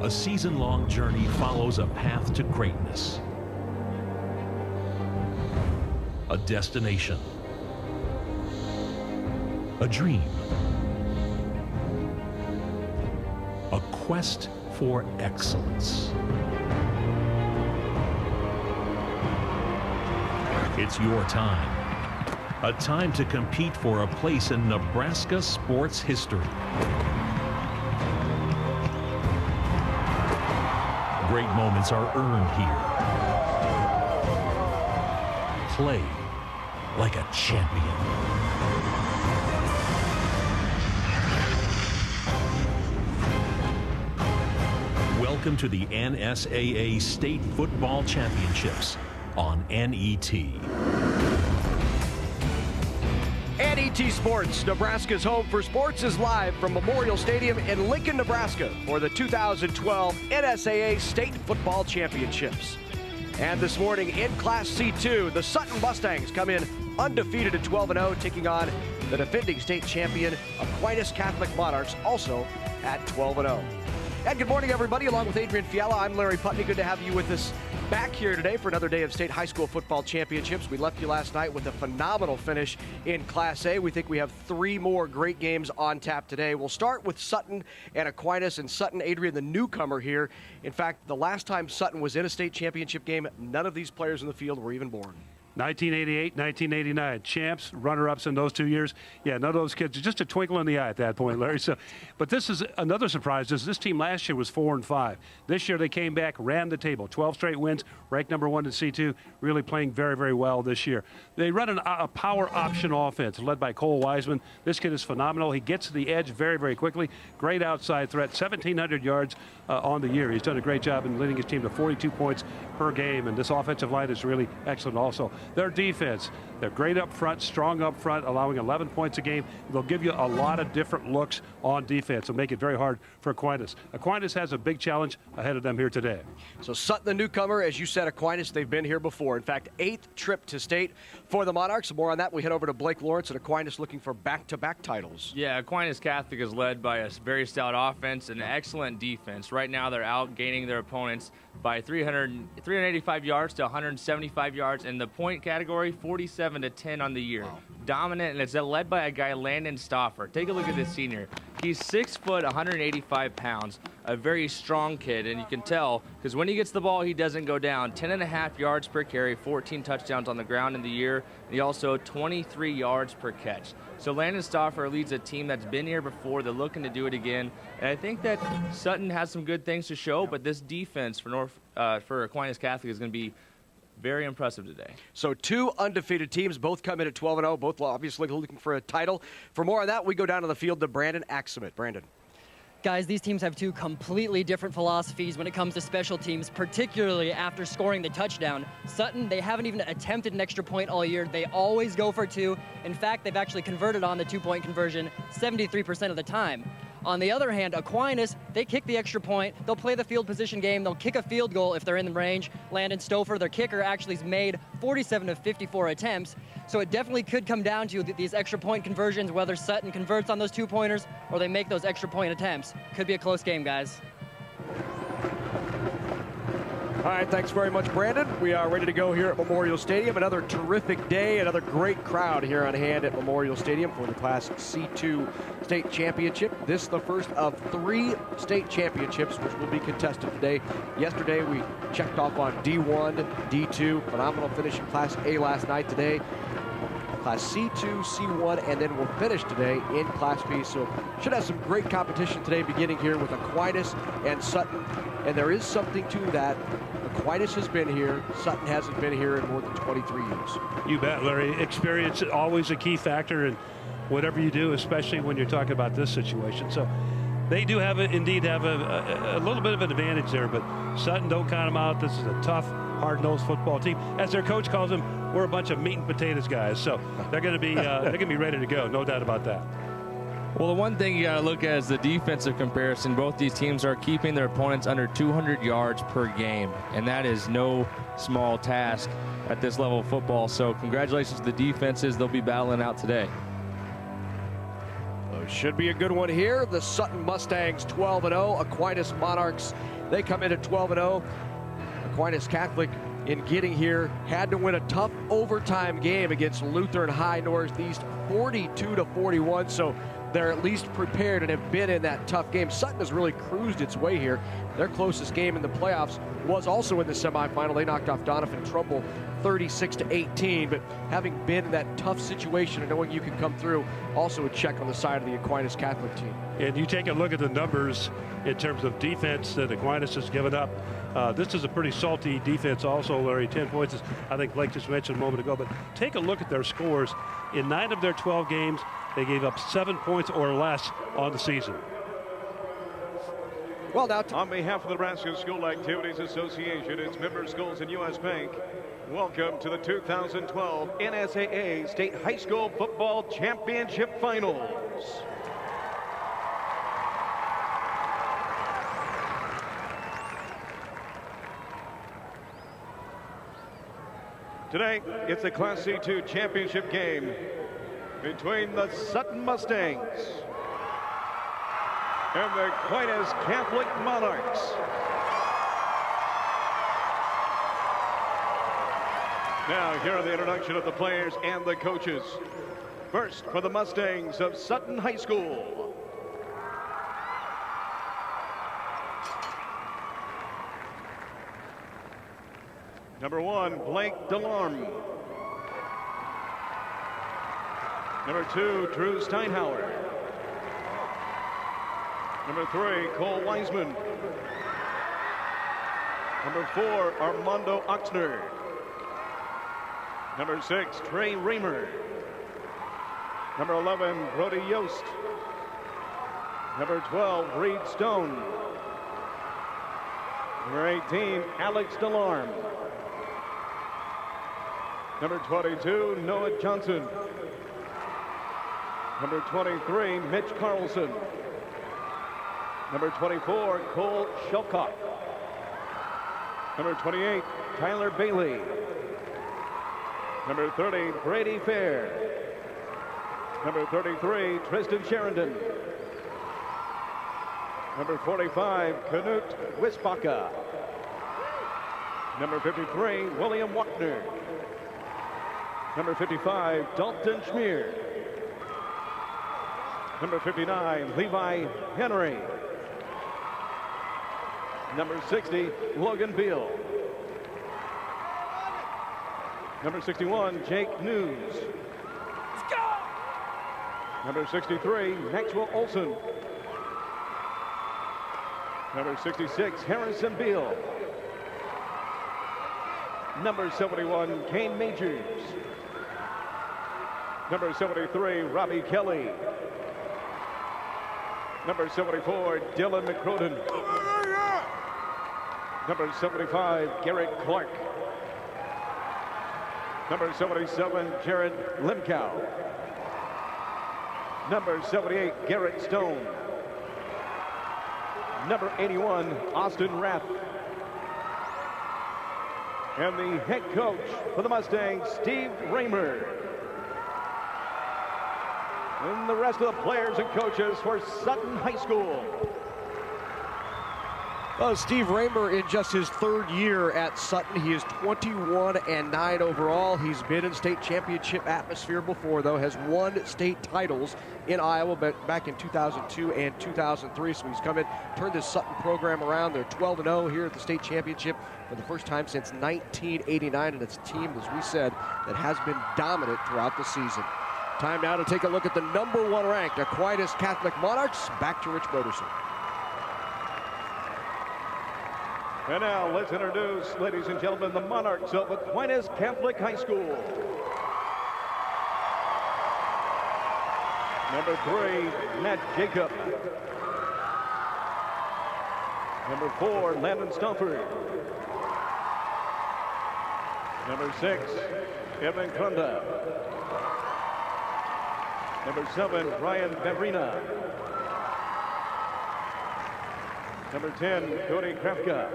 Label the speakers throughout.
Speaker 1: A season-long journey follows a path to greatness. A destination. A dream. A quest for excellence. It's your time. A time to compete for a place in Nebraska sports history. Great moments are earned here. Play like a champion. Welcome to the NSAA State Football Championships on NET.
Speaker 2: NET Sports, Nebraska's home for sports, is live from Memorial Stadium in Lincoln, Nebraska for the 2012 NSAA State Football Championships. And this morning in Class C2, the Sutton Mustangs come in undefeated at 12-0, taking on the defending state champion Aquinas Catholic Monarchs, also at 12-0. And good morning, everybody. Along with Adrian Fiala, I'm Larry Putney. Good to have you with us back here today for another day of state high school football championships. We left you last night with a phenomenal finish in Class A. We think we have three more great games on tap today. We'll start with Sutton and Aquinas. And Sutton, Adrian, the newcomer here. In fact, the last time Sutton was in a state championship game, none of these players in the field were even born.
Speaker 3: 1988, 1989, champs, runner-ups in those 2 years. Yeah, none of those kids, just a twinkle in the eye at that point, Larry. So, but this is another surprise. This team last year was 4-5. This year they came back, ran the table, 12 straight wins, ranked number 1 in C2, really playing very, very well this year. They run a power option offense led by Cole Wiseman. This kid is phenomenal. He gets to the edge very, very quickly. Great outside threat, 1,700 yards on the year. He's done a great job in leading his team to 42 points per game, and this offensive line is really excellent also. Their defense, they're great up front, strong up front, allowing 11 points a game. They'll give you a lot of different looks on defense and make it very hard for Aquinas. Aquinas has a big challenge ahead of them here today.
Speaker 2: So Sutton, the newcomer, as you said, Aquinas, they've been here before. In fact, 8th trip to state for the Monarchs. More on that, we head over to Blake Lawrence and Aquinas looking for back-to-back titles.
Speaker 4: Yeah, Aquinas Catholic is led by a very stout offense and an excellent defense. Right now, they're outgaining their opponents by 385 yards to 175 yards. In the point category, 47-10 on the year. Wow. Dominant, and it's led by a guy, Landon Stauffer. Take a look at this senior. He's 6 foot, 185 pounds, a very strong kid, and you can tell because when he gets the ball, he doesn't go down. 10.5 yards per carry, 14 touchdowns on the ground in the year, and he also 23 yards per catch. So Landon Stauffer leads a team that's been here before. They're looking to do it again, and I think that Sutton has some good things to show, but this defense for Aquinas Catholic is going to be very impressive today.
Speaker 2: So 2 undefeated teams, both come in at 12-0, both obviously looking for a title. For more on that, we go down to the field to Brandon Axelman. Brandon.
Speaker 5: Guys, these teams have 2 completely different philosophies when it comes to special teams, particularly after scoring the touchdown. Sutton, they haven't even attempted an extra point all year. They always go for 2. In fact, they've actually converted on the 2-point conversion 73% of the time. On the other hand, Aquinas, they kick the extra point. They'll play the field position game. They'll kick a field goal if they're in the range. Landon Stauffer, their kicker, actually has made 47 of 54 attempts. So it definitely could come down to these extra point conversions, whether Sutton converts on those 2-pointers or they make those extra point attempts. Could be a close game, guys.
Speaker 2: All right, thanks very much, Brandon. We are ready to go here at Memorial Stadium. Another terrific day, another great crowd here on hand at Memorial Stadium for the Class C2 State Championship. This is the first of 3 state championships which will be contested today. Yesterday, we checked off on D1, D2, phenomenal finish in Class A last night. Today, Class C2, C1, and then we'll finish today in Class B. So should have some great competition today, beginning here with Aquinas and Sutton. And there is something to that. Aquinas has been here. Sutton hasn't been here in more than 23 years.
Speaker 3: You bet, Larry. Experience is always a key factor in whatever you do, especially when you're talking about this situation. So they do indeed have a little bit of an advantage there, but Sutton, don't count them out. This is a tough, hard-nosed football team. As their coach calls them, we're a bunch of meat and potatoes guys. So they're going to be ready to go, no doubt about that.
Speaker 4: Well, the one thing you got to look at is the defensive comparison. Both these teams are keeping their opponents under 200 yards per game, and that is no small task at this level of football. So congratulations to the defenses. They'll be battling out today.
Speaker 2: Should be a good one here. The Sutton Mustangs 12-0. Aquinas Monarchs, they come in at 12-0. Aquinas Catholic, in getting here, had to win a tough overtime game against Lutheran High Northeast 42-41. So they're at least prepared and have been in that tough game. Sutton has really cruised its way here. Their closest game in the playoffs was also in the semifinal. They knocked off Donovan Trumbull 36-18, but having been in that tough situation and knowing you can come through, also a check on the side of the Aquinas Catholic team.
Speaker 3: And you take a look at the numbers in terms of defense that Aquinas has given up. This is a pretty salty defense also, Larry. 10 points, as I think Blake just mentioned a moment ago. But take a look at their scores. In 9 of their 12 games, they gave up 7 points or less on the season.
Speaker 2: Well, now
Speaker 6: on behalf of the Nebraska School Activities Association, its member schools, and U.S. Bank, welcome to the 2012 NSAA State High School Football Championship Finals. Today, it's a Class C2 championship game between the Sutton Mustangs and the Aquinas Catholic Monarchs. Now, here are the introduction of the players and the coaches. First, for the Mustangs of Sutton High School. Number 1, Blake Delorme. Number 2, Drew Steinhauer. Number 3, Cole Wiseman. Number 4, Armando Oxner. Number 6, Trey Raymer. Number 11, Brody Yost. Number 12, Reed Stone. Number 18, Alex Delorme. Number 22, Noah Johnson. Number 23, Mitch Carlson. Number 24, Cole Shelcock. Number 28, Tyler Bailey. Number 30, Brady Fair. Number 33, Tristan Sheridan. Number 45, Knut Wisbaka. Number 53, William Wachner. Number 55, Dalton Schmier. Number 59, Levi Henry. Number 60, Logan Beal. Number 61, Jake News. Let's go! Number 63, Maxwell Olson. Number 66, Harrison Beal. Number 71, Kane Majors. Number 73, Robbie Kelly. Number 74, Dylan McCroden. Number 75, Garrett Clark. Number 77, Jared Limkow. Number 78, Garrett Stone. Number 81, Austin Rath. And the head coach for the Mustangs, Steve Raymer. And the rest of the players and coaches for Sutton High School.
Speaker 2: Steve Raymer, in just his 3rd year at Sutton, he is 21-9 overall. He's been in state championship atmosphere before, though, has won state titles in Iowa back in 2002 and 2003. So he's come in, turned this Sutton program around. They're 12-0 here at the state championship for the first time since 1989, and it's a team, as we said, that has been dominant throughout the season. Time now to take a look at the number 1 ranked Aquinas Catholic Monarchs. Back to Rich Broderson.
Speaker 6: And now let's introduce, ladies and gentlemen, the Monarchs of Aquinas Catholic High School. Number 3, Matt Jacob. Number 4, Landon Stumford. Number 6, Evan Krunda. Number 7, Ryan Bevrina. Number 10, Cody Krafka.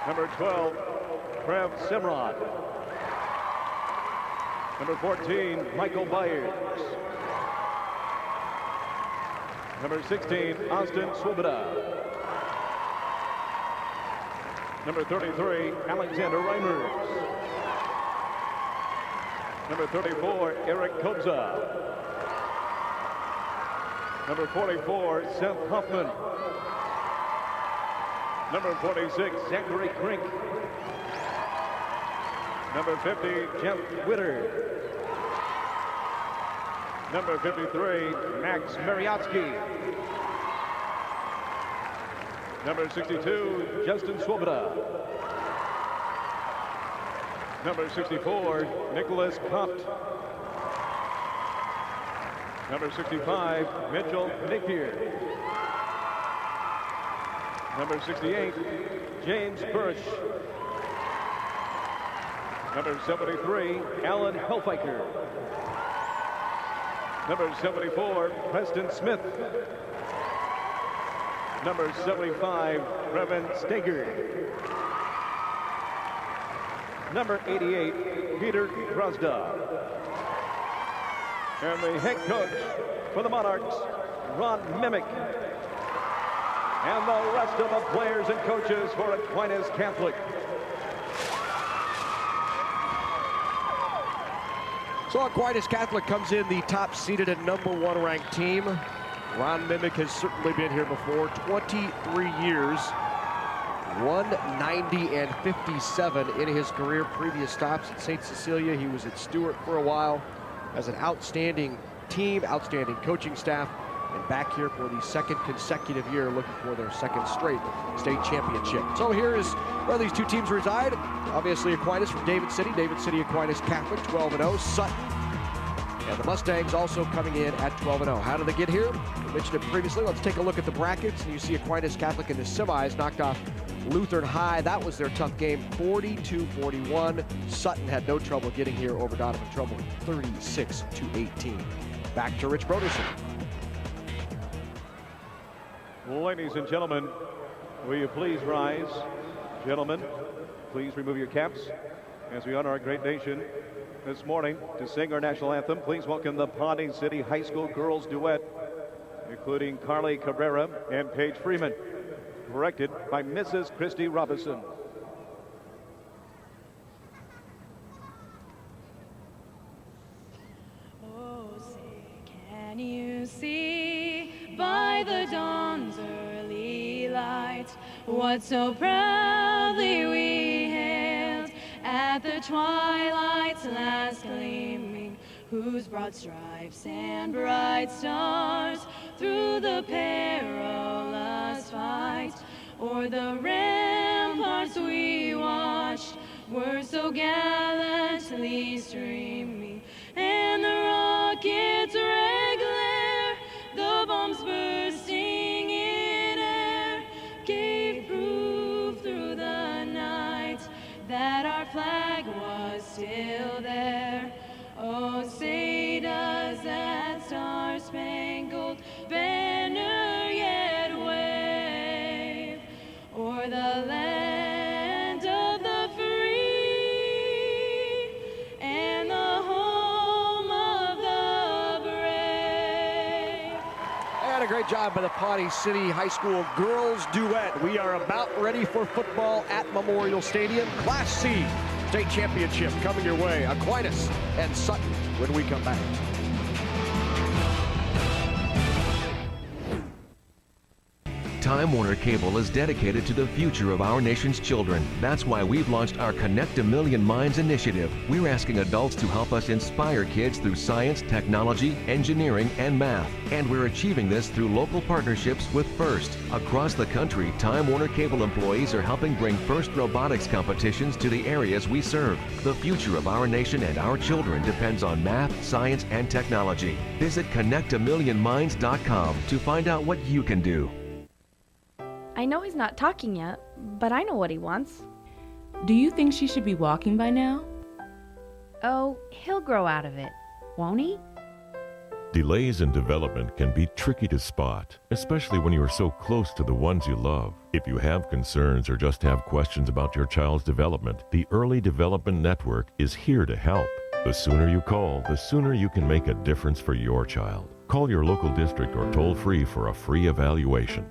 Speaker 6: Number 12, Trev Simrod. Number 14, Michael Byers. Number 16, Austin Swoboda. Number 33, Alexander Reimers. Number 34, Eric Kobza. Number 44, Seth Hoffman. Number 46, Zachary Krink. Number 50, Jeff Witter. Number 53, Max Mariotsky. Number 62, Justin Swoboda. Number 64, Nicholas Kopt. Number 65, Mitchell Napier. Number 68, James Burch. Number 73, Alan Helfiker. Number 74, Preston Smith. Number 75, Brevin Steger. Number 88, Peter Drozda. And the head coach for the Monarchs, Ron Mimick. And the rest of the players and coaches for Aquinas Catholic.
Speaker 2: So Aquinas Catholic comes in the top-seeded and #1 ranked team. Ron Mimick has certainly been here before, 23 years, 190 and 57 in his career. Previous stops at St. Cecilia. He was at Stewart for a while. As an outstanding team, outstanding coaching staff, and back here for the second consecutive year, looking for their second straight state championship. So here is where these two teams reside. Obviously Aquinas from David City Aquinas Catholic, 12-0. Sutton and the Mustangs also coming in at 12-0. How did they get here? We mentioned it previously. Let's take a look at the brackets. And you see Aquinas Catholic in the semis knocked off Lutheran High. That was their tough game, 42-41. Sutton had no trouble getting here over Donovan Trumbull, 36-18. Back to Rich Broderson.
Speaker 6: Ladies and gentlemen, will you please rise? Gentlemen, please remove your caps as we honor our great nation this morning. To sing our national anthem, please welcome the Pawnee City High School Girls Duet, including Carly Cabrera and Paige Freeman. Directed by Mrs. Christy Robinson.
Speaker 7: Oh, say, can you see by the dawn's early light what so proudly we hailed at the twilight's last gleaming, whose broad stripes and bright stars through the perilous fight o'er the ramparts we watched were so gallantly streaming, and the rockets' red glare, the bombs bursting in air, gave proof through the night that our flag was still there. Oh, say does that star-spangled banner yet wave o'er the land of the free and the home of the brave.
Speaker 2: And a great job by the Pawnee City High School Girls Duet. We are about ready for football at Memorial Stadium. Class C state championship coming your way. Aquinas and Sutton when we come back.
Speaker 8: Time Warner Cable is dedicated to the future of our nation's children. That's why we've launched our Connect a Million Minds initiative. We're asking adults to help us inspire kids through science, technology, engineering, and math. And we're achieving this through local partnerships with FIRST. Across the country, Time Warner Cable employees are helping bring FIRST robotics competitions to the areas we serve. The future of our nation and our children depends on math, science, and technology. Visit connectamillionminds.com to find out what you can do.
Speaker 9: I know he's not talking yet, but I know what he wants.
Speaker 10: Do you think she should be walking by now?
Speaker 9: Oh, he'll grow out of it, won't he?
Speaker 11: Delays in development can be tricky to spot, especially when you are so close to the ones you love. If you have concerns or just have questions about your child's development, the Early Development Network is here to help. The sooner you call, the sooner you can make a difference for your child. Call your local district or toll free for a free evaluation.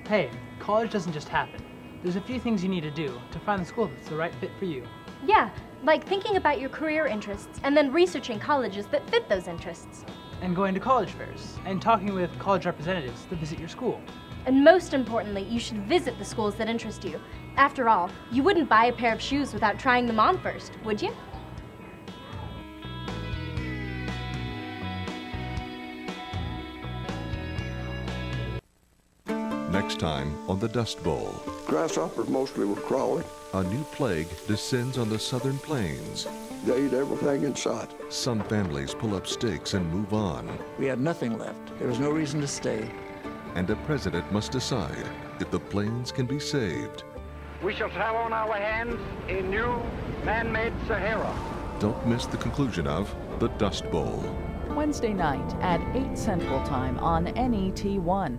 Speaker 12: Hey, college doesn't just happen. There's a few things you need to do to find the school that's the right fit for you.
Speaker 13: Yeah, like thinking about your career interests and then researching colleges that fit those interests.
Speaker 12: And going to college fairs and talking with college representatives that visit your school.
Speaker 13: And most importantly, you should visit the schools that interest you. After all, you wouldn't buy a pair of shoes without trying them on first, would you?
Speaker 14: Next time on the Dust Bowl.
Speaker 15: Grasshoppers mostly were crawling.
Speaker 14: A new plague descends on the southern plains.
Speaker 15: They eat everything in sight.
Speaker 14: Some families pull up stakes and move on.
Speaker 16: We had nothing left. There was no reason to stay.
Speaker 14: And a president must decide if the plains can be saved.
Speaker 17: We shall have on our hands a new man-made Sahara.
Speaker 14: Don't miss the conclusion of the Dust Bowl.
Speaker 18: Wednesday night at 8 Central Time on NET1.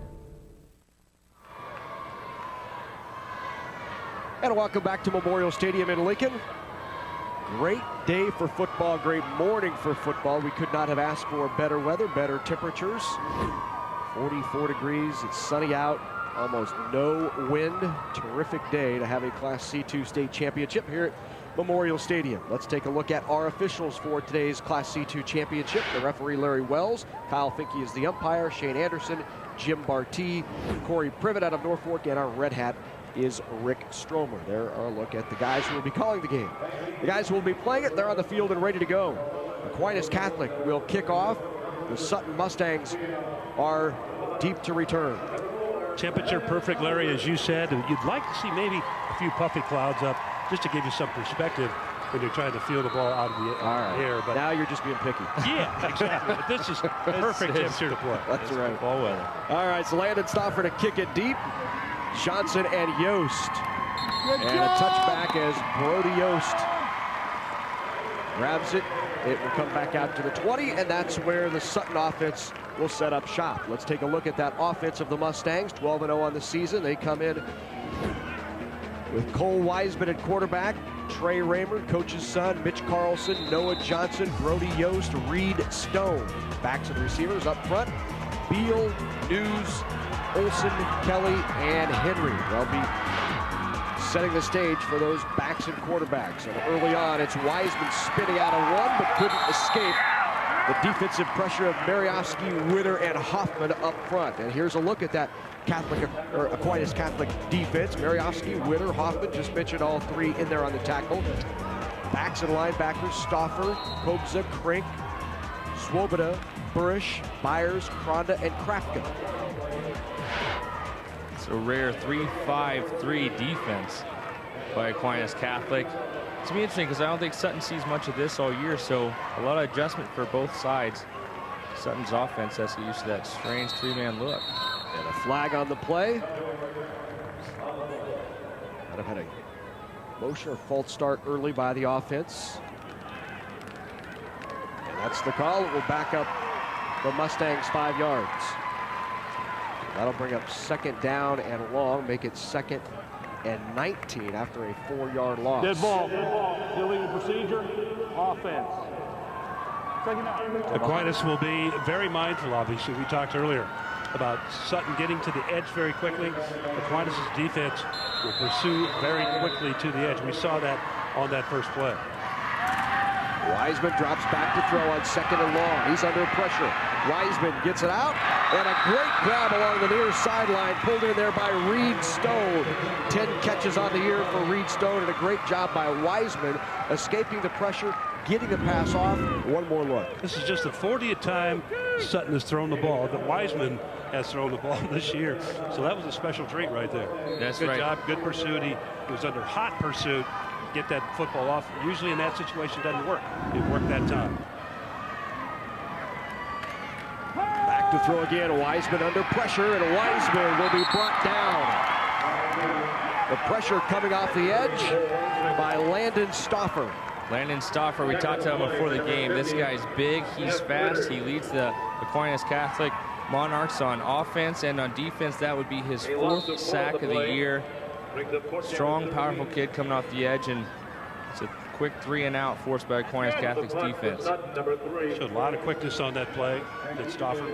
Speaker 2: And welcome back to Memorial Stadium in Lincoln. Great day for football, great morning for football. We could not have asked for better weather, better temperatures. 44 degrees, it's sunny out, almost no wind. Terrific day to have a Class C2 state championship here at Memorial Stadium. Let's take a look at our officials for today's Class C2 championship. The referee, Larry Wells. Kyle Finke is the umpire. Shane Anderson, Jim Bartee, Corey Privet out of Norfolk, and our red hat is Rick Stromer. There are a look at the guys who will be calling the game. The guys who will be playing it, they're on the field and ready to go. Aquinas Catholic will kick off. The Sutton Mustangs are deep to return.
Speaker 3: Temperature perfect, Larry, as you said. You'd like to see maybe a few puffy clouds up just to give you some perspective when you're trying to feel the ball out of the air. But
Speaker 2: now you're just being picky.
Speaker 3: Yeah, exactly. But this is perfect temperature to play.
Speaker 2: That's right.
Speaker 4: Ball weather.
Speaker 2: All right, so Landon Stauffer to kick it deep. Johnson and Yost. And a touchback as Brody Yost grabs it. It will come back out to the 20, and that's where the Sutton offense will set up shop. Let's take a look at that offense of the Mustangs. 12-0 on the season. They come in with Cole Wiseman at quarterback, Trey Raymer, coach's son, Mitch Carlson, Noah Johnson, Brody Yost, Reed Stone. Backs and receivers up front, Beal, News, Olson, Kelly, and Henry. They'll be setting the stage for those backs and quarterbacks. And early on, it's Wiseman spinning out of one, but couldn't escape the defensive pressure of Mariowski, Witter, and Hoffman up front. And here's a look at that Aquinas Catholic defense. Mariowski, Witter, Hoffman, just mentioned all three in there on the tackle. Backs and linebackers, Stauffer, Kobza, Krink, Swoboda, Burish, Byers, Kronda, and Krafka.
Speaker 4: It's a rare 3-5-3 defense by Aquinas Catholic. It's going to be interesting because I don't think Sutton sees much of this all year, so a lot of adjustment for both sides. Sutton's offense has to get used to that strange three-man look.
Speaker 2: And a flag on the play. Might have had a motion or false start early by the offense. And that's the call. It will back up the Mustangs 5 yards. That'll bring up second down and long, make it 2nd and 19 after a 4-yard loss.
Speaker 19: Dead ball. Illegal procedure. Offense.
Speaker 3: Aquinas will be very mindful, obviously. We talked earlier about Sutton getting to the edge very quickly. Aquinas' defense will pursue very quickly to the edge. We saw that on that first play.
Speaker 2: Wiseman drops back to throw on 2nd and long. He's under pressure. Wiseman gets it out, and a great grab along the near sideline, pulled in there by Reed Stone. 10 catches on the year for Reed Stone, and a great job by Wiseman, escaping the pressure, getting the pass off. One more look.
Speaker 3: This is just the 40th time Sutton has thrown the ball, that Wiseman has thrown the ball this year. So that was a special treat right there.
Speaker 4: That's
Speaker 3: good
Speaker 4: right.
Speaker 3: job, good pursuit. He was under hot pursuit. Get that football off. Usually in that situation it doesn't work. It worked that time.
Speaker 2: Back to throw again. Wiseman under pressure, and Wiseman will be brought down. The pressure coming off the edge by Landon Stauffer.
Speaker 4: Landon Stauffer, we talked to him before the game. This guy's big, he's fast, he leads the Aquinas Catholic Monarchs on offense and on defense. That would be his 4th sack of the year. Strong, powerful kid coming off the edge, and it's a quick 3 and out forced by Aquinas Catholic's defense.
Speaker 3: Showed a lot of quickness on that play. Did Stauffer.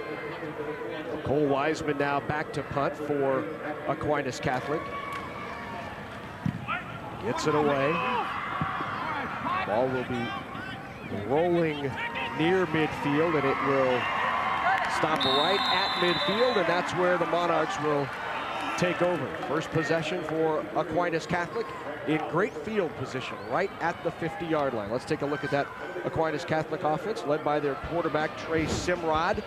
Speaker 2: Cole Wiseman now back to punt for Aquinas Catholic. Gets it away. Ball will be rolling near midfield, and it will stop right at midfield, and that's where the Monarchs will take over. First possession for Aquinas Catholic in great field position, right at the 50-yard line. Let's take a look at that Aquinas Catholic offense, led by their quarterback, Trey Simrod.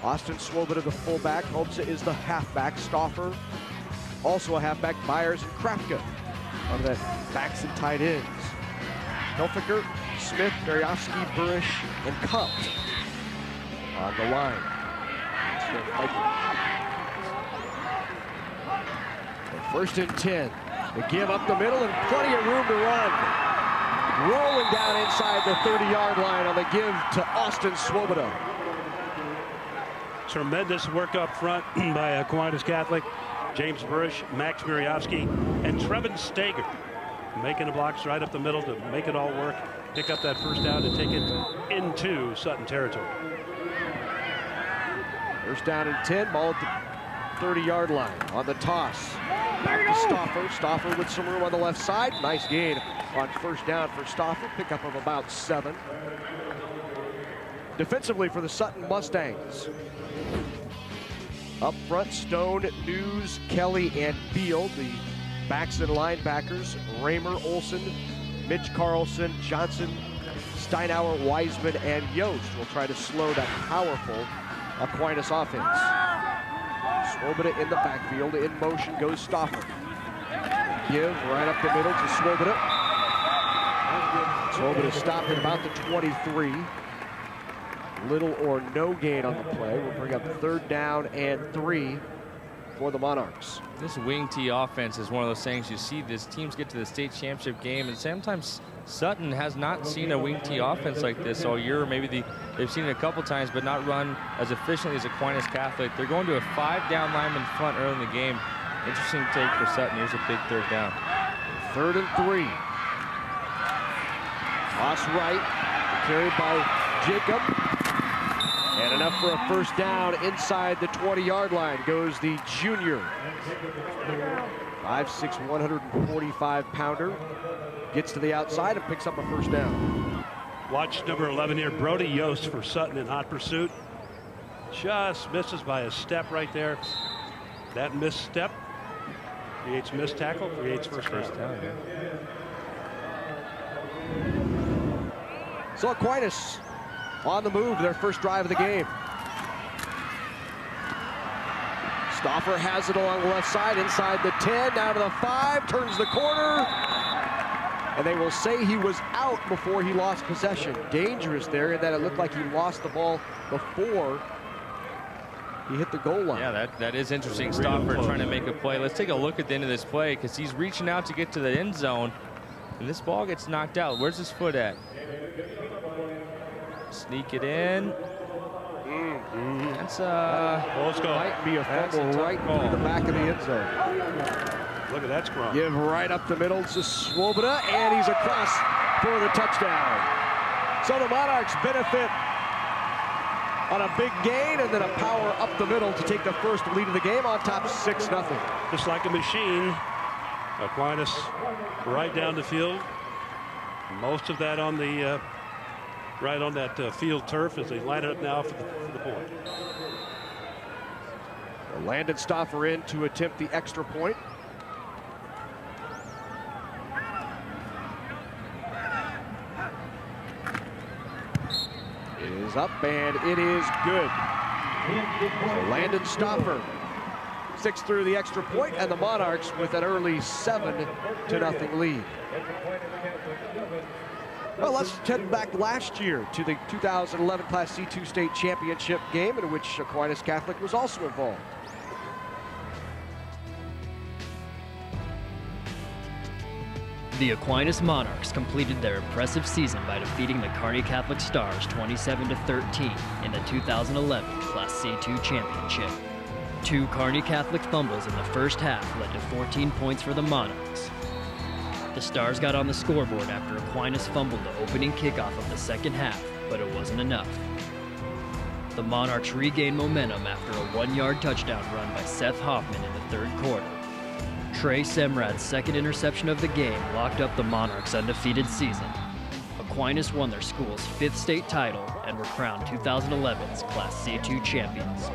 Speaker 2: Austin Swoboda, the fullback. Holmsa is the halfback. Stauffer, also a halfback. Byers and Krafka on that backs and tight ends. Hilfiger, Smith, Berjowski, Burish, and Cup on the line. First and 10. They give up the middle and plenty of room to run. Rolling down inside the 30-yard line on the give to Austin Swoboda.
Speaker 3: Tremendous work up front by Aquinas Catholic. James Burish, Max Berjowski, and Trevin Stager making the blocks right up the middle to make it all work, pick up that first down and take it into Sutton territory.
Speaker 2: First down and 10, ball at the 30-yard line. On the toss, back to Stauffer. Stauffer with some room on the left side. Nice gain on first down for Stauffer, pickup of about 7. Defensively for the Sutton Mustangs. Up front, Stone, News, Kelly, and Beal. The backs and linebackers, Raymer, Olson, Mitch Carlson, Johnson, Steinauer, Wiseman, and Yost will try to slow that powerful Aquinas offense. Swoboda in the backfield. In motion goes Stauffer. Give right up the middle to Swoboda. Swoboda stopped at about the 23. Little or no gain on the play. We'll bring up 3rd down and 3 for the Monarchs.
Speaker 4: This wing T offense is one of those things you see these teams get to the state championship game, and sometimes Sutton has not seen a wing T offense like this all year. Maybe they've seen it a couple times, but not run as efficiently as Aquinas Catholic. They're going to a 5-down lineman front early in the game. Interesting take for Sutton. Here's a big 3rd down.
Speaker 2: 3rd and 3. Toss right, carried by Jacob. And enough for a first down inside the 20-yard line goes the junior. 5'6", 145-pounder. Gets to the outside and picks up a first down.
Speaker 3: Watch number 11 here, Brody Yost for Sutton in hot pursuit. Just misses by a step right there. That misstep creates missed tackle, creates first down.
Speaker 2: So Aquinas on the move, their first drive of the game. Stauffer has it along the left side, inside the 10, down to the 5, turns the corner. And they will say he was out before he lost possession. Dangerous there in that it looked like he lost the ball before he hit the goal line.
Speaker 4: Yeah, that is interesting. Stauffer trying to make a play. Let's take a look at the end of this play because he's reaching out to get to the end zone. And this ball gets knocked out. Where's his foot at? Sneak it in. That's
Speaker 2: might be a fumble right through the back of the end zone.
Speaker 3: Look at that scrum.
Speaker 2: Give right up the middle to Swoboda, and he's across for the touchdown. So the Monarchs benefit on a big gain and then a power up the middle to take the first lead of the game on top 6-0.
Speaker 3: Just like a machine, Aquinas right down the field. Most of that on the right on that field turf as they line it up now for the point.
Speaker 2: Landon Stauffer in to attempt the extra point. It is up and it is good. So Landon Stauffer sticks through the extra point, and the Monarchs with an early 7-0 lead. Well, let's head back last year to the 2011 Class C2 State Championship game in which Aquinas Catholic was also involved.
Speaker 5: The Aquinas Monarchs completed their impressive season by defeating the Kearney Catholic Stars 27-13 in the 2011 Class C2 Championship. 2 Kearney Catholic fumbles in the first half led to 14 points for the Monarchs. The Stars got on the scoreboard after Aquinas fumbled the opening kickoff of the second half, but it wasn't enough. The Monarchs regained momentum after a 1-yard touchdown run by Seth Hoffman in the third quarter. Trey Semrad's second interception of the game locked up the Monarchs' undefeated season. Aquinas won their school's 5th state title and were crowned 2011's Class C2 champions.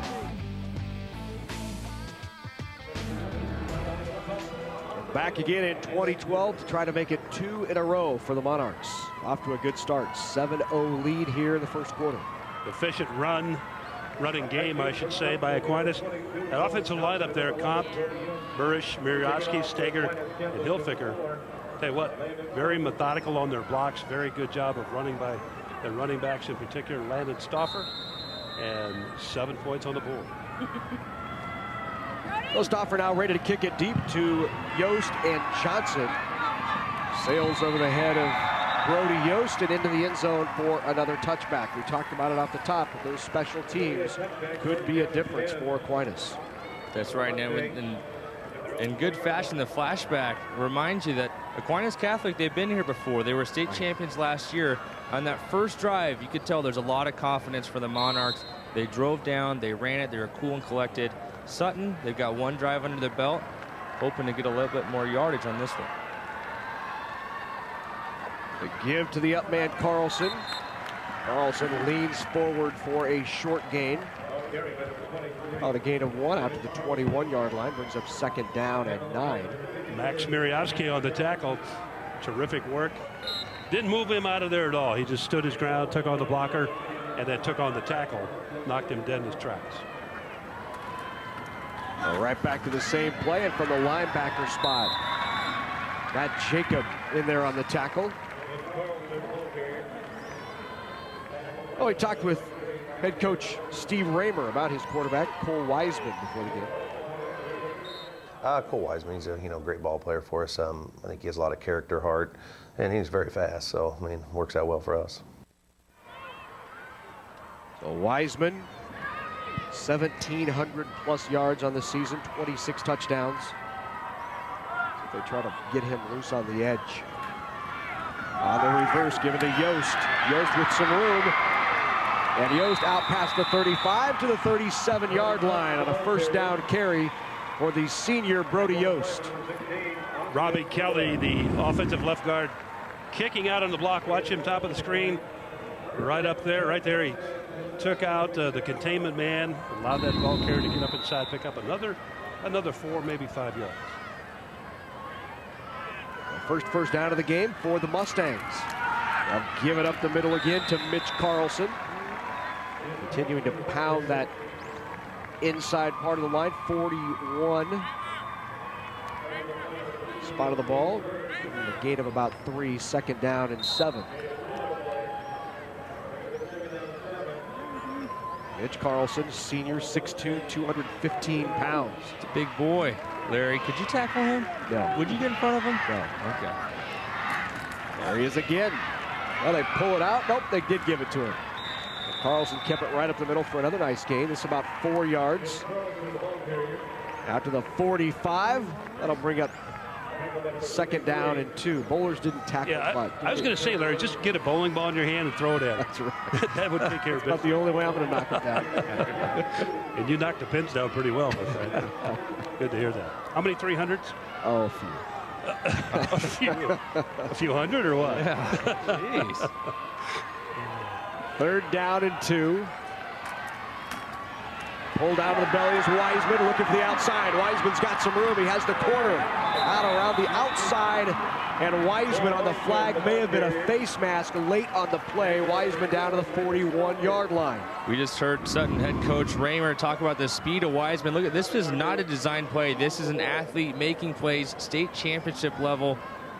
Speaker 2: Back again in 2012 to try to make it 2 in a row for the Monarchs. Off to a good start. 7-0 lead here in the first quarter.
Speaker 3: Efficient running game, I should say, by Aquinas. That offensive lineup there, Compt, Burish, Miriowski, Steger, and Hilfiger. Tell you what, very methodical on their blocks. Very good job of running by the running backs, in particular Landon Stauffer, and 7 points on the board.
Speaker 2: Stauffer now ready to kick it deep to Yost and Johnson. Sails over the head of Brody Yost and into the end zone for another touchback. We talked about it off the top, but those special teams could be a difference for Aquinas.
Speaker 4: That's right, now in good fashion, the flashback reminds you that Aquinas Catholic, they've been here before. They were state champions last year. On that first drive, you could tell there's a lot of confidence for the Monarchs. They drove down, they ran it, they were cool and collected. Sutton, they've got 1 drive under their belt, hoping to get a little bit more yardage on this one.
Speaker 2: The give to the up man, Carlson. Carlson leans forward for a short gain. About a gain of 1 out to the 21-yard line, brings up 2nd down and 9.
Speaker 3: Max Miriowski on the tackle. Terrific work. Didn't move him out of there at all. He just stood his ground, took on the blocker, and then took on the tackle, knocked him dead in his tracks.
Speaker 2: Right back to the same play, and from the linebacker spot. Got Jacob in there on the tackle. Oh, we talked with head coach Steve Raymer about his quarterback, Cole Wiseman, before the game.
Speaker 20: Cole Wiseman, he's a great ball player for us. I think he has a lot of character, heart, and he's very fast. So works out well for us.
Speaker 2: So Wiseman, 1,700 plus yards on the season, 26 touchdowns. So they try to get him loose on the edge. On the reverse, given to Yost. Yost with some room. And Yost out past the 35 to the 37-yard line on a 1st down carry for the senior Brody Yost.
Speaker 3: Robbie Kelly, the offensive left guard, kicking out on the block. Watch him top of the screen. Right there. He took out the containment man, allowed that ball carrier to get up inside, pick up another 4, maybe 5 yards.
Speaker 2: First down of the game for the Mustangs. They'll give it up the middle again to Mitch Carlson. Continuing to pound that inside part of the line, 41. Spot of the ball, a gain of about 3, 2nd down and 7. Mitch Carlson, senior, 6'2", 215 pounds.
Speaker 4: It's a big boy. Larry, could you tackle him?
Speaker 2: No.
Speaker 4: Would you get in front of him?
Speaker 2: No.
Speaker 4: Okay.
Speaker 2: There he is again. Well, they pull it out. Nope, they did give it to him. And Carlson kept it right up the middle for another nice gain. This is about 4 yards. Out to the 45. That'll bring up 2nd down and 2. Bowlers didn't tackle.
Speaker 3: Yeah, I was going to say, Larry, just get a bowling ball in your hand and throw it at it.
Speaker 2: That's right.
Speaker 3: That would take care of
Speaker 2: That's not the only way I'm going to knock it down.
Speaker 3: And you knocked the pins down pretty well with that. Good to hear that. How many 300s?
Speaker 2: Oh, a few.
Speaker 3: A few hundred or what?
Speaker 4: Yeah. Jeez.
Speaker 2: 3rd down and 2. Pulled out of the belly is Wiseman, looking for the outside. Wiseman's got some room. He has the corner out around the outside. And Wiseman on the flag, may have been a face mask late on the play. Wiseman down to the 41-yard line.
Speaker 4: We just heard Sutton head coach Raymer talk about the speed of Wiseman. Look at this, is not a design play. This is an athlete making plays, state championship level.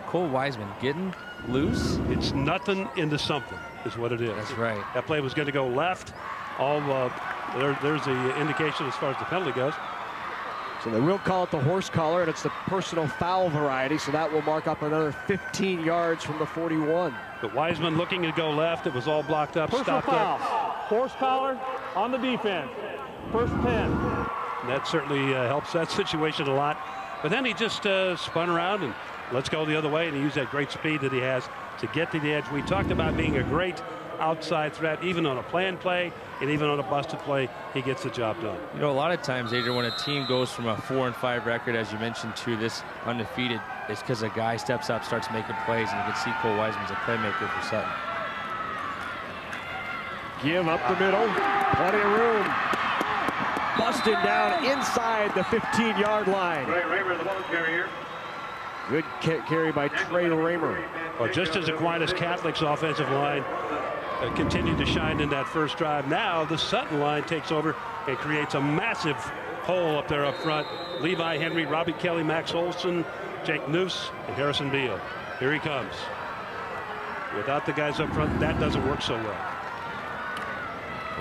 Speaker 4: Cole Wiseman getting loose.
Speaker 3: It's nothing into something is what it is.
Speaker 4: That's right.
Speaker 3: That play was going to go left. There's the indication as far as the penalty goes.
Speaker 2: So they will call it the horse collar, and it's the personal foul variety, so that will mark up another 15 yards from the 41.
Speaker 3: But Wiseman looking to go left. It was all blocked up,
Speaker 19: Personal
Speaker 3: stopped
Speaker 19: foul.
Speaker 3: there.
Speaker 19: Horse collar on the defense. First 10.
Speaker 3: And that certainly helps that situation a lot. But then he just spun around and let's go the other way, and he used that great speed that he has to get to the edge. We talked about being a great outside threat, even on a planned play and even on a busted play, he gets the job done.
Speaker 4: You know, a lot of times, Adrian, when a team goes from a 4-5 record, as you mentioned, to this undefeated, it's because a guy steps up, starts making plays, and you can see Cole Wiseman's a playmaker for Sutton.
Speaker 2: Give up the middle, plenty of room. Busted down inside the 15-yard line.
Speaker 19: Trey Raymer, the ball carrier.
Speaker 2: Good carry by Trey Raymer.
Speaker 3: Well, just as Aquinas Catholic's offensive line continued to shine in that first drive, now the Sutton line takes over and creates a massive hole up there up front. Levi Henry, Robbie Kelly, Max Olson, Jake Noose, and Harrison Beal. Here he comes. Without the guys up front, that doesn't work so well.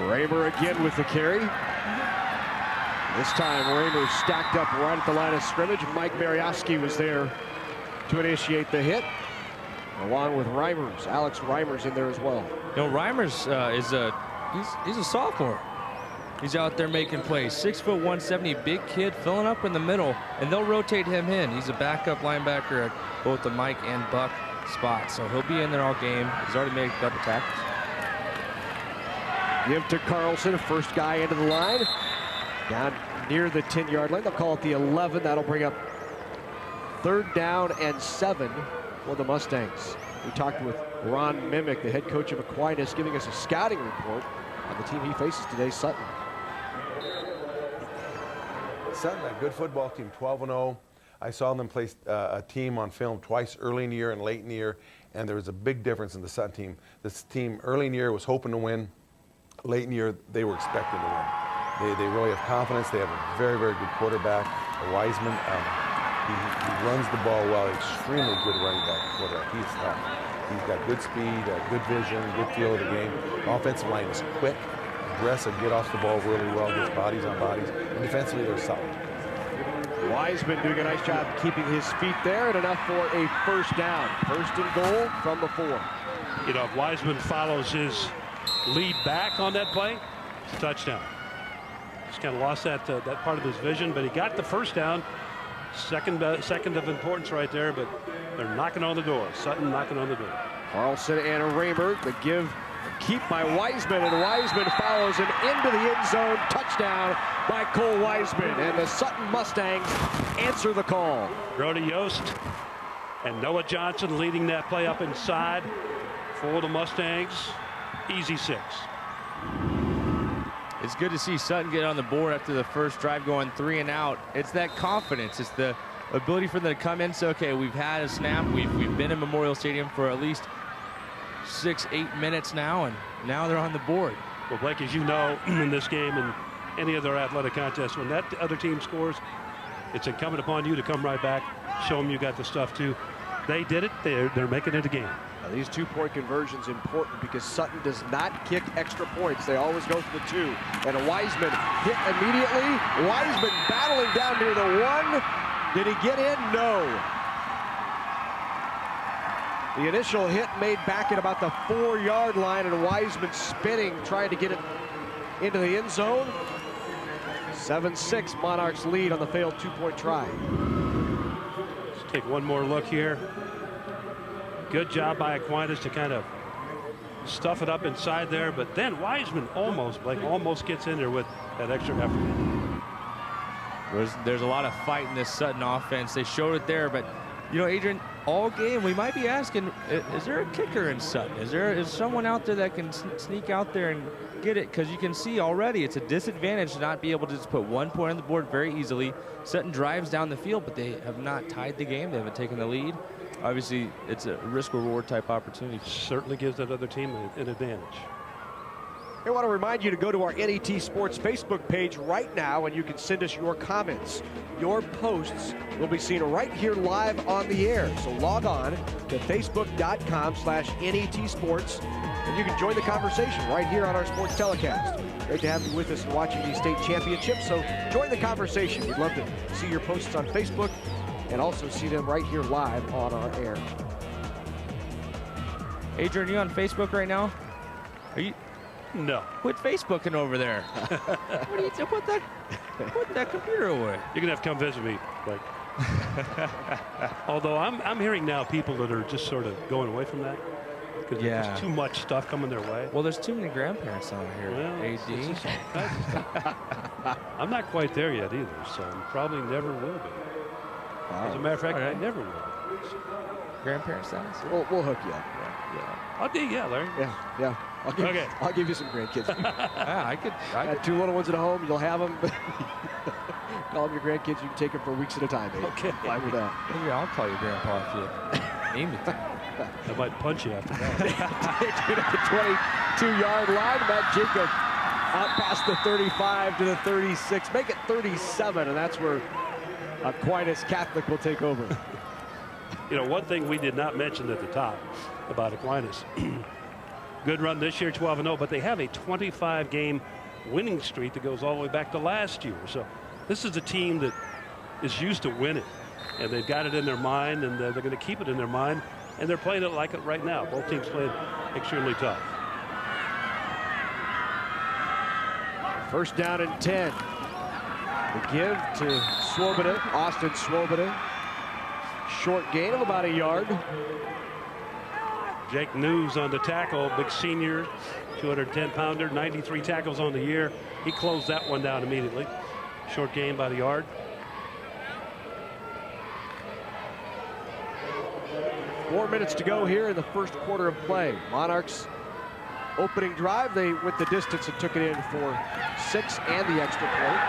Speaker 2: Raymer again with the carry. This time Raymer stacked up right at the line of scrimmage. Mike Mariowski was there to initiate the hit, along with Reimers. Alex Reimers in there as well.
Speaker 4: You know, Reimers he's a sophomore. He's out there making plays. 6'1", 170, big kid, filling up in the middle, and they'll rotate him in. He's a backup linebacker at both the Mike and Buck spots, so he'll be in there all game. He's already made a couple tackles.
Speaker 2: Give to Carlson, first guy into the line. Down near the 10-yard line. They'll call it the 11. That'll bring up 3rd down and 7 for the Mustangs. We talked with Ron Mimick, the head coach of Aquinas, giving us a scouting report on the team he faces today, Sutton.
Speaker 21: Sutton, a good football team, 12-0. I saw them play a team on film twice early in the year and late in the year, and there was a big difference in the Sutton team. This team early in the year was hoping to win. Late in the year, they were expecting to win. They really have confidence. They have a very, very good quarterback, Wiseman. He runs the ball well. Extremely good running back, quarterback. He's tough. He's got good speed, good vision, good feel of the game. The offensive line is quick, aggressive, get off the ball really well, gets bodies on bodies, and defensively they're solid.
Speaker 2: Wiseman doing a nice job keeping his feet there, and enough for a first down. 1st and goal from the 4.
Speaker 3: You know, if Wiseman follows his lead back on that play, it's a touchdown. Just kind of lost that part of his vision, but he got the first down. Second of importance right there, but they're knocking on the door. Sutton knocking on the door.
Speaker 2: Carlson and Raymer, the keep by Wiseman, and Wiseman follows him into the end zone. Touchdown by Cole Wiseman, and the Sutton Mustangs answer the call.
Speaker 3: Brody Yost and Noah Johnson leading that play up inside for the Mustangs. Easy 6.
Speaker 4: It's good to see Sutton get on the board after the first drive going 3 and out. It's that confidence. It's the ability for them to come in. So, okay, we've had a snap. We've been in Memorial Stadium for at least 6-8 minutes now, and now they're on the board.
Speaker 3: Well, Blake, as you know, in this game and any other athletic contest, when that other team scores, it's incumbent upon you to come right back, show them you got the stuff too. They did it. They're making it a game.
Speaker 2: Now, these 2-point conversions important because Sutton does not kick extra points. They always go for the 2. And a Wiseman hit immediately. Wiseman battling down near the 1. Did he get in? No. The initial hit made back at about the 4-yard line, and Wiseman spinning, trying to get it into the end zone. 7-6, Monarchs lead on the failed 2-point try.
Speaker 3: Let's take one more look here. Good job by Aquinas to kind of stuff it up inside there, but then Wiseman almost gets in there with that extra effort.
Speaker 4: There's a lot of fight in this Sutton offense. They showed it there, but you know, Adrian, all game we might be asking, is there a kicker in Sutton? Is someone out there that can sneak out there and get it? Because you can see already it's a disadvantage to not be able to just put 1 point on the board very easily. Sutton drives down the field, but they have not tied the game. They haven't taken the lead. Obviously, it's a risk-reward type opportunity.
Speaker 3: Certainly gives that other team an advantage.
Speaker 2: I want to remind you to go to our NET Sports Facebook page right now, and you can send us your comments. Your posts will be seen right here live on the air. So log on to facebook.com/NET Sports, and you can join the conversation right here on our sports telecast. Great to have you with us and watching these state championships, so join the conversation. We'd love to see your posts on Facebook and also see them right here live on our air.
Speaker 4: Adrian, are you on Facebook right now? Are you?
Speaker 3: No.
Speaker 4: Quit Facebooking over there. What are you doing? Put that computer away.
Speaker 3: You're going to have to come visit me, Blake. Although I'm hearing now people that are just sort of going away from that because there's too much stuff coming their way.
Speaker 4: Well, there's too many grandparents out here.
Speaker 3: Well, AD. I'm not quite there yet either, so probably never will be. As a matter of fact, I never will be.
Speaker 4: Grandparents' house?
Speaker 2: We'll hook you up.
Speaker 3: Yeah, Larry.
Speaker 2: Yeah. I'll give you some grandkids.
Speaker 4: I
Speaker 2: got 2 little ones at home. You'll have them. Call them your grandkids. You can take them for weeks at a time.
Speaker 3: Okay.
Speaker 2: Fine with that.
Speaker 4: Maybe I'll call you Grandpa if you name it.
Speaker 3: I might punch you after that.
Speaker 2: Taking it at the 22-yard line. Matt Jacob out past the 35 to the 36. Make it 37, and that's where Aquinas Catholic will take over.
Speaker 3: You know, one thing we did not mention at the top about Aquinas. Good run this year, 12-0, but they have a 25-game winning streak that goes all the way back to last year. So this is a team that is used to winning, and they've got it in their mind, and they're going to keep it in their mind, and they're playing it like it right now. Both teams playing extremely tough.
Speaker 2: First down and 10. The give to Swoboda, Austin Swoboda. Short gain of about a yard.
Speaker 3: Jake News on the tackle, big senior, 210-pounder, 93 tackles on the year. He closed that one down immediately. Short gain by the yard.
Speaker 2: Four minutes to go here in the first quarter of play. Monarchs opening drive, they went the distance and took it in for 6 and the extra point.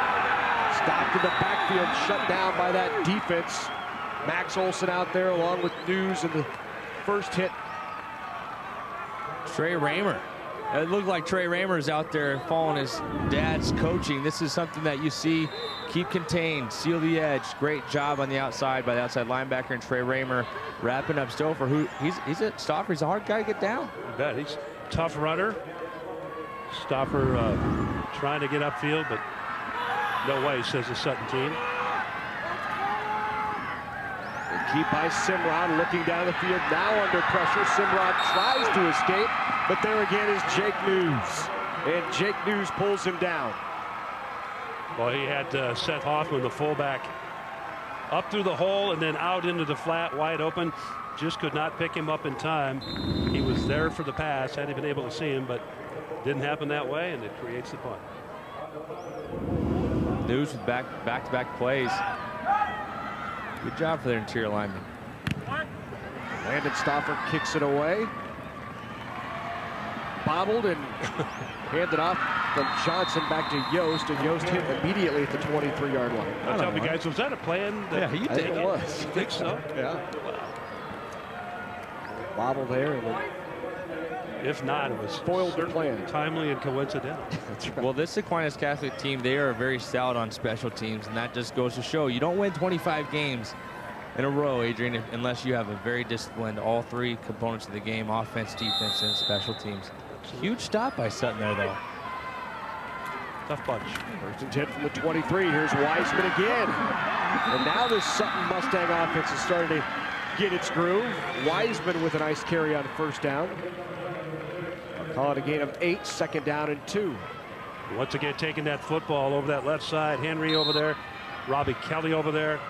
Speaker 2: Stopped in the backfield, shut down by that defense. Max Olson out there along with News in the first hit.
Speaker 4: Trey Raymer. It looked like Trey Raymer is out there following his dad's coaching. This is something that you see. Keep contained, seal the edge. Great job on the outside by the outside linebacker, and Trey Raymer wrapping up Stouffer, who he's a stopper. He's a hard guy to get down.
Speaker 3: You bet. He's a tough runner. Stouffer trying to get upfield, but no way, says the Sutton team.
Speaker 2: Keep by Simrod looking down the field, now under pressure. Simrod tries to escape, but there again is Jake News. And Jake News pulls him down.
Speaker 3: Well, he had Seth Hoffman, the fullback, up through the hole and then out into the flat, wide open. Just could not pick him up in time. He was there for the pass, hadn't been able to see him, but didn't happen that way, and it creates the punt.
Speaker 4: News with back-to-back plays. Good job for their interior lineman.
Speaker 2: Landon Stouffer kicks it away. Bobbled and handed off from Johnson back to Yost, and Yost hit immediately at the 23-yard line.
Speaker 3: I'll tell you guys, was that a plan?
Speaker 2: Yeah, you think it was.
Speaker 3: You think so?
Speaker 2: Yeah. Wow. Bobble there, and then
Speaker 3: if not, it was
Speaker 2: spoiled their plan.
Speaker 3: Timely and coincidental.
Speaker 2: That's right.
Speaker 4: Well, this Aquinas Catholic team, they are very stout on special teams, and that just goes to show you don't win 25 games in a row, Adrian, unless you have a very disciplined all three components of the game: offense, defense, and special teams. Huge stop by Sutton there, though.
Speaker 3: Tough bunch.
Speaker 2: First and 10 from the 23. Here's Wiseman again. And now this Sutton Mustang offense is starting to get its groove. Wiseman with a nice carry on first down. I'll call it a gain of 8, second down and 2.
Speaker 3: Once again, taking that football over that left side. Henry over there, Robbie Kelly over there.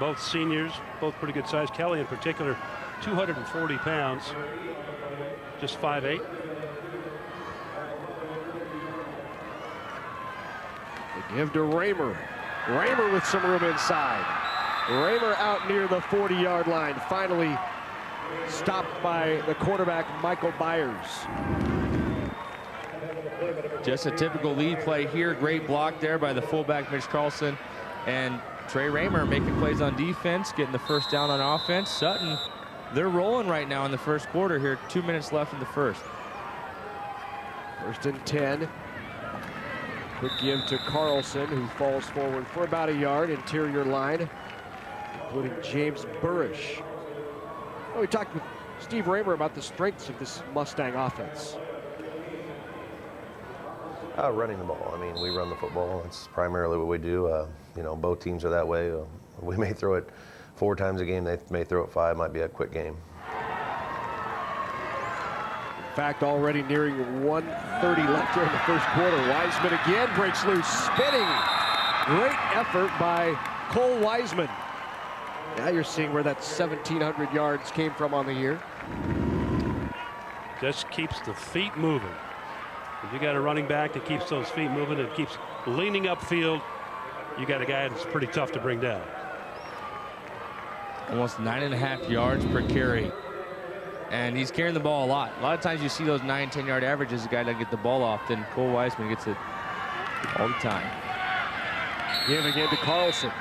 Speaker 3: Both seniors, both pretty good size. Kelly in particular, 240 pounds, just 5'8".
Speaker 2: They give to Raymer. Raymer with some room inside. Raymer out near the 40-yard line. Finally stopped by the quarterback, Michael Byers.
Speaker 4: Just a typical lead play here. Great block there by the fullback, Mitch Carlson. And Trey Raymer making plays on defense, getting the first down on offense. Sutton, they're rolling right now in the first quarter here. 2 minutes left in the first.
Speaker 2: First and 10. Quick give to Carlson, who falls forward for about a yard. Interior line, including James Burrish. Well, we talked with Steve Raymer about the strengths of this Mustang offense.
Speaker 20: Running the ball. I mean, we run the football. It's primarily what we do. You know, both teams are that way. We may throw it 4 times a game. They may throw it 5. Might be a quick game.
Speaker 2: In fact, already nearing 1:30 left here in the first quarter. Wiseman again breaks loose, spinning. Great effort by Cole Wiseman. Now you're seeing where that 1,700 yards came from on the year.
Speaker 3: Just keeps the feet moving. If you got a running back that keeps those feet moving and keeps leaning upfield, you got a guy that's pretty tough to bring down.
Speaker 4: Almost 9.5 yards per carry. And he's carrying the ball a lot. A lot of times you see those 9, 10-yard averages, the guy doesn't get the ball off. Then Cole Weisman gets it all the time.
Speaker 2: Giving in to Carlson.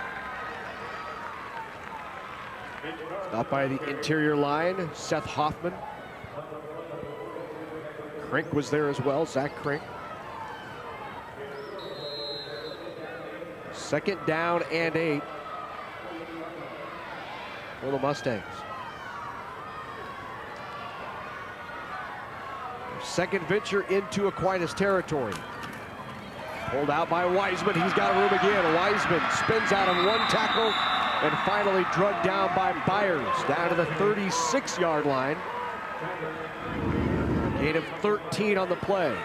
Speaker 2: Up by the interior line, Seth Hoffman. Krink was there as well, Zach Krink. 2nd down and 8 for the Mustangs. Their second venture into Aquinas territory. Pulled out by Weisman. He's got room again. Weisman spins out of one tackle and finally drugged down by Byers down to the 36-yard line. Gain of 13 on the play.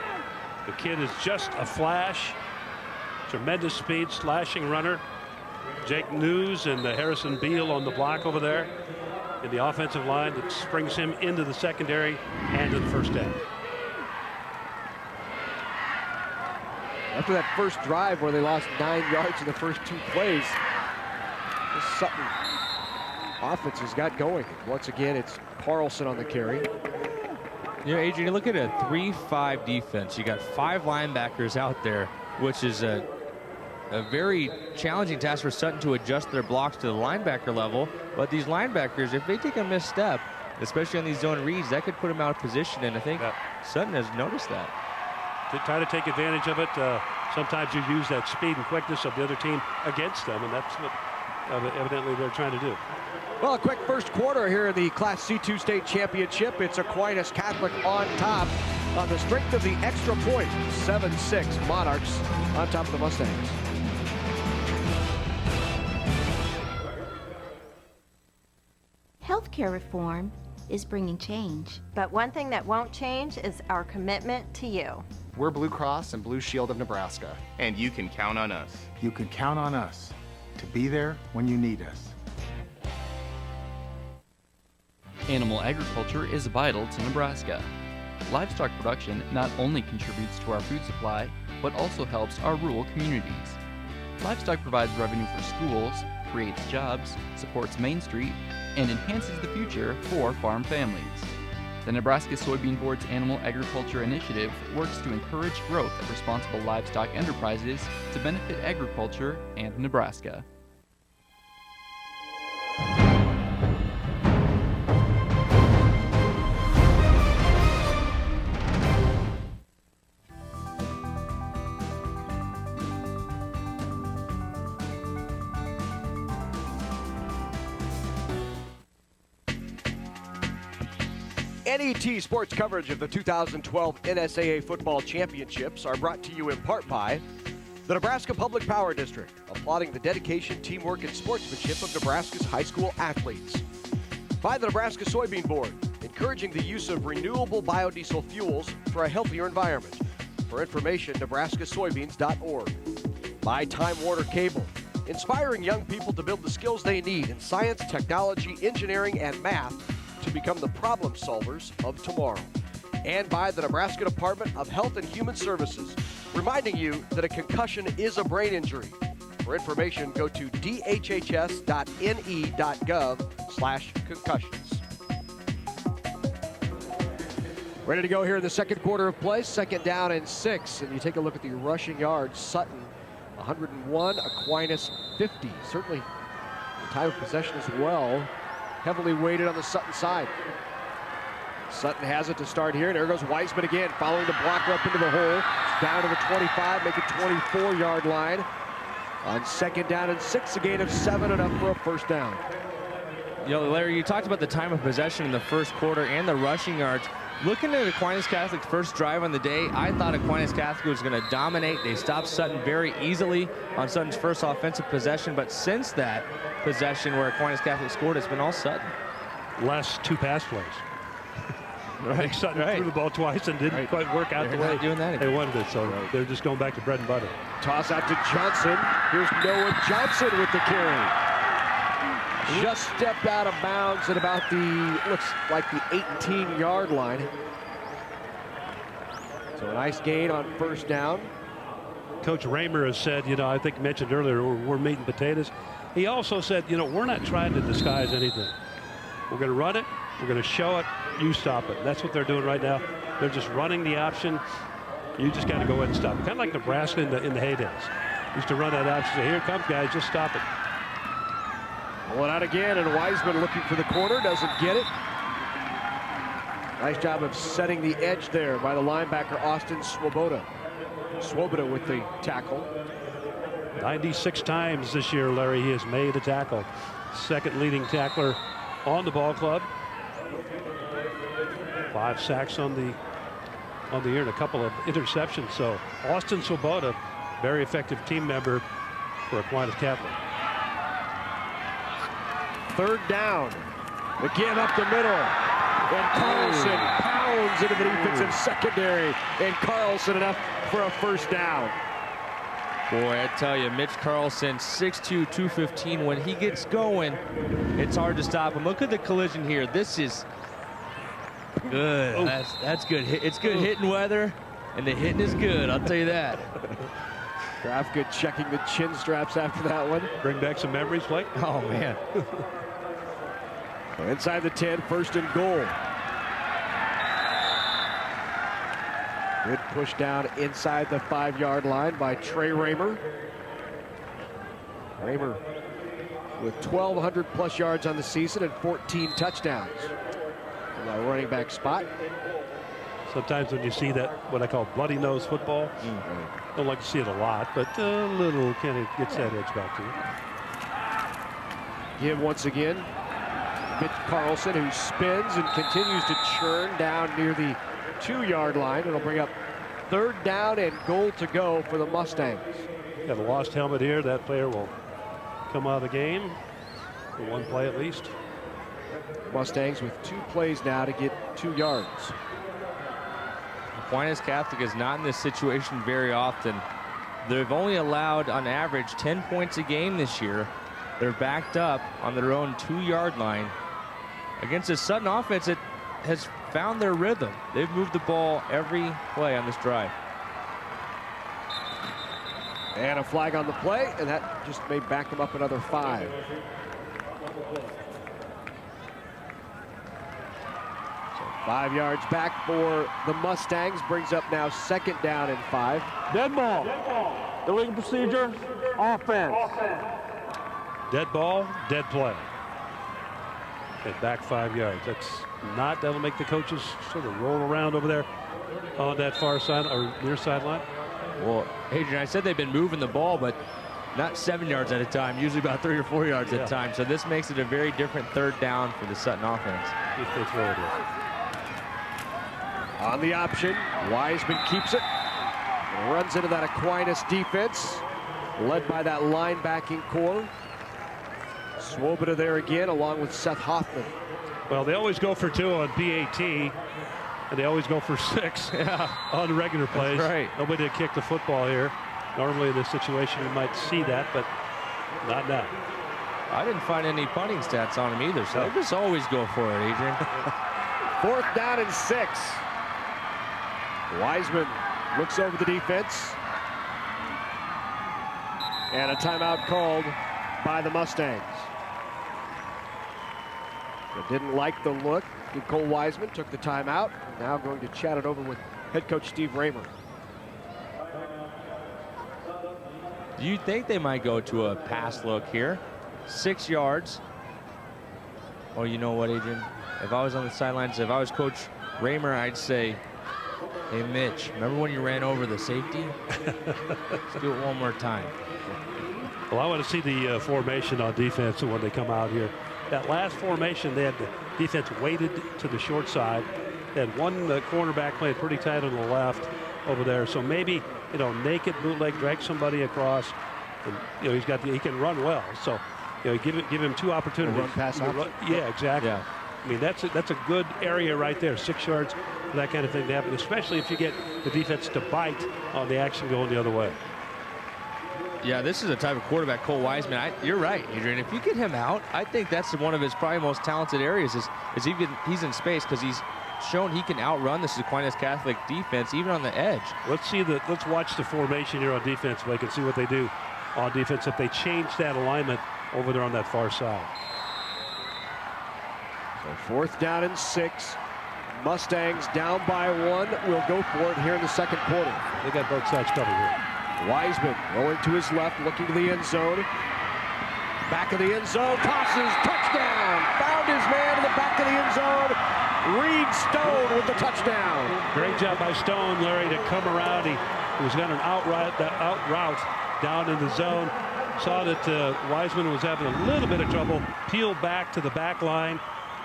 Speaker 3: The kid is just a flash. Tremendous speed, slashing runner. Jake News and Harrison Beal on the block over there in the offensive line that springs him into the secondary and to the first down.
Speaker 2: After that first drive where they lost 9 yards in the first 2 plays, this Sutton offense has got going. Once again, it's Carlson on the carry.
Speaker 4: You know, Adrian, you look at a 3-5 defense. You got 5 linebackers out there, which is a very challenging task for Sutton to adjust their blocks to the linebacker level. But these linebackers, if they take a misstep, especially on these zone reads, that could put them out of position. And I think Sutton has noticed that.
Speaker 3: To try to take advantage of it, sometimes you use that speed and quickness of the other team against them, and that's what evidently they're trying to do.
Speaker 2: Well, a quick first quarter here in the Class C2 State Championship. It's Aquinas Catholic on top on the strength of the extra point. 7-6 Monarchs on top of the Mustangs.
Speaker 1: Healthcare reform is bringing change.
Speaker 22: But one thing that won't change is our commitment to you.
Speaker 23: We're Blue Cross and Blue Shield of Nebraska.
Speaker 24: And you can count on us.
Speaker 25: You can count on us to be there when you need us.
Speaker 26: Animal agriculture is vital to Nebraska. Livestock production not only contributes to our food supply, but also helps our rural communities. Livestock provides revenue for schools, creates jobs, supports Main Street, and enhances the future for farm families. The Nebraska Soybean Board's Animal Agriculture Initiative works to encourage growth of responsible livestock enterprises to benefit agriculture and Nebraska.
Speaker 2: NET Sports coverage of the 2012 NSAA Football Championships are brought to you in part by the Nebraska Public Power District, applauding the dedication, teamwork, and sportsmanship of Nebraska's high school athletes. By the Nebraska Soybean Board, encouraging the use of renewable biodiesel fuels for a healthier environment. For information, nebraskasoybeans.org. By Time Warner Cable, inspiring young people to build the skills they need in science, technology, engineering, and math to become the problem solvers of tomorrow. And by the Nebraska Department of Health and Human Services, reminding you that a concussion is a brain injury. For information, go to dhhs.ne.gov/concussions. Ready to go here in the second quarter of play, 2nd down and 6. And you take a look at the rushing yards. Sutton, 101, Aquinas, 50. Certainly the time of possession as well, heavily weighted on the Sutton side. Sutton has it to start here, and there goes Weisman again, following the blocker up into the hole. Down to the 25, make it 24-yard line. On 2nd down and 6, a gain of 7, enough for a first down.
Speaker 4: You know, Larry, you talked about the time of possession in the first quarter and the rushing yards. Looking at Aquinas Catholic's first drive on the day, I thought Aquinas Catholic was going to dominate. They stopped Sutton very easily on Sutton's first offensive possession, but since that possession where Aquinas Catholic scored, it's been all Sutton.
Speaker 3: Last 2 pass plays.
Speaker 4: Right.
Speaker 3: I think Sutton threw the ball twice and didn't quite work out the way
Speaker 4: doing that
Speaker 3: they wanted it, so they're just going back to bread and butter.
Speaker 2: Toss out to Johnson. Here's Noah Johnson with the carry. just stepped out of bounds at about looks like the 18-yard line. So a nice gain on first down.
Speaker 3: Coach Raymer has said, I think mentioned earlier, we're meat and potatoes. He also said, we're not trying to disguise anything. We're going to run it. We're going to show it. You stop it. That's what they're doing right now. They're just running the option. You just got to go ahead and stop it. Kind of like Nebraska in the heydays. Used to run that option. Say, here it comes, guys. Just stop it.
Speaker 2: Pulling out again, and Wiseman looking for the corner. Doesn't get it. Nice job of setting the edge there by the linebacker, Austin Swoboda. Swoboda with the tackle.
Speaker 3: 96 times this year, Larry, he has made a tackle. Second leading tackler on the ball club. 5 sacks on the year and a couple of interceptions. So Austin Swoboda, very effective team member for Aquinas Catholic.
Speaker 2: Third down. The give up the middle. And Carlson pounds into the defensive secondary. And Carlson enough for a first down.
Speaker 4: Boy, I tell you, Mitch Carlson, 6'2", 215. When he gets going, it's hard to stop him. Look at the collision here. This is good. That's good. It's good hitting weather, and the hitting is good. I'll tell you that.
Speaker 2: Grafka checking the chin straps after that one.
Speaker 3: Bring back some memories, Blake.
Speaker 4: Oh, man.
Speaker 2: Inside the 10, first and goal. Good push down inside the 5-yard line by Trey Raymer. Raymer with 1,200 plus yards on the season and 14 touchdowns. In that running back spot.
Speaker 3: Sometimes when you see that, what I call bloody nose football, don't like to see it a lot, but a little kind of gets that edge back to you.
Speaker 2: Give once again. Mitch Carlson, who spins and continues to churn down near the 2-yard line. It'll bring up third down and goal to go for the Mustangs.
Speaker 3: Got a lost helmet here. That player will come out of the game for one play at least.
Speaker 2: Mustangs with 2 plays now to get 2 yards.
Speaker 4: Aquinas Catholic is not in this situation very often. They've only allowed, on average, 10 points a game this year. They're backed up on their own 2-yard line. Against the Sutton offense, it has found their rhythm. They've moved the ball every play on this drive.
Speaker 2: And a flag on the play, and that just may back them up another 5. So 5 yards back for the Mustangs. Brings up now second down and 5.
Speaker 19: Dead ball. Illegal procedure. Offense.
Speaker 3: Dead ball, dead play. Okay, back 5 yards. That'll make the coaches sort of roll around over there on that far side or near sideline.
Speaker 4: Well, Adrian, I said they've been moving the ball, but not 7 yards at a time, usually about 3 or 4 yards at a time. So this makes it a very different third down for the Sutton offense.
Speaker 3: If they throw it in.
Speaker 2: On the option, Wiseman keeps it. And runs into that Aquinas defense, led by that linebacking core. Swoboda there again, along with Seth Hoffman.
Speaker 3: Well, they always go for 2 on PAT, and they always go for 6 on regular plays.
Speaker 4: That's right.
Speaker 3: Nobody to kick the football here. Normally in this situation, you might see that, but not now.
Speaker 4: I didn't find any punting stats on him either, so they just always go for it, Adrian.
Speaker 2: Fourth down and 6. Wiseman looks over the defense. And a timeout called by the Mustangs. They didn't like the look. Cole Wiseman took the timeout. Now going to chat it over with head coach Steve Raymer.
Speaker 4: Do you think they might go to a pass look here? 6 yards. Oh, you know what, Adrian? If I was on the sidelines, if I was Coach Raymer, I'd say, hey, Mitch, remember when you ran over the safety? Let's do it one more time.
Speaker 3: Well, I want to see the formation on defense when they come out here. That last formation, they had the defense weighted to the short side. They had one cornerback playing pretty tight on the left over there. So maybe, naked bootleg, drag somebody across. And, he can run well. So, give him 2 opportunities.
Speaker 2: Run pass option.
Speaker 3: Yeah, exactly.
Speaker 4: Yeah.
Speaker 3: I mean, that's a good area right there. 6 yards for that kind of thing to happen, especially if you get the defense to bite on the action going the other way.
Speaker 4: Yeah, this is a type of quarterback, Cole Wiseman. You're right, Adrian. If you get him out, I think that's one of his probably most talented areas is he's in space because he's shown he can outrun this Aquinas Catholic defense even on the edge.
Speaker 3: Let's watch the formation here on defense, Blake, and see what they do on defense if they change that alignment over there on that far side.
Speaker 2: So 4th down and 6. Mustangs down by 1. Will go for it here in the second quarter.
Speaker 3: They got both sides covered here.
Speaker 2: Wiseman rolling to his left, looking to the end zone. Back of the end zone, tosses, touchdown! Found his man in the back of the end zone. Reed Stone with the touchdown.
Speaker 3: Great job by Stone, Larry, to come around. He was got an out route down in the zone. Saw that Wiseman was having a little bit of trouble. Peeled back to the back line.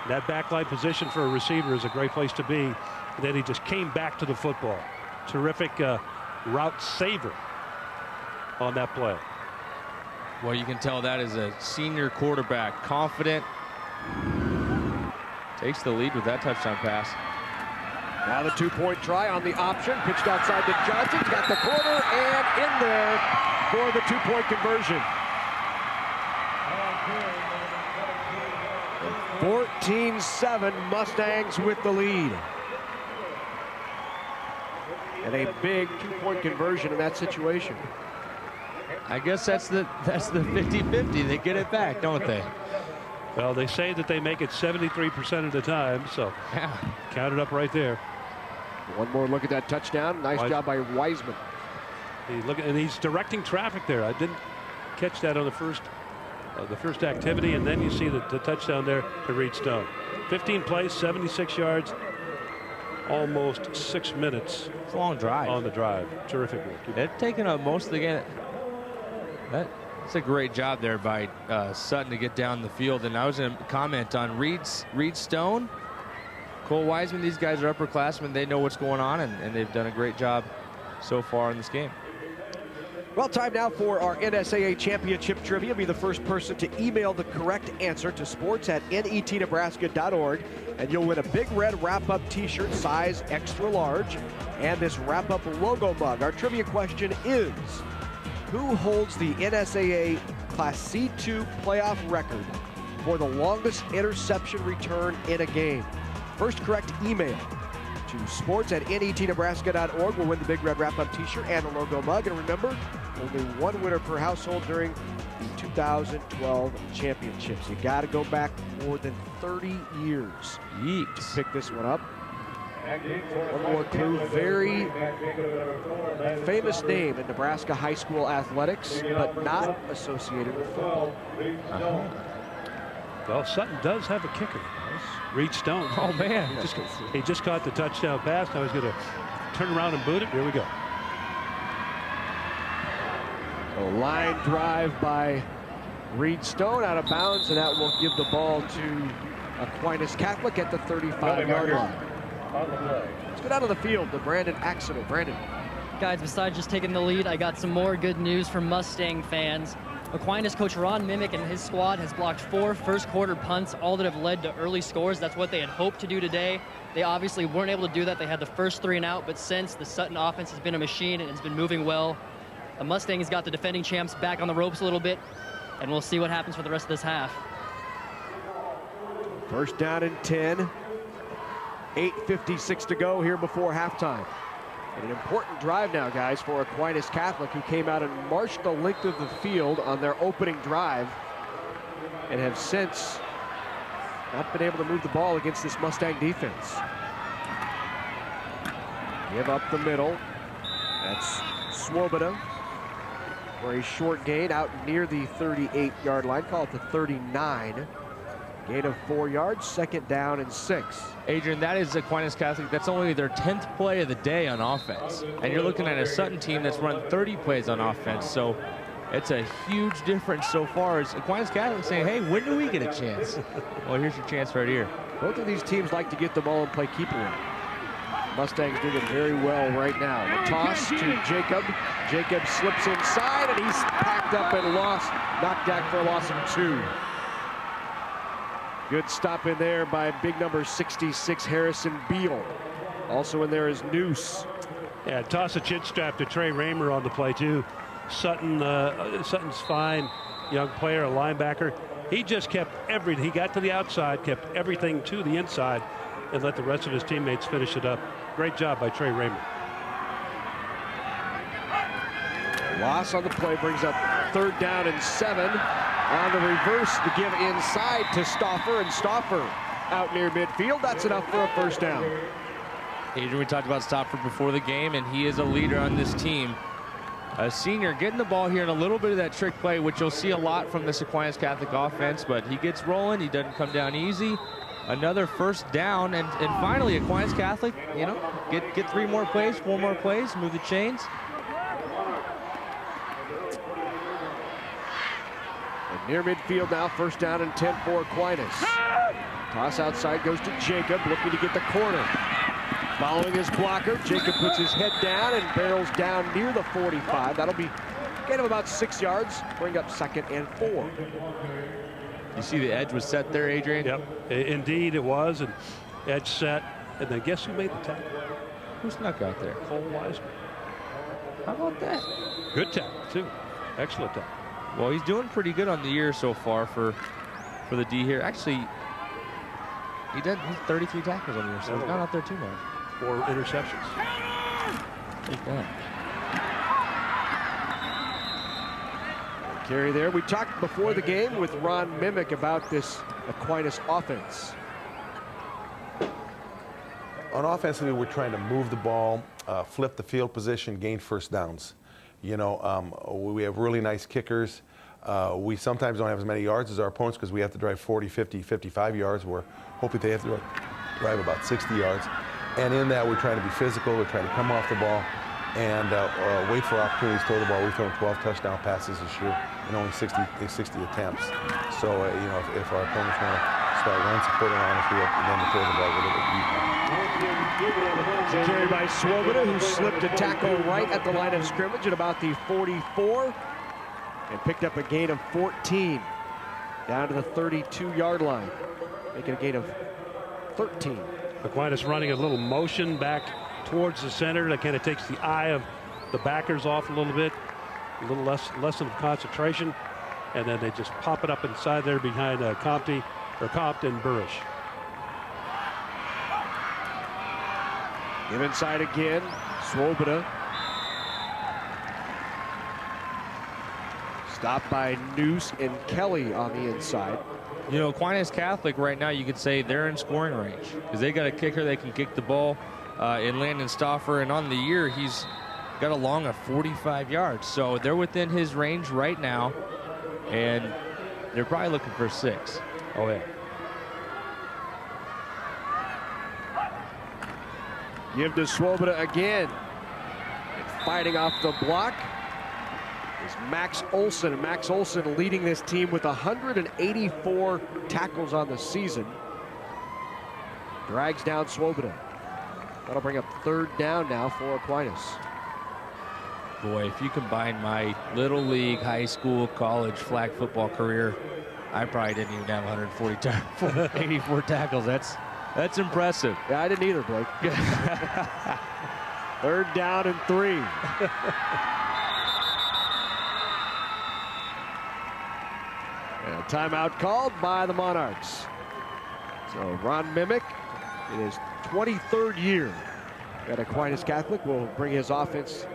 Speaker 3: That back line position for a receiver is a great place to be. And then he just came back to the football. Terrific route saver on that play.
Speaker 4: Well, you can tell that is a senior quarterback, confident. Takes the lead with that touchdown pass.
Speaker 2: Now the 2-point try on the option, pitched outside to Johnson, got the corner and in there for the 2-point conversion. 14-7, Mustangs with the lead. And a big 2-point conversion in that situation.
Speaker 4: I guess that's the 50-50. They get it back, don't they?
Speaker 3: Well, they say that they make it 73% of the time, so
Speaker 4: yeah.
Speaker 3: Count it up right there.
Speaker 2: One more look at that touchdown. Nice job by Wiseman.
Speaker 3: And he's directing traffic there. I didn't catch that on the first activity, and then you see the touchdown there to Reed Stone. 15 plays, 76 yards, almost 6 minutes.
Speaker 4: It's a long drive.
Speaker 3: On the drive. Terrific work.
Speaker 4: They're taking up most of the game. That's a great job there by Sutton to get down the field. And I was going to comment on Reed Stone, Cole Wiseman. These guys are upperclassmen. They know what's going on, and they've done a great job so far in this game.
Speaker 2: Well, time now for our NSAA championship trivia. Be the first person to email the correct answer to sports@netnebraska.org, and you'll win a Big Red Wrap-Up t-shirt, size extra large, and this Wrap-Up logo mug. Our trivia question is, who holds the NSAA Class C2 playoff record for the longest interception return in a game? First correct email to sports@netnebraska.org will win the Big Red Wrap-Up t-shirt and a logo mug. And remember, only one winner per household during the 2012 championships. You got to go back more than 30 years to pick this one up. One more clue, very famous name in Nebraska high school athletics, but not associated with football.
Speaker 3: Well, Sutton does have a kicker. Reed Stone.
Speaker 4: Oh, man.
Speaker 3: He just caught the touchdown pass. Now he's going to turn around and boot it. Here we go.
Speaker 2: A line drive by Reed Stone out of bounds, and that will give the ball to Aquinas Catholic at the 35-yard line. Let's go down to the field to Brandon Axel. Brandon.
Speaker 5: Guys, besides just taking the lead, I got some more good news for Mustang fans. Aquinas coach Ron Mimick and his squad has blocked 4 first-quarter punts, all that have led to early scores. That's what they had hoped to do today. They obviously weren't able to do that. They had the first 3 and out, but since the Sutton offense has been a machine and has been moving well, the Mustangs got the defending champs back on the ropes a little bit, and we'll see what happens for the rest of this half.
Speaker 2: First down and 10. 8:56 to go here before halftime. And an important drive now, guys, for Aquinas Catholic, who came out and marched the length of the field on their opening drive and have since not been able to move the ball against this Mustang defense. Give up the middle. That's Swoboda for a short gain out near the 38-yard line. Call it the 39. Gain of 4 yards, second down and 6.
Speaker 4: Adrian, that is Aquinas Catholic. That's only their 10th play of the day on offense. And you're looking at a Sutton team that's run 30 plays on offense. So it's a huge difference so far as Aquinas Catholic saying, hey, when do we get a chance? Well, here's your chance right here.
Speaker 2: Both of these teams like to get the ball and play keep away. Mustangs doing it very well right now. The toss to Jacob. Jacob slips inside, and he's packed up and knocked back for a loss of 2. Good stop in there by big number 66, Harrison Beal. Also in there is Noose.
Speaker 3: Yeah, toss a chin strap to Trey Raymer on the play, too. Sutton, Sutton's fine young player, a linebacker. He just kept everything. He got to the outside, kept everything to the inside, and let the rest of his teammates finish it up. Great job by Trey Raymond.
Speaker 6: Loss on the play brings up 3rd down and 7. On the reverse to give inside to Stauffer, and Stauffer out near midfield. That's enough for a 1st down.
Speaker 4: Adrian, we talked about Stauffer before the game, and he is a leader on this team. A senior getting the ball here in a little bit of that trick play, which you'll see a lot from this Aquinas Catholic offense, but he gets rolling. He doesn't come down easy. Another 1st down, and finally Aquinas Catholic, you know, get 3 more plays, 4 more plays, move the chains.
Speaker 6: And near midfield now, 1st down and 10 for Aquinas. Toss outside goes to Jacob, looking to get the corner. Following his blocker, Jacob puts his head down and barrels down near the 45. That'll be gain of about 6 yards, bring up 2nd and 4.
Speaker 4: You see the edge was set there, Adrian?
Speaker 3: Yep, indeed it was, and edge set. And then guess who made the tackle?
Speaker 4: Who snuck out there?
Speaker 3: Cole Wiseman.
Speaker 4: How about that?
Speaker 3: Good tackle, too. Excellent tackle.
Speaker 4: Well, he's doing pretty good on the year so far for the D here. Actually, he's 33 tackles on the year, so he's not out there too much.
Speaker 3: 4 interceptions.
Speaker 4: Take that.
Speaker 6: Carry there. We talked before the game with Ron Mimick about this Aquinas offense.
Speaker 21: On offensively, we're trying to move the ball, flip the field position, gain 1st downs. You know, we have really nice kickers. We sometimes don't have as many yards as our opponents because we have to drive 40, 50, 55 yards. We're hoping they have to drive about 60 yards. And in that, we're trying to be physical. We're trying to come off the ball and wait for opportunities to throw the ball. We've thrown 12 touchdown passes this year and only 60 attempts. So, you know, if our opponents want to start run supporting on us, we have then to throw the ball a little bit deeper.
Speaker 6: Carry by Swoboda, who slipped a tackle right at the line of scrimmage at about the 44 and picked up a gain of 14 down to the 32-yard line, making a gain of 13.
Speaker 3: Aquinas running a little motion back towards the center that kind of takes the eye of the backers off a little bit, a little less of concentration, and then they just pop it up inside there behind Compton Burrish.
Speaker 6: Give inside again, Swoboda. Stopped by Noose and Kelly on the inside.
Speaker 4: You know, Aquinas Catholic right now, you could say they're in scoring range because they got a kicker that can kick the ball in Landon Stauffer, and on the year he's got a long of 45 yards. So they're within his range right now, and they're probably looking for 6.
Speaker 3: Oh, yeah.
Speaker 6: Give to Swoboda again. And fighting off the block is Max Olson. And Max Olson leading this team with 184 tackles on the season. Drags down Swoboda. That'll bring up 3rd down now for Aquinas.
Speaker 4: Boy, if you combine my little league, high school, college flag football career, I probably didn't even have 184 tackles. That's impressive.
Speaker 6: Yeah, I didn't either, Blake. 3rd down and 3. And a timeout called by the Monarchs. So Ron Mimick, in his 23rd year at Aquinas Catholic, will bring his offense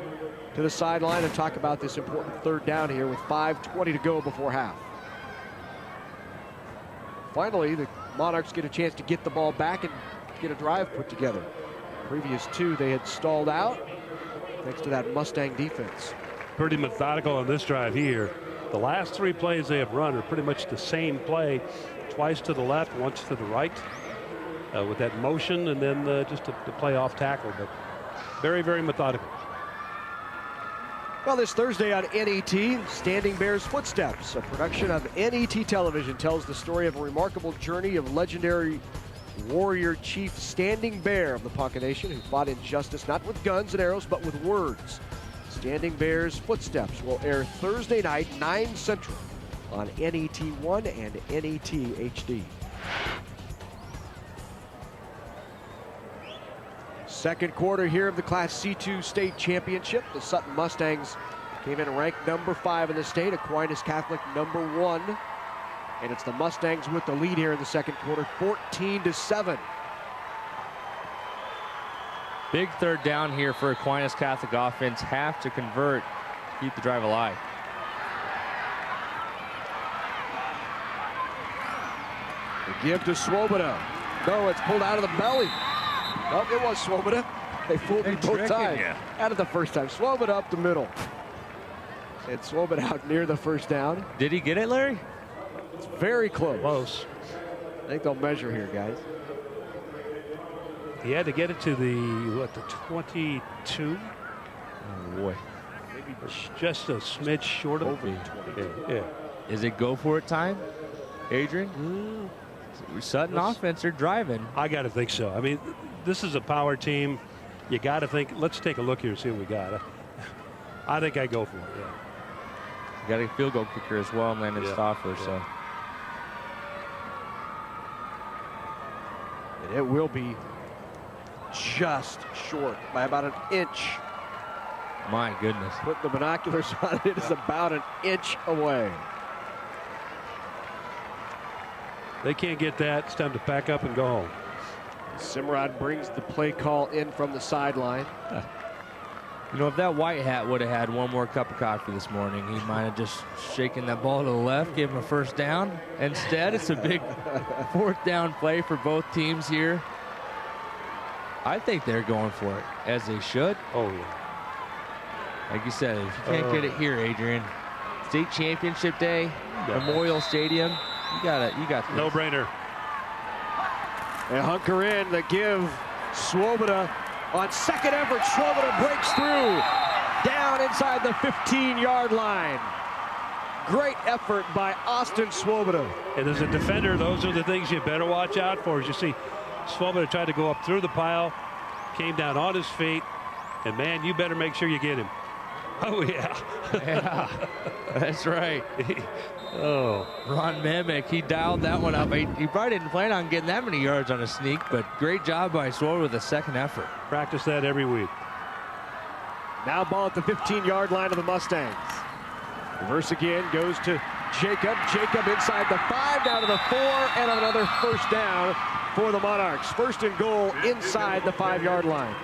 Speaker 6: to the sideline and talk about this important 3rd down here with 5:20 to go before half. Finally, the Monarchs get a chance to get the ball back and get a drive put together. Previous 2, they had stalled out thanks to that Mustang defense.
Speaker 3: Pretty methodical on this drive here. The last 3 plays they have run are pretty much the same play, twice to the left, once to the right, with that motion, and then just to play off tackle, but very, very methodical.
Speaker 6: Well, this Thursday on NET, Standing Bear's Footsteps, a production of NET Television, tells the story of a remarkable journey of legendary warrior chief Standing Bear of the Ponca Nation, who fought injustice not with guns and arrows, but with words. Standing Bear's Footsteps will air Thursday night, 9 Central, on NET1 and NET HD. Second quarter here of the Class C2 State Championship. The Sutton Mustangs came in ranked number 5 in the state. Aquinas Catholic number 1. And it's the Mustangs with the lead here in the second quarter, 14-7.
Speaker 4: Big third down here for Aquinas Catholic offense. Have to convert to keep the drive alive.
Speaker 6: The give to Swoboda. No, it's pulled out of the belly. Oh, it was Swoboda. They fooled me both times. Out of the first time. Swoboda up the middle. And Swoboda out near the first down.
Speaker 4: Did he get it, Larry?
Speaker 6: It's very close.
Speaker 3: Close.
Speaker 6: I think they'll measure here, guys.
Speaker 3: He had to get it to the 22.
Speaker 4: Oh boy.
Speaker 3: Maybe just a smidge short of
Speaker 6: over 22.
Speaker 3: Yeah.
Speaker 4: Is it go for it time, Adrian? Sutton offense, they're driving.
Speaker 3: I got to think so. I mean, this is a power team. You got to think. Let's take a look here and see what we got. I think I go for it. Yeah.
Speaker 4: You got a field goal kicker as well, Landon Stauffer.
Speaker 3: Yeah.
Speaker 4: So.
Speaker 6: And it will be just short by about an inch.
Speaker 4: My goodness.
Speaker 6: Put the binoculars on it. It is about an inch away.
Speaker 3: They can't get that. It's time to pack up and go home.
Speaker 6: Simrod brings the play call in from the sideline.
Speaker 4: You know, if that white hat would have had one more cup of coffee this morning, he might have just shaken that ball to the left, gave him a first down. Instead, it's a big fourth down play for both teams here. I think they're going for it, as they should.
Speaker 3: Oh, yeah.
Speaker 4: Like you said, if you can't get it here, Adrian, state championship day, Memorial Stadium, you got this.
Speaker 3: No brainer.
Speaker 6: They hunker in. They give Swoboda on second effort. Swoboda breaks through down inside the 15-yard line. Great effort by Austin Swoboda.
Speaker 3: And as a defender, those are the things you better watch out for. As you see, Swoboda tried to go up through the pile, came down on his feet, and man, you better make sure you get him. Oh, yeah.
Speaker 4: Yeah, that's right.
Speaker 3: Oh.
Speaker 4: Ron Memick, he dialed that one up. He probably didn't plan on getting that many yards on a sneak, but great job by Swoboda with a second effort.
Speaker 3: Practice that every week.
Speaker 6: Now ball at the 15-yard line of the Mustangs. Reverse again, goes to Jacob. Jacob inside the 5, down to the 4, and another first down for the Monarchs. First and goal inside the 5-yard line.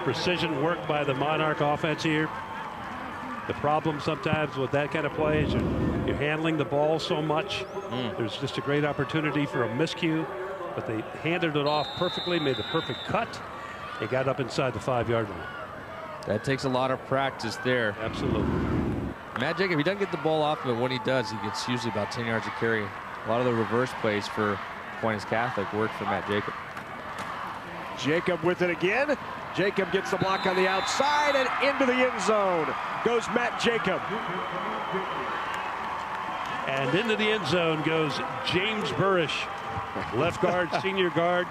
Speaker 3: Precision work by the Monarch offense here. The problem sometimes with that kind of play is you're handling the ball so much. There's just a great opportunity for a miscue, but they handed it off perfectly, made the perfect cut. They got up inside the 5-yard line.
Speaker 4: That takes a lot of practice there.
Speaker 3: Absolutely.
Speaker 4: Matt Jacob, he doesn't get the ball off, but when he does, he gets usually about 10 yards of carry. A lot of the reverse plays for Aquinas Catholic work for Matt Jacob.
Speaker 6: Jacob with it again. Jacob gets the block on the outside, and into the end zone goes Matt Jacob.
Speaker 3: And into the end zone goes James Burrish, left guard, senior guard.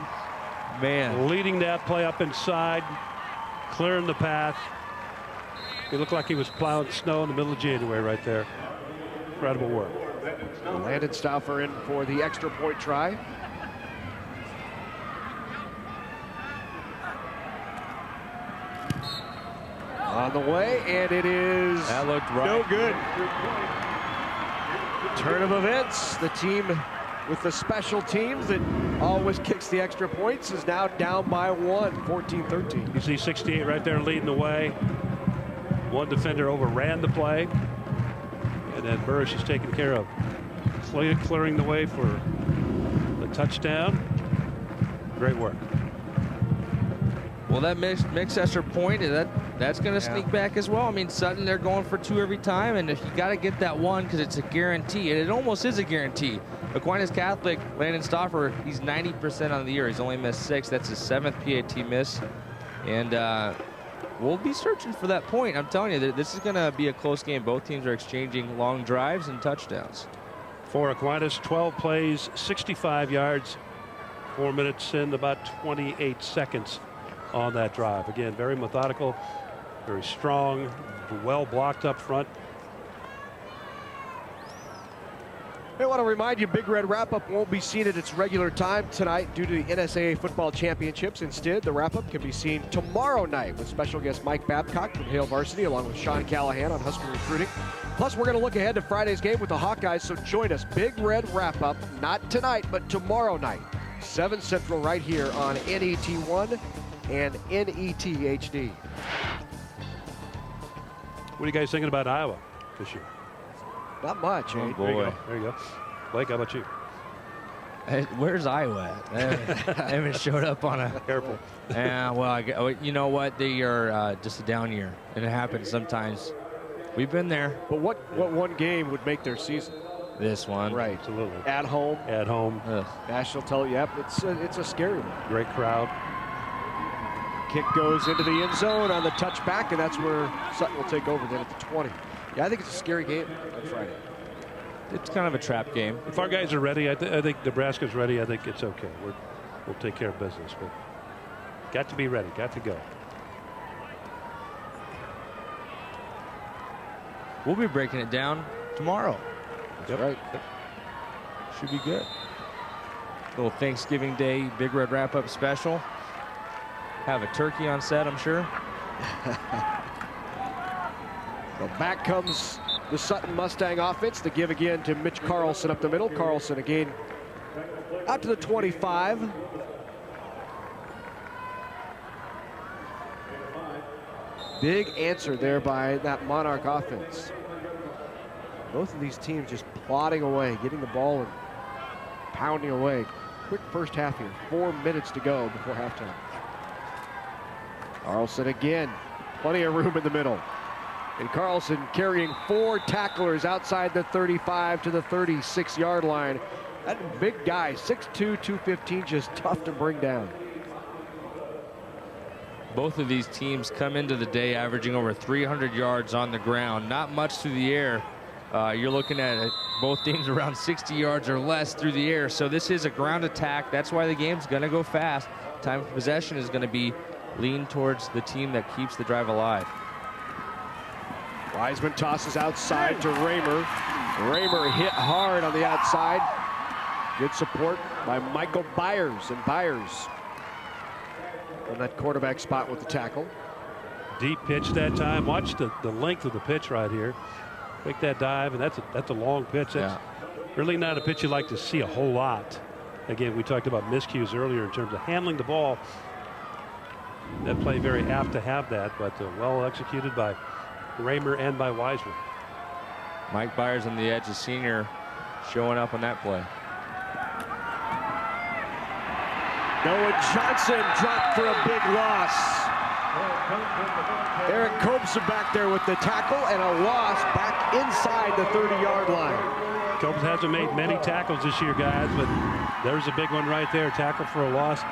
Speaker 4: Man.
Speaker 3: Leading that play up inside, clearing the path. He looked like he was plowing snow in the middle of January right there. Incredible work.
Speaker 6: Landon Stauffer in for the extra point try. On the way, and it is
Speaker 4: that looked right.
Speaker 6: No good. Turn of events. The team with the special teams that always kicks the extra points is now down by 1, 14-13.
Speaker 3: You see 68 right there leading the way. One defender overran the play, and then Burrish is taken care of. Clearing the way for the touchdown. Great work.
Speaker 4: Well, that mixed extra point, that's going to sneak back as well. I mean, Sutton, they're going for 2 every time, and if you got to get that 1 because it's a guarantee, and it almost is a guarantee. Aquinas Catholic, Landon Stauffer, he's 90% on the year. He's only missed 6. That's his 7th PAT miss, and we'll be searching for that point. I'm telling you, this is going to be a close game. Both teams are exchanging long drives and touchdowns.
Speaker 3: For Aquinas, 12 plays, 65 yards, 4 minutes and about 28 seconds on that drive. Again, very methodical, very strong, well blocked up front.
Speaker 6: I want to remind you, Big Red Wrap-Up won't be seen at its regular time tonight due to the NSAA Football Championships. Instead, the wrap-up can be seen tomorrow night with special guest Mike Babcock from Hale Varsity along with Sean Callahan on Husker Recruiting. Plus, we're going to look ahead to Friday's game with the Hawkeyes, so join us. Big Red Wrap-Up, not tonight, but tomorrow night, 7 Central right here on NET1 and NET HD.
Speaker 3: What are you guys thinking about Iowa this year?
Speaker 6: Not much, eh?
Speaker 4: Oh, boy.
Speaker 3: There you go. Blake, how about you?
Speaker 4: Hey, where's Iowa at? They haven't showed up on a...
Speaker 3: Careful.
Speaker 4: Yeah, well, you know what? They are just a down year, and it happens sometimes. We've been there.
Speaker 6: But what one game would make their season?
Speaker 4: This one.
Speaker 6: Right.
Speaker 3: Absolutely.
Speaker 6: At home.
Speaker 3: At home.
Speaker 6: National television. Yep, it's a scary one.
Speaker 3: Great crowd.
Speaker 6: Kick goes into the end zone on the touchback, and that's where Sutton will take over then at the 20. Yeah, I think it's a scary game on Friday.
Speaker 4: It's kind of a trap game.
Speaker 3: If our guys are ready, I think Nebraska's ready. I think it's okay. We'll take care of business. But got to be ready. Got to go.
Speaker 4: We'll be breaking it down tomorrow.
Speaker 6: That's right.
Speaker 4: Should be good. Little Thanksgiving Day Big Red Wrap-Up special. Have a turkey on set, I'm sure.
Speaker 6: So back comes the Sutton Mustang offense. The give again to Mitch Carlson up the middle. Carlson again out to the 25. Big answer there by that Monarch offense. Both of these teams just plodding away, getting the ball and pounding away. Quick first half here. 4 minutes to go before halftime. Carlson again. Plenty of room in the middle. And Carlson carrying 4 tacklers outside the 35 to the 36-yard line. That big guy, 6'2", 215, just tough to bring down.
Speaker 4: Both of these teams come into the day averaging over 300 yards on the ground. Not much through the air. You're looking at both teams around 60 yards or less through the air. So this is a ground attack. That's why the game's going to go fast. Time of possession is going to be lean towards the team that keeps the drive alive.
Speaker 6: Wiseman tosses outside to Raymer. Raymer hit hard on the outside. Good support by Michael Byers, and Byers on that quarterback spot with the tackle.
Speaker 3: Deep pitch that time. Watch the length of the pitch right here. Make that dive, and that's a long pitch. That's really not a pitch you like to see a whole lot. Again, we talked about miscues earlier in terms of handling the ball. That play very apt to have that, but well executed by Raymer and by Wiseman.
Speaker 4: Mike Byers on the edge, a senior, showing up on that play.
Speaker 6: Noah Johnson dropped for a big loss. Eric Cobson back there with the tackle and a loss back inside the 30-yard line.
Speaker 3: Cobson hasn't made many tackles this year, guys, but there's a big one right there. Tackle for a loss.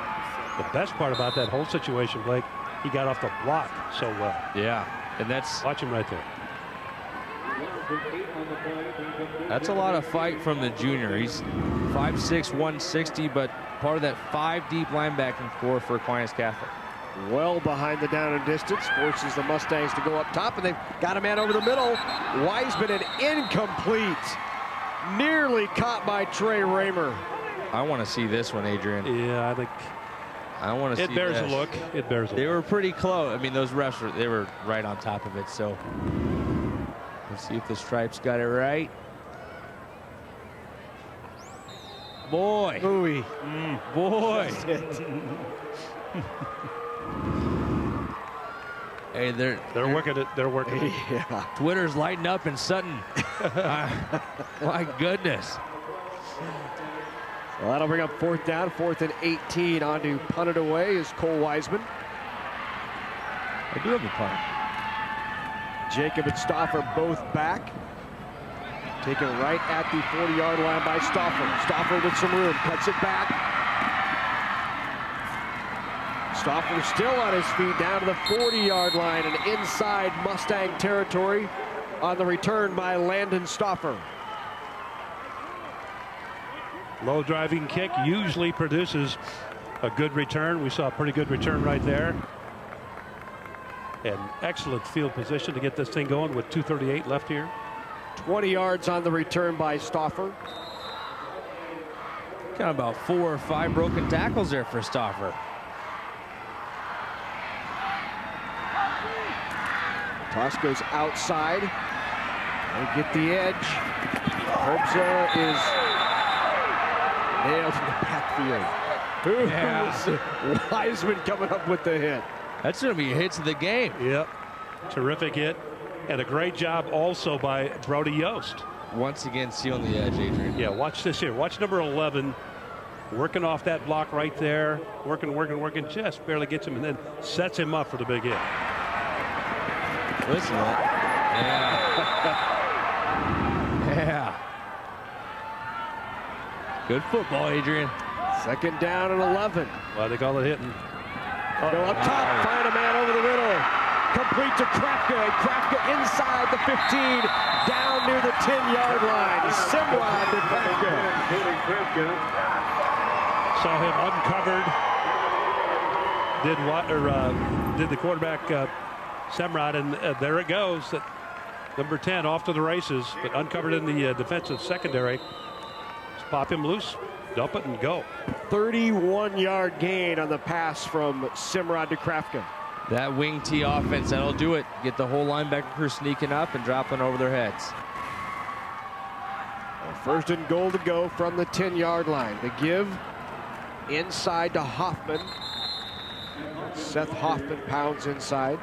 Speaker 3: The best part about that whole situation, Blake, he got off the block so well.
Speaker 4: Yeah, and
Speaker 3: watch him right there.
Speaker 4: That's a lot of fight from the junior. He's 5'6", 160, but part of that 5 deep linebacking core for Aquinas Catholic.
Speaker 6: Well behind the down and distance, forces the Mustangs to go up top, and they've got a man over the middle. Wiseman, and incomplete. Nearly caught by Trey Raymer.
Speaker 4: I want to see this one, Adrian.
Speaker 3: Yeah, I think
Speaker 4: I want to see
Speaker 3: it bears
Speaker 4: this.
Speaker 3: a look. It bears a look.
Speaker 4: They were pretty close. I mean, those refs they were right on top of it. So let's see if the stripes got it right. Boy.
Speaker 6: Ooh.
Speaker 4: Boy. Hey, they're
Speaker 3: working it. They're working it.
Speaker 6: Yeah.
Speaker 4: Twitter's lighting up in Sutton. My goodness.
Speaker 6: Well, that'll bring up 4th down, 4th and 18. On to punt it away is Cole Wiseman.
Speaker 4: I do have a punt.
Speaker 6: Jacob and Stauffer both back. Taken right at the 40-yard line by Stauffer. Stauffer with some room, cuts it back. Stauffer still on his feet down to the 40-yard line and inside Mustang territory on the return by Landon Stauffer.
Speaker 3: Low driving kick usually produces a good return. We saw a pretty good return right there. And excellent field position to get this thing going with 2:38 left here.
Speaker 6: 20 yards on the return by Stauffer.
Speaker 4: Got about 4 or 5 broken tackles there for Stauffer.
Speaker 6: Toss goes outside. They get the edge. Herbza is nailed in the backfield. Wiseman coming up with the hit.
Speaker 4: That's going to be hits of the game.
Speaker 3: Yep. Terrific hit. And a great job also by Brody Yost.
Speaker 4: Once again, sealing the edge, Adrian.
Speaker 3: Yeah, watch this here. Watch number 11 working off that block right there. Working. Just barely gets him and then sets him up for the big hit.
Speaker 4: Listen to that. Yeah. Yeah. Good football, Adrian.
Speaker 6: Second down and 11.
Speaker 3: Well, they call it hitting.
Speaker 6: Go up top, find a man over the middle. Complete to Krafka, and Krafka inside the 15, down near the 10-yard line. Simrod to Krafka.
Speaker 3: Saw him uncovered. Did the quarterback Semrod, and there it goes. Number 10 off to the races, but uncovered in the defensive secondary. Just pop him loose, dump it, and go.
Speaker 6: 31-yard gain on the pass from Simrod to Krafka.
Speaker 4: That wing T offense, that'll do it. Get the whole linebacker crew sneaking up and dropping over their heads.
Speaker 6: First and goal to go from the 10-yard line. The give inside to Hoffman. Seth Hoffman pounds inside.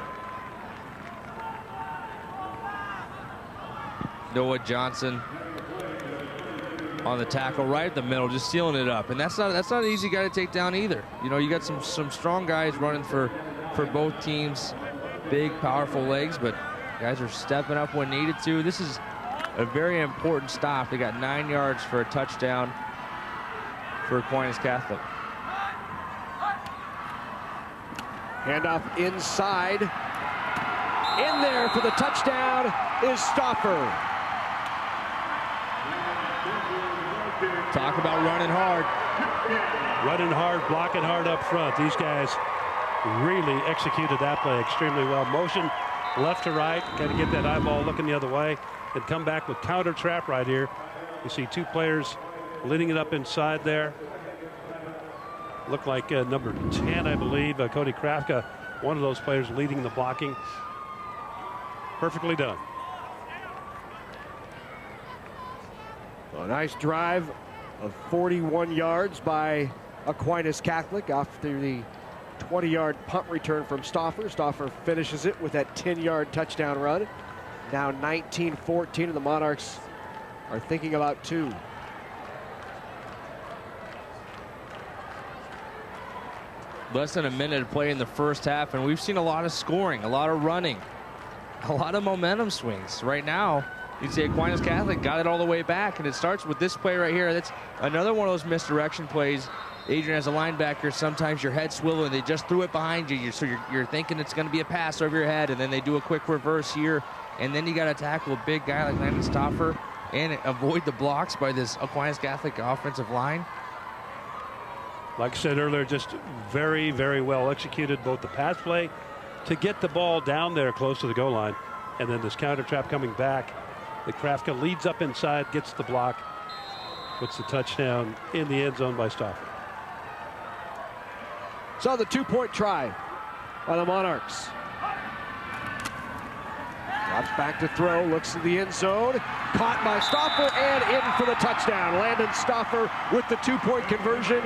Speaker 4: Noah Johnson on the tackle right at the middle, just sealing it up. And that's not an easy guy to take down either. You know, you got some strong guys running for both teams, big, powerful legs, but guys are stepping up when needed to. This is a very important stop. They got 9 yards for a touchdown for Aquinas Catholic.
Speaker 6: Handoff inside. In there for the touchdown is Stauffer.
Speaker 4: Talk about running hard.
Speaker 3: Running hard, blocking hard up front. These guys really executed that play extremely well. Motion left to right, got to get that eyeball looking the other way, and come back with counter trap right here. You see 2 players leading it up inside there. Looked like number 10, I believe, Cody Krafka, one of those players leading the blocking. Perfectly done.
Speaker 6: A nice drive of 41 yards by Aquinas Catholic after the 20-yard punt return from Stauffer. Stauffer finishes it with that 10-yard touchdown run. Now 19-14, and the Monarchs are thinking about 2.
Speaker 4: Less than a minute to play in the first half, and we've seen a lot of scoring, a lot of running, a lot of momentum swings. Right now, you'd say Aquinas Catholic got it all the way back, and it starts with this play right here. That's another one of those misdirection plays. Adrian, as a linebacker, sometimes your head's swiveling. They just threw it behind you, so you're thinking it's going to be a pass over your head, and then they do a quick reverse here, and then you got to tackle a big guy like Landon Stauffer and avoid the blocks by this Aquinas Catholic offensive line.
Speaker 3: Like I said earlier, just very, very well executed, both the pass play to get the ball down there close to the goal line, and then this counter trap coming back. The Krafka leads up inside, gets the block, puts the touchdown in the end zone by Stauffer.
Speaker 6: So the 2-point try by the Monarchs. Drops back to throw, looks to the end zone. Caught by Stauffer and in for the touchdown. Landon Stauffer with the 2-point conversion.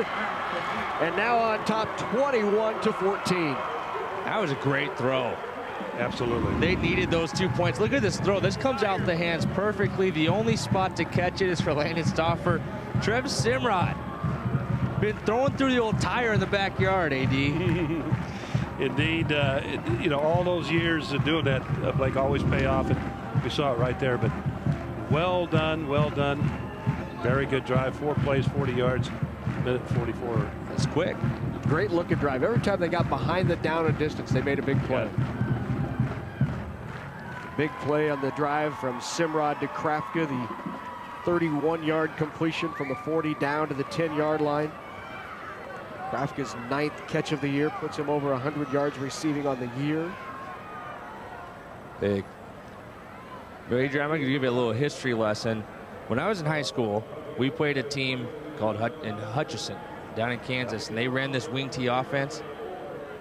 Speaker 6: And now on top, 21-14.
Speaker 4: That was a great throw.
Speaker 3: Absolutely.
Speaker 4: They needed those 2 points. Look at this throw. This comes out the hands perfectly. The only spot to catch it is for Landon Stauffer. Trev Simrod been throwing through the old tire in the backyard, AD.
Speaker 3: Indeed, you know, all those years of doing that, Blake, always pay off, and we saw it right there. But well done, well done. Very good drive. 4 plays, 40 yards, minute 44.
Speaker 4: That's quick.
Speaker 6: Great looking drive. Every time they got behind the down and distance, they made a big play. Big play on the drive from Simrod to Krafka, the 31-yard completion from the 40 down to the 10-yard line. Krafka's 9th catch of the year puts him over 100 yards receiving on the year.
Speaker 4: Big. But Adrian, I'm going to give you a little history lesson. When I was in high school, we played a team called in Hutchinson down in Kansas, and they ran this wing T offense.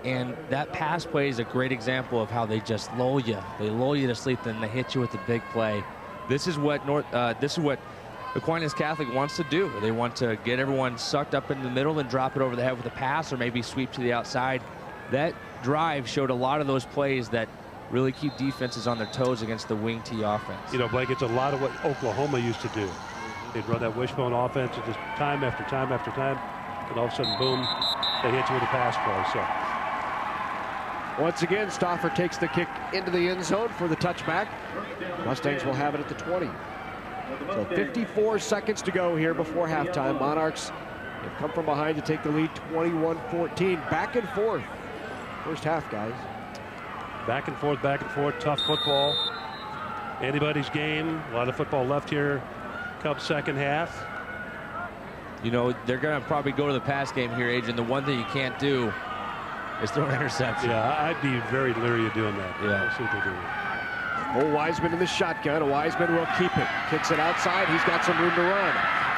Speaker 4: And that pass play is a great example of how they just lull you. They lull you to sleep, then they hit you with a big play. This is what Aquinas Catholic wants to do. They want to get everyone sucked up in the middle and drop it over the head with a pass, or maybe sweep to the outside. That drive showed a lot of those plays that really keep defenses on their toes against the wing T offense.
Speaker 3: You know, Blake, it's a lot of what Oklahoma used to do. They'd run that wishbone offense and just time after time after time, and all of a sudden, boom, they hit you with a pass play. So.
Speaker 6: Once again, Stauffer takes the kick into the end zone for the touchback. Mustangs will have it at the 20. So 54 seconds to go here before halftime. Monarchs have come from behind to take the lead 21-14. Back and forth. First half, guys.
Speaker 3: Back and forth, tough football. Anybody's game. A lot of football left here. Come second half.
Speaker 4: You know, they're going to probably go to the pass game here, Adrian. The one thing you can't do is throw an interception.
Speaker 3: Yeah, I'd be very leery of doing that.
Speaker 4: Yeah.
Speaker 3: Let's see what they're doing.
Speaker 6: Wiseman in the shotgun. Wiseman will keep it. Kicks it outside. He's got some room to run.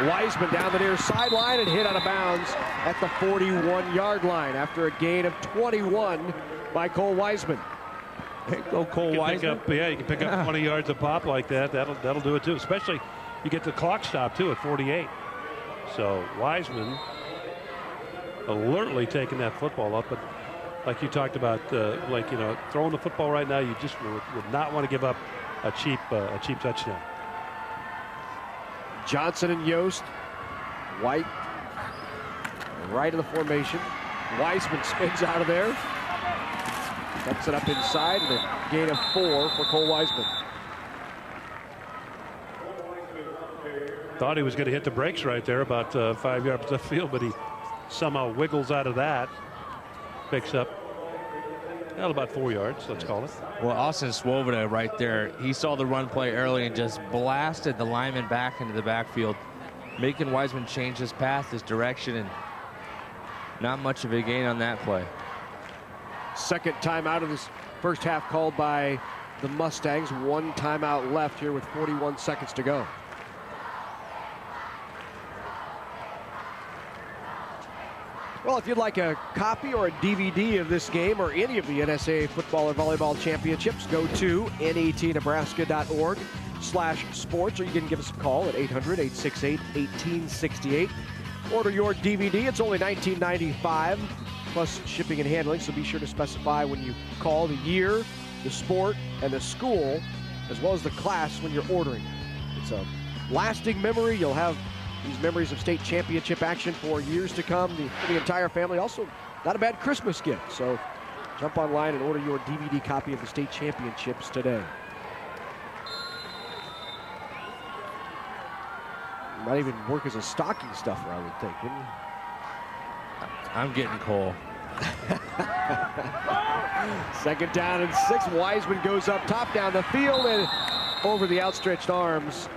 Speaker 6: Wiseman down the near sideline and hit out of bounds at the 41-yard line after a gain of 21 by Cole Wiseman.
Speaker 4: Go Cole Wiseman.
Speaker 3: You can pick up 20 yards a pop like that. That'll do it too. Especially you get the clock stop too at 48. So Wiseman alertly taking that football up, but like you talked about, like, you know, throwing the football right now, you just would not want to give up a cheap touchdown.
Speaker 6: Johnson and Yost, White, right of the formation. Wiseman spins out of there. Steps it up inside, and a gain of 4 for Cole Wiseman.
Speaker 3: Thought he was going to hit the brakes right there about 5 yards left field, but he somehow wiggles out of that. Picks up about 4 yards, let's call it.
Speaker 4: Well, Austin Swoboda right there, he saw the run play early and just blasted the lineman back into the backfield, making Wiseman change his path, his direction, and not much of a gain on that play.
Speaker 6: Second timeout of this first half called by the Mustangs. One timeout left here with 41 seconds to go. Well, if you'd like a copy or a DVD of this game or any of the NSAA football or volleyball championships, go to netnebraska.org/sports, or you can give us a call at 800-868-1868. Order your DVD. It's only $19.95 plus shipping and handling, so be sure to specify when you call the year, the sport, and the school, as well as the class when you're ordering. It's a lasting memory. You'll have these memories of state championship action for years to come for the entire family. Also, not a bad Christmas gift. So jump online and order your DVD copy of the state championships today. It might even work as a stocking stuffer, I would think, wouldn't you?
Speaker 4: I'm getting Cole.
Speaker 6: Second down and 6. Wiseman goes up top down the field and over the outstretched arms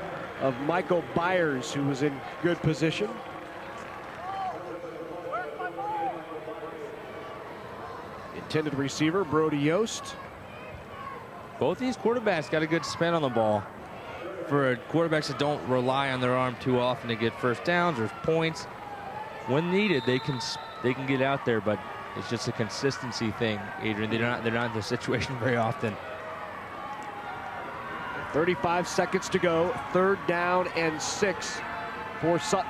Speaker 6: of Michael Byers, who was in good position. Intended receiver, Brody Yost.
Speaker 4: Both these quarterbacks got a good spin on the ball. For quarterbacks that don't rely on their arm too often to get first downs or points, when needed, they can get out there, but it's just a consistency thing, Adrian. They're not in this situation very often.
Speaker 6: 35 seconds to go. Third down and 6 for Sutton.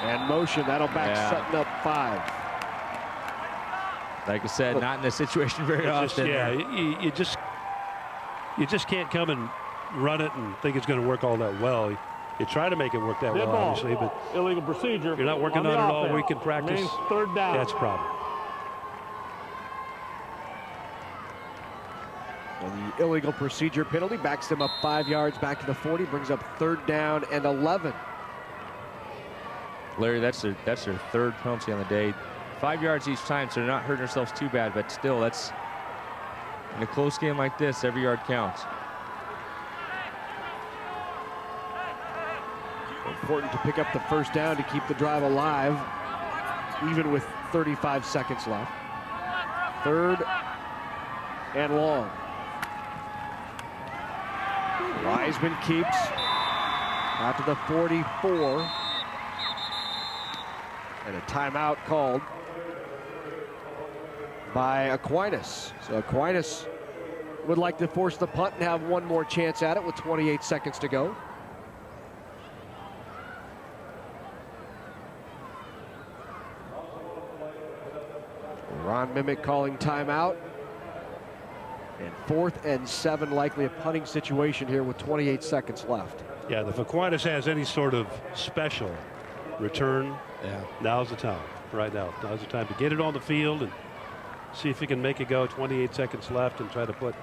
Speaker 6: And motion, that'll back Sutton up 5.
Speaker 4: Like I said, not in this situation very often.
Speaker 3: You just can't come and run it and think it's going to work all that well. You try to make it work that well, obviously, but
Speaker 19: illegal procedure.
Speaker 3: You're not working on it all week in practice.
Speaker 19: Third down.
Speaker 3: That's a problem.
Speaker 6: And the illegal procedure penalty backs them up 5 yards back to the 40, brings up third down and 11.
Speaker 4: Larry, that's their third penalty on the day. 5 yards each time, so they're not hurting themselves too bad, but still, that's in a close game like this, every yard counts.
Speaker 6: Important to pick up the first down to keep the drive alive, even with 35 seconds left. Third and long. Wiseman keeps out to the 44. And a timeout called by Aquinas. So Aquinas would like to force the punt and have one more chance at it with 28 seconds to go. Ron Mimic calling timeout. And 4th and 7, likely a punting situation here with 28 seconds left.
Speaker 3: Yeah, if Aquinas has any sort of special return, now's the time. Right now, now's the time to get it on the field and see if he can make it go. 28 seconds left and try to put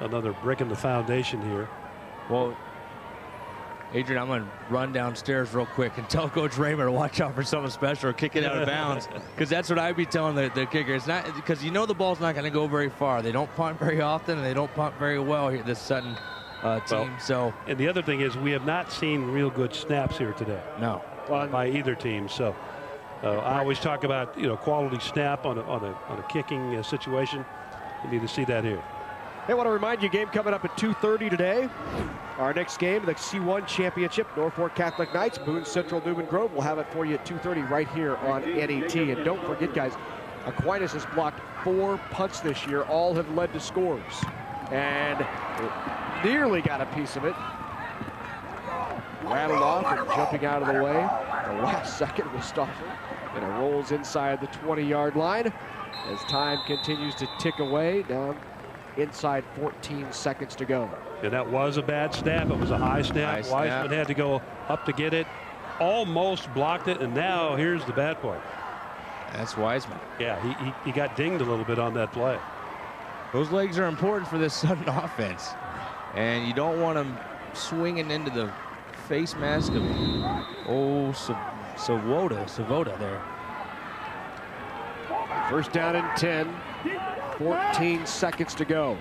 Speaker 3: another brick in the foundation here.
Speaker 4: Well, Adrian, I'm going to run downstairs real quick and tell Coach Raymer to watch out for something special or kick it out of bounds, because that's what I'd be telling the kicker. It's not because the ball's not going to go very far. They don't punt very often, and they don't punt very well here, this Sutton team.
Speaker 3: And the other thing is we have not seen real good snaps here today.
Speaker 4: No,
Speaker 3: by either team. So I always talk about quality snap on a kicking situation. You need to see that here.
Speaker 6: Hey, I want to remind you, game coming up at 2:30 today. Our next game, the C1 Championship, Norfolk Catholic Knights, Boone Central, Newman Grove. We'll have it for you at 2:30 right here on NET. And don't forget, guys, Aquinas has blocked 4 punts this year. All have led to scores. And nearly got a piece of it. Rattled off and jumping out of the way. The last second was Stauffer. And it rolls inside the 20-yard line as time continues to tick away down inside 14 seconds to go.
Speaker 3: And that was a bad snap. It was a high snap. Wiseman had to go up to get it. Almost blocked it, and now here's the bad part.
Speaker 4: That's Wiseman.
Speaker 3: Yeah, he got dinged a little bit on that play.
Speaker 4: Those legs are important for this Sutton offense, and you don't want them swinging into the face mask of Savoda there.
Speaker 6: First down and 10. 14 seconds to go.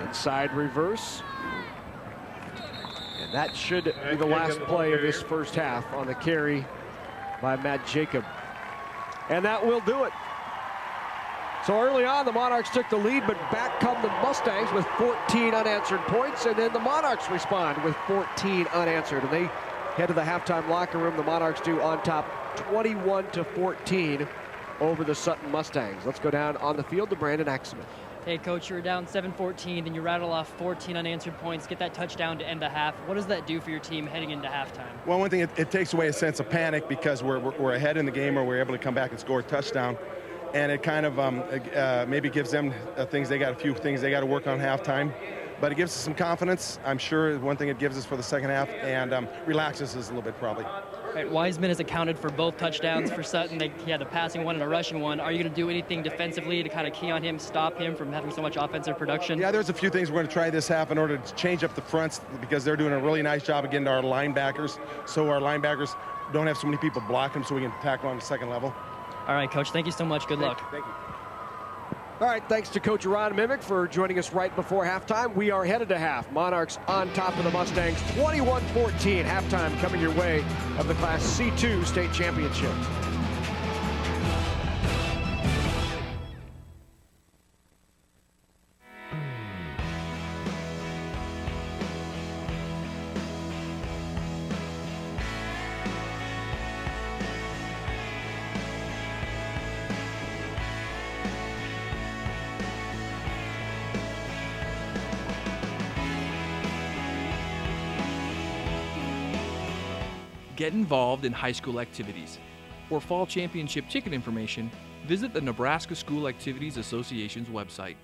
Speaker 6: Inside reverse. And that should be the last play of this first half on the carry by Matt Jacob. And that will do it. So early on, the Monarchs took the lead, but back come the Mustangs with 14 unanswered points, and then the Monarchs respond with 14 unanswered. And they head to the halftime locker room. The Monarchs do on top 21-14 over the Sutton Mustangs. Let's go down on the field to Brandon Axelman.
Speaker 5: Hey, Coach, you were down 7-14, then you rattle off 14 unanswered points, get that touchdown to end the half. What does that do for your team heading into halftime?
Speaker 7: Well, one thing, it takes away a sense of panic because we're ahead in the game, or we're able to come back and score a touchdown. And it kind of maybe gives them a few things they got to work on halftime. But it gives us some confidence. I'm sure one thing it gives us for the second half, and relaxes us a little bit probably.
Speaker 5: Right, Wiseman has accounted for both touchdowns for Sutton. He had a passing one and a rushing one. Are you going to do anything defensively to kind of key on him, stop him from having so much offensive production?
Speaker 7: Yeah, there's a few things we're going to try this half in order to change up the fronts, because they're doing a really nice job of getting to our linebackers, so our linebackers don't have so many people block them, so we can tackle on the second level.
Speaker 5: All right, Coach, thank you so much. Good luck.
Speaker 7: Thank you.
Speaker 6: All right, thanks to Coach Ron Mimic for joining us right before halftime. We are headed to half. Monarchs on top of the Mustangs, 21-14. Halftime coming your way of the Class C2 State Championship.
Speaker 8: Get involved in high school activities. For fall championship ticket information, visit the Nebraska School Activities Association's website.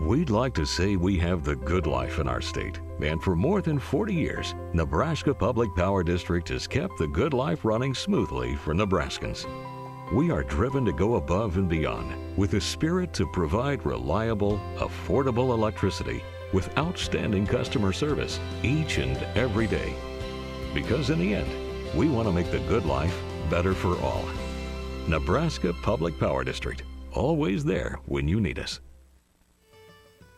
Speaker 9: We'd like to say we have the good life in our state, and for more than 40 years, Nebraska Public Power District has kept the good life running smoothly for Nebraskans. We are driven to go above and beyond with a spirit to provide reliable, affordable electricity with outstanding customer service each and every day. Because in the end, we want to make the good life better for all. Nebraska Public Power District, always there when you need us.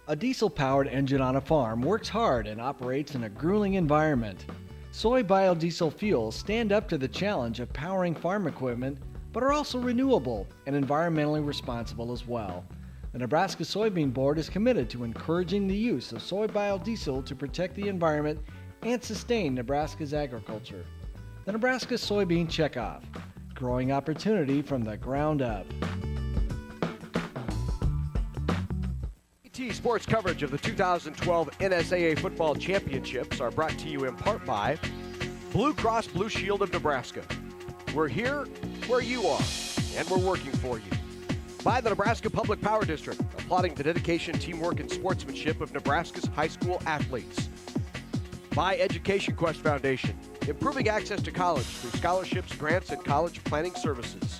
Speaker 10: A diesel-powered engine on a farm works hard and operates in a grueling environment. Soy biodiesel fuels stand up to the challenge of powering farm equipment, but are also renewable and environmentally responsible as well. The Nebraska Soybean Board is committed to encouraging the use of soy biodiesel to protect the environment and sustain Nebraska's agriculture. The Nebraska Soybean Checkoff, growing opportunity from the ground up.
Speaker 6: NET Sports coverage of the 2012 NSAA Football Championships are brought to you in part by Blue Cross Blue Shield of Nebraska. We're here where you are, and we're working for you. By the Nebraska Public Power District, applauding the dedication, teamwork, and sportsmanship of Nebraska's high school athletes. By Education Quest Foundation, improving access to college through scholarships, grants, and college planning services.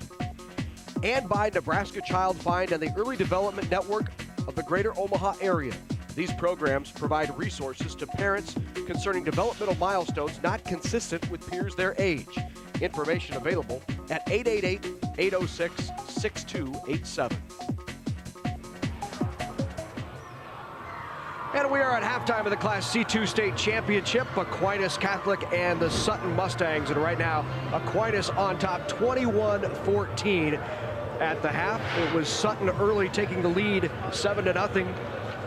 Speaker 6: And by Nebraska Child Find and the Early Development Network of the Greater Omaha area. These programs provide resources to parents concerning developmental milestones not consistent with peers their age. Information available at 888-806-6287. And we are at halftime of the Class C2 State Championship. Aquinas Catholic and the Sutton Mustangs. And right now, Aquinas on top 21-14 at the half. It was Sutton early taking the lead 7-0.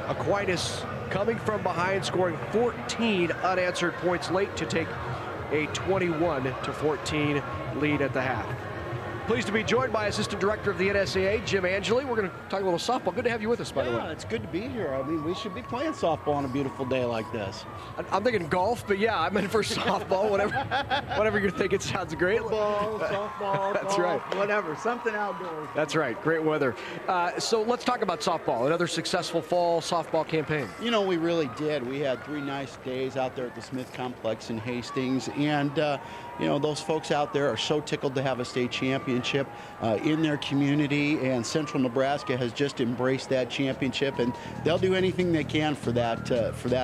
Speaker 6: Aquinas coming from behind, scoring 14 unanswered points late to take a 21-14 lead at the half. Pleased to be joined by Assistant Director of the NSAA, Jim Angeli. We're going to talk a little softball. Good to have you with us, by the way.
Speaker 11: Yeah, it's good to be here. I mean, we should be playing softball on a beautiful day like this.
Speaker 6: I'm thinking golf, but yeah, I meant for softball, whatever you're thinking sounds great.
Speaker 11: Football, softball,
Speaker 6: That's
Speaker 11: golf,
Speaker 6: right.
Speaker 11: Whatever, something outdoors.
Speaker 6: That's right, great weather. So let's talk about softball, another successful fall softball campaign.
Speaker 11: You know, we really did. We had 3 nice days out there at the Smith Complex in Hastings, and you know, those folks out there are so tickled to have a state championship in their community, and Central Nebraska has just embraced that championship, and they'll do anything they can for that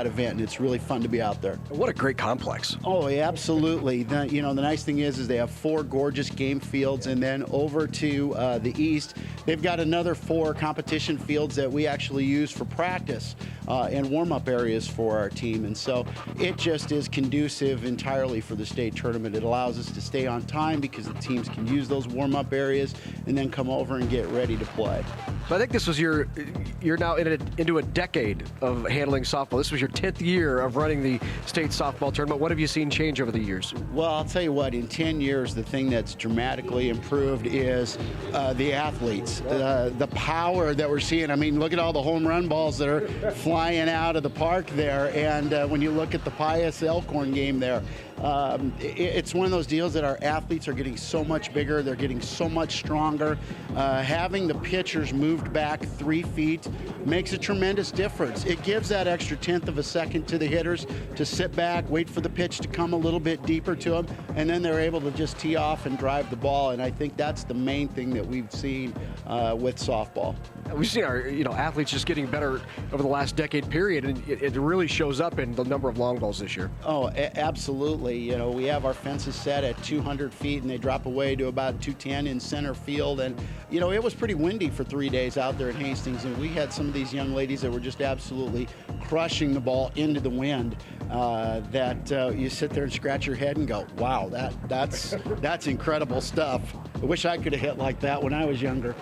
Speaker 11: event, and it's really fun to be out there.
Speaker 6: What a great complex.
Speaker 11: Oh, yeah, absolutely. You know, the nice thing is they have 4 gorgeous game fields, and then over to the east, they've got another 4 competition fields that we actually use for practice and warm-up areas for our team, and so it just is conducive entirely for the state tournament. It allows us to stay on time because the teams can use those warm-up areas and then come over and get ready to play.
Speaker 6: So I think this was you're now into a decade of handling softball. This was your 10th year of running the state softball tournament. What have you seen change over the years?
Speaker 11: Well, I'll tell you what, in 10 years, the thing that's dramatically improved is the athletes, the power that we're seeing. I mean, look at all the home run balls that are flying out of the park there. And when you look at the Pius Elkhorn game there, it's one of those deals that our athletes are getting so much bigger. They're getting so much stronger. Having the pitchers moved back 3 feet makes a tremendous difference. It gives that extra 1/10 of a second to the hitters to sit back, wait for the pitch to come a little bit deeper to them, and then they're able to just tee off and drive the ball. And I think that's the main thing that we've seen with softball.
Speaker 6: We've seen our athletes just getting better over the last decade period, and it really shows up in the number of long balls this year.
Speaker 11: Oh, absolutely. You know, we have our fences set at 200 feet, and they drop away to about 210 in center field. And, you know, it was pretty windy for 3 days out there in Hastings, and we had some of these young ladies that were just absolutely crushing the ball into the wind that you sit there and scratch your head and go, wow, that's incredible stuff. I wish I could have hit like that when I was younger.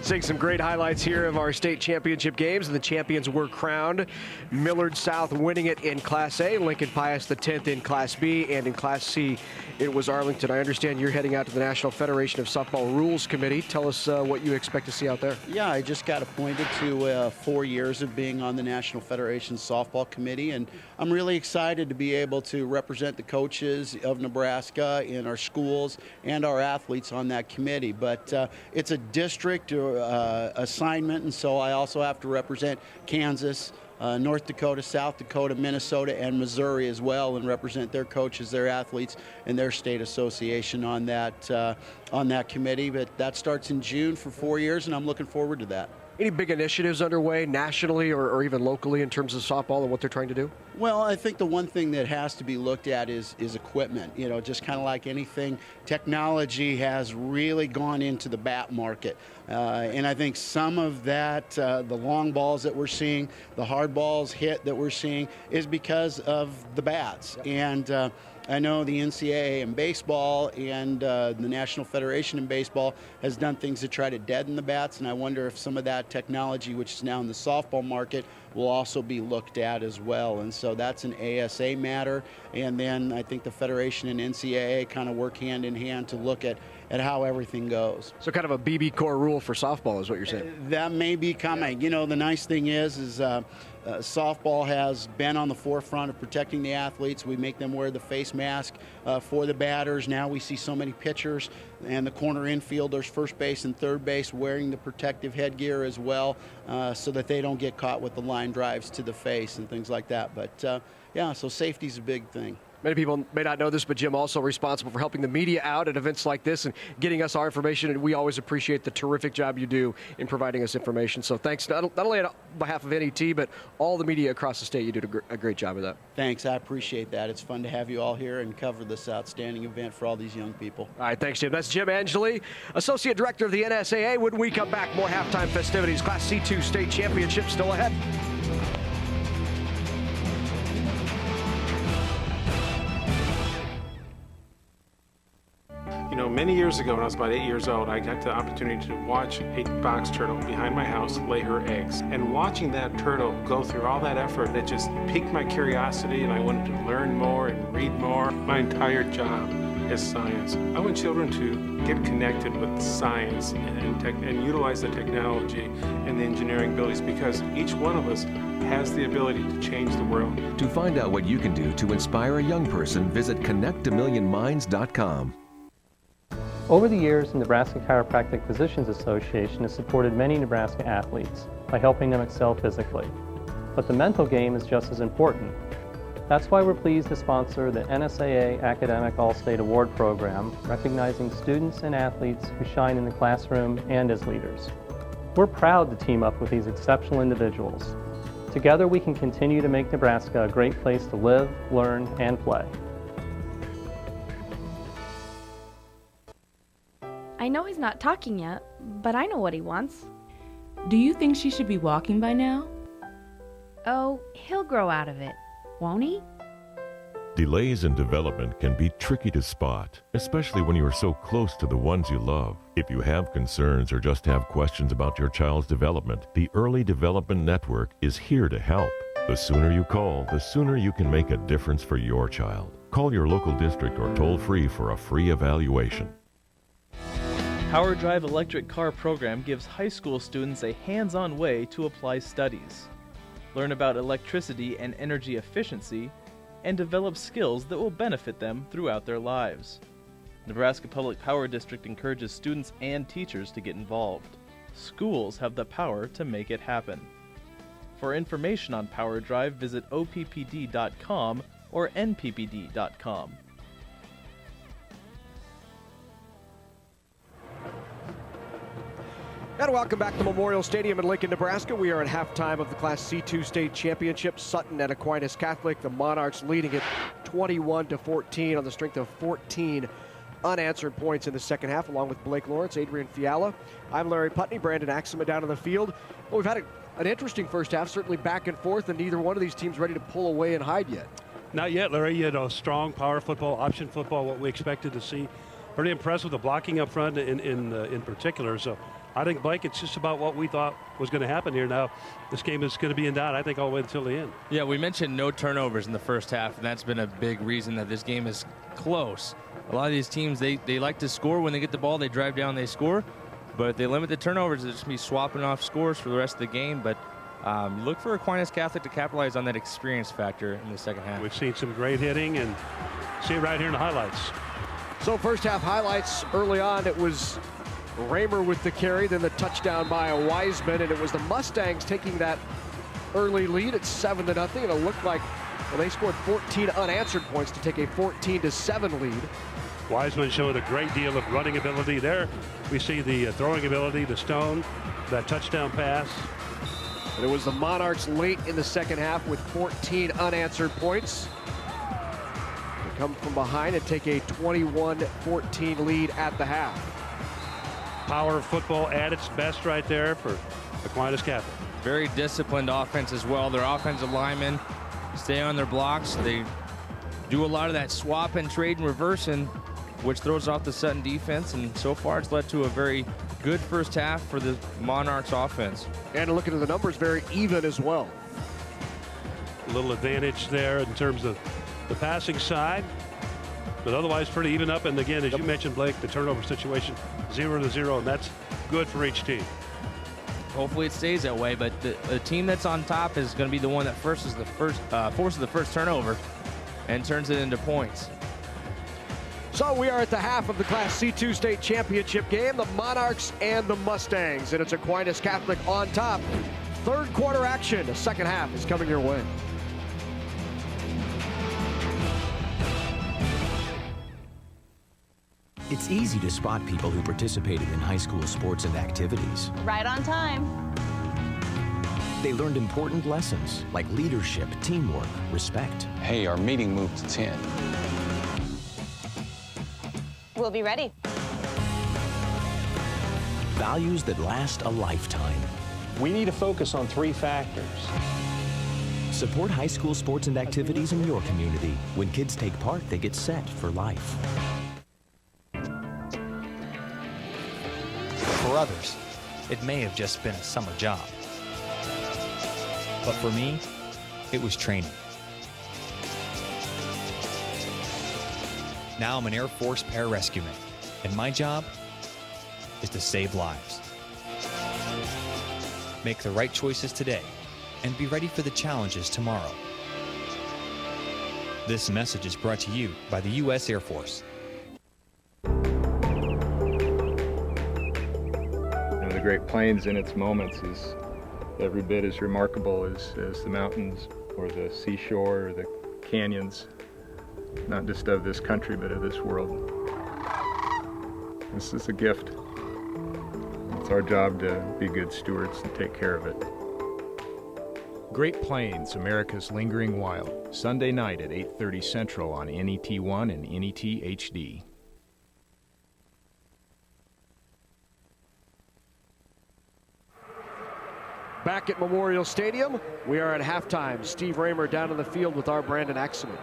Speaker 6: Seeing some great highlights here of our state championship games, and the champions were crowned. Millard South winning it in Class A, Lincoln Pius the 10th in Class B, and in Class C it was Arlington. I understand you're heading out to the National Federation of Softball Rules Committee. Tell us what you expect to see out there.
Speaker 11: Yeah, I just got appointed to 4 years of being on the National Federation Softball Committee, and I'm really excited to be able to represent the coaches of Nebraska in our schools and our athletes on that committee. But it's a district assignment, and so I also have to represent Kansas, North Dakota, South Dakota, Minnesota, and Missouri as well, and represent their coaches, their athletes, and their state association on that committee. But that starts in June for 4 years, and I'm looking forward to that.
Speaker 6: Any big initiatives underway nationally or even locally in terms of softball and what they're trying to do?
Speaker 11: Well, I think the one thing that has to be looked at is equipment. You know, just kind of like anything, technology has really gone into the bat market. And I think some of that, the long balls that we're seeing, the hard balls hit that we're seeing, is because of the bats. And I know the NCAA in baseball and the National Federation in baseball has done things to try to deaden the bats, and I wonder if some of that technology, which is now in the softball market, will also be looked at as well. And so that's an ASA matter. And then I think the Federation and NCAA kind of work hand in hand to look at how everything goes.
Speaker 6: So kind of a BB core rule for softball is what you're saying?
Speaker 11: That may be coming. You know, the nice thing is softball has been on the forefront of protecting the athletes. We make them wear the face mask for the batters. Now we see so many pitchers and the corner infielders, first base and third base, wearing the protective headgear as well, so that they don't get caught with the line drives to the face and things like that. But yeah, so safety's a big thing.
Speaker 6: Many people may not know this, but Jim also responsible for helping the media out at events like this and getting us our information, and we always appreciate the terrific job you do in providing us information. So thanks not only on behalf of NET, but all the media across the state. You did a great job of that.
Speaker 11: Thanks, I appreciate that. It's fun to have you all here and cover this outstanding event for all these young people.
Speaker 6: All right, thanks, Jim. That's Jim Angeli, Associate Director of the NSAA. When we come back, more halftime festivities. Class C2 state championship still ahead.
Speaker 12: You know, many years ago, when I was about 8 years old, I got the opportunity to watch a box turtle behind my house lay her eggs. And watching that turtle go through all that effort, it just piqued my curiosity, and I wanted to learn more and read more. My entire job is science. I want children to get connected with science and utilize the technology and the engineering abilities, because each one of us has the ability to change the world.
Speaker 14: To find out what you can do to inspire a young person, visit connectamillionminds.com.
Speaker 13: Over the years, the Nebraska Chiropractic Physicians Association has supported many Nebraska athletes by helping them excel physically. But the mental game is just as important. That's why we're pleased to sponsor the NSAA Academic All-State Award Program, recognizing students and athletes who shine in the classroom and as leaders. We're proud to team up with these exceptional individuals. Together we can continue to make Nebraska a great place to live, learn, and play.
Speaker 1: I know he's not talking yet, but I know what he wants.
Speaker 15: Do you think she should be walking by now?
Speaker 1: Oh, he'll grow out of it, won't he?
Speaker 16: Delays in development can be tricky to spot, especially when you are so close to the ones you love. If you have concerns or just have questions about your child's development, the Early Development Network is here to help. The sooner you call, the sooner you can make a difference for your child. Call your local district or toll free for a free evaluation.
Speaker 8: Power Drive Electric Car program gives high school students a hands-on way to apply studies, learn about electricity and energy efficiency, and develop skills that will benefit them throughout their lives. Nebraska Public Power District encourages students and teachers to get involved. Schools have the power to make it happen. For information on Power Drive, visit oppd.com or nppd.com.
Speaker 6: And welcome back to Memorial Stadium in Lincoln, Nebraska. We are at halftime of the Class C2 state championship. Sutton at Aquinas Catholic. The Monarchs leading it 21-14 on the strength of 14 unanswered points in the second half, along with Blake Lawrence, Adrian Fiala. I'm Larry Putney, Brandon Axema down on the field. Well, we've had an interesting first half, certainly back and forth, and neither one of these teams ready to pull away and hide yet.
Speaker 3: Not yet, Larry. You know, strong power football, option football, what we expected to see. Pretty impressed with the blocking up front in particular. So I think, Blake, it's just about what we thought was going to happen here. Now, this game is going to be in doubt, I think, all the way until the end.
Speaker 4: Yeah, we mentioned no turnovers in the first half, and that's been a big reason that this game is close. A lot of these teams, they like to score. When they get the ball, they drive down, they score. But if they limit the turnovers, they'll just be swapping off scores for the rest of the game. But look for Aquinas Catholic to capitalize on that experience factor in the second half.
Speaker 3: We've seen some great hitting, and see it right here in the highlights.
Speaker 6: So first half highlights early on, it was Raymer with the carry, then the touchdown by a Wiseman, and it was the Mustangs taking that early lead at 7-0, and it looked like, well, they scored 14 unanswered points to take a 14-7 lead.
Speaker 3: Wiseman showed a great deal of running ability there. We see the throwing ability, the stone, that touchdown pass.
Speaker 6: And it was the Monarchs late in the second half with 14 unanswered points. They come from behind and take a 21-14 lead at the half.
Speaker 3: Power football at its best right there for Aquinas Catholic.
Speaker 4: Very disciplined offense as well. Their offensive linemen stay on their blocks. They do a lot of that swap and trade and reversing, which throws off the Sutton defense. And so far, it's led to a very good first half for the Monarchs offense.
Speaker 6: And looking at the numbers, very even as well.
Speaker 3: A little advantage there in terms of the passing side, but otherwise pretty even up. And again, as you mentioned, Blake, the turnover situation 0-0, and that's good for each team.
Speaker 4: Hopefully it stays that way, but the team that's on top is going to be the one that forces the first turnover and turns it into points.
Speaker 6: So we are at the half of the Class C2 state championship game, the Monarchs and the Mustangs, and it's Aquinas Catholic on top. Third quarter action, the second half is coming your way.
Speaker 17: It's easy to spot people who participated in high school sports and activities.
Speaker 18: Right on time.
Speaker 17: They learned important lessons like leadership, teamwork, respect.
Speaker 20: Hey, our meeting moved to 10.
Speaker 18: We'll be ready.
Speaker 17: Values that last a lifetime.
Speaker 22: We need to focus on 3 factors.
Speaker 17: Support high school sports and activities in your community. When kids take part, they get set for life.
Speaker 23: For others, it may have just been a summer job. But for me, it was training. Now I'm an Air Force pararescueman, and my job is to save lives. Make the right choices today and be ready for the challenges tomorrow. This message is brought to you by the U.S. Air Force.
Speaker 24: The Great Plains in its moments is every bit as remarkable as the mountains or the seashore or the canyons, not just of this country, but of this world. This is a gift. It's our job to be good stewards and take care of it.
Speaker 27: Great Plains, America's Lingering Wild, Sunday night at 8:30 Central on NET1 and NET HD.
Speaker 6: Back at Memorial Stadium, we are at halftime. Steve Raymer down in the field with our Brandon Axelman.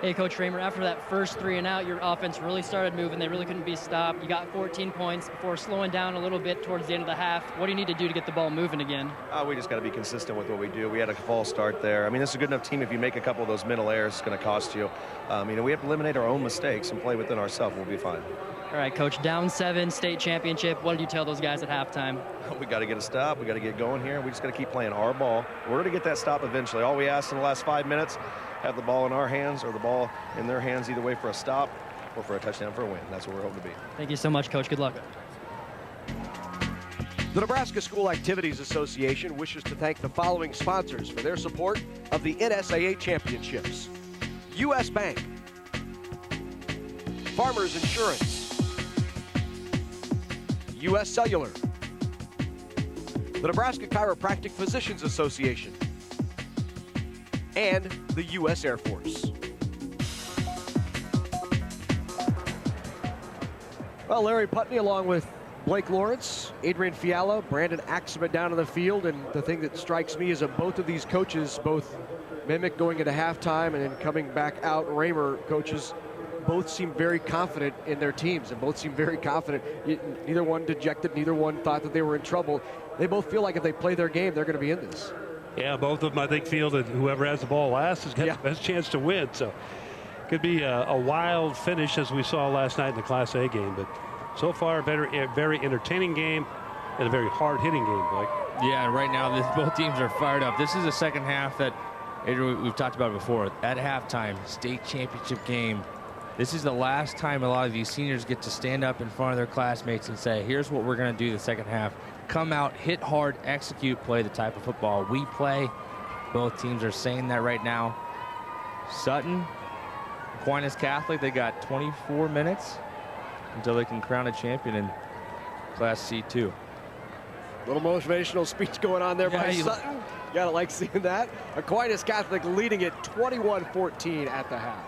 Speaker 5: Hey, Coach Raymer, after that first 3 and out, your offense really started moving. They really couldn't be stopped. You got 14 points before slowing down a little bit towards the end of the half. What do you need to do to get the ball moving again?
Speaker 28: We just got to be consistent with what we do. We had a false start there. I mean, this is a good enough team. If you make a couple of those mental errors, it's going to cost you. We have to eliminate our own mistakes and play within ourselves. We'll be fine.
Speaker 5: All right, Coach, down 7, state championship. What did you tell those guys at halftime?
Speaker 28: We got to get a stop. We got to get going here. We just got to keep playing our ball. We're going to get that stop eventually. All we asked in the last 5 minutes, have the ball in our hands or the ball in their hands, either way for a stop or for a touchdown for a win. That's what we're hoping to be.
Speaker 5: Thank you so much, Coach. Good luck.
Speaker 6: The Nebraska School Activities Association wishes to thank the following sponsors for their support of the NSAA Championships: U.S. Bank, Farmers Insurance, U.S. Cellular, the Nebraska Chiropractic Physicians Association, and the U.S. Air Force. Well, Larry Putney along with Blake Lawrence, Adrian Fiala, Brandon Axelman down in the field, and the thing that strikes me is that both of these coaches, both Mimic going into halftime and then coming back out, Raymer coaches, both seem very confident in their teams and both seem very confident. Neither one dejected, neither one thought that they were in trouble. They both feel like if they play their game, they're going to be in this.
Speaker 3: Yeah, both of them, I think, feel that whoever has the ball last has got the best chance to win. So could be a wild finish as we saw last night in the Class A game. But so far, a very entertaining game and a very hard-hitting game, Blake.
Speaker 4: Yeah, right now both teams are fired up. This is the second half that we've talked about before. At halftime, state championship game. This is the last time a lot of these seniors get to stand up in front of their classmates and say, here's what we're going to do the second half. Come out, hit hard, execute, play the type of football we play. Both teams are saying that right now. Sutton, Aquinas Catholic, they got 24 minutes until they can crown a champion in Class C2.
Speaker 6: Little motivational speech going on there by Sutton. You gotta like seeing that. Aquinas Catholic leading it 21-14 at the half.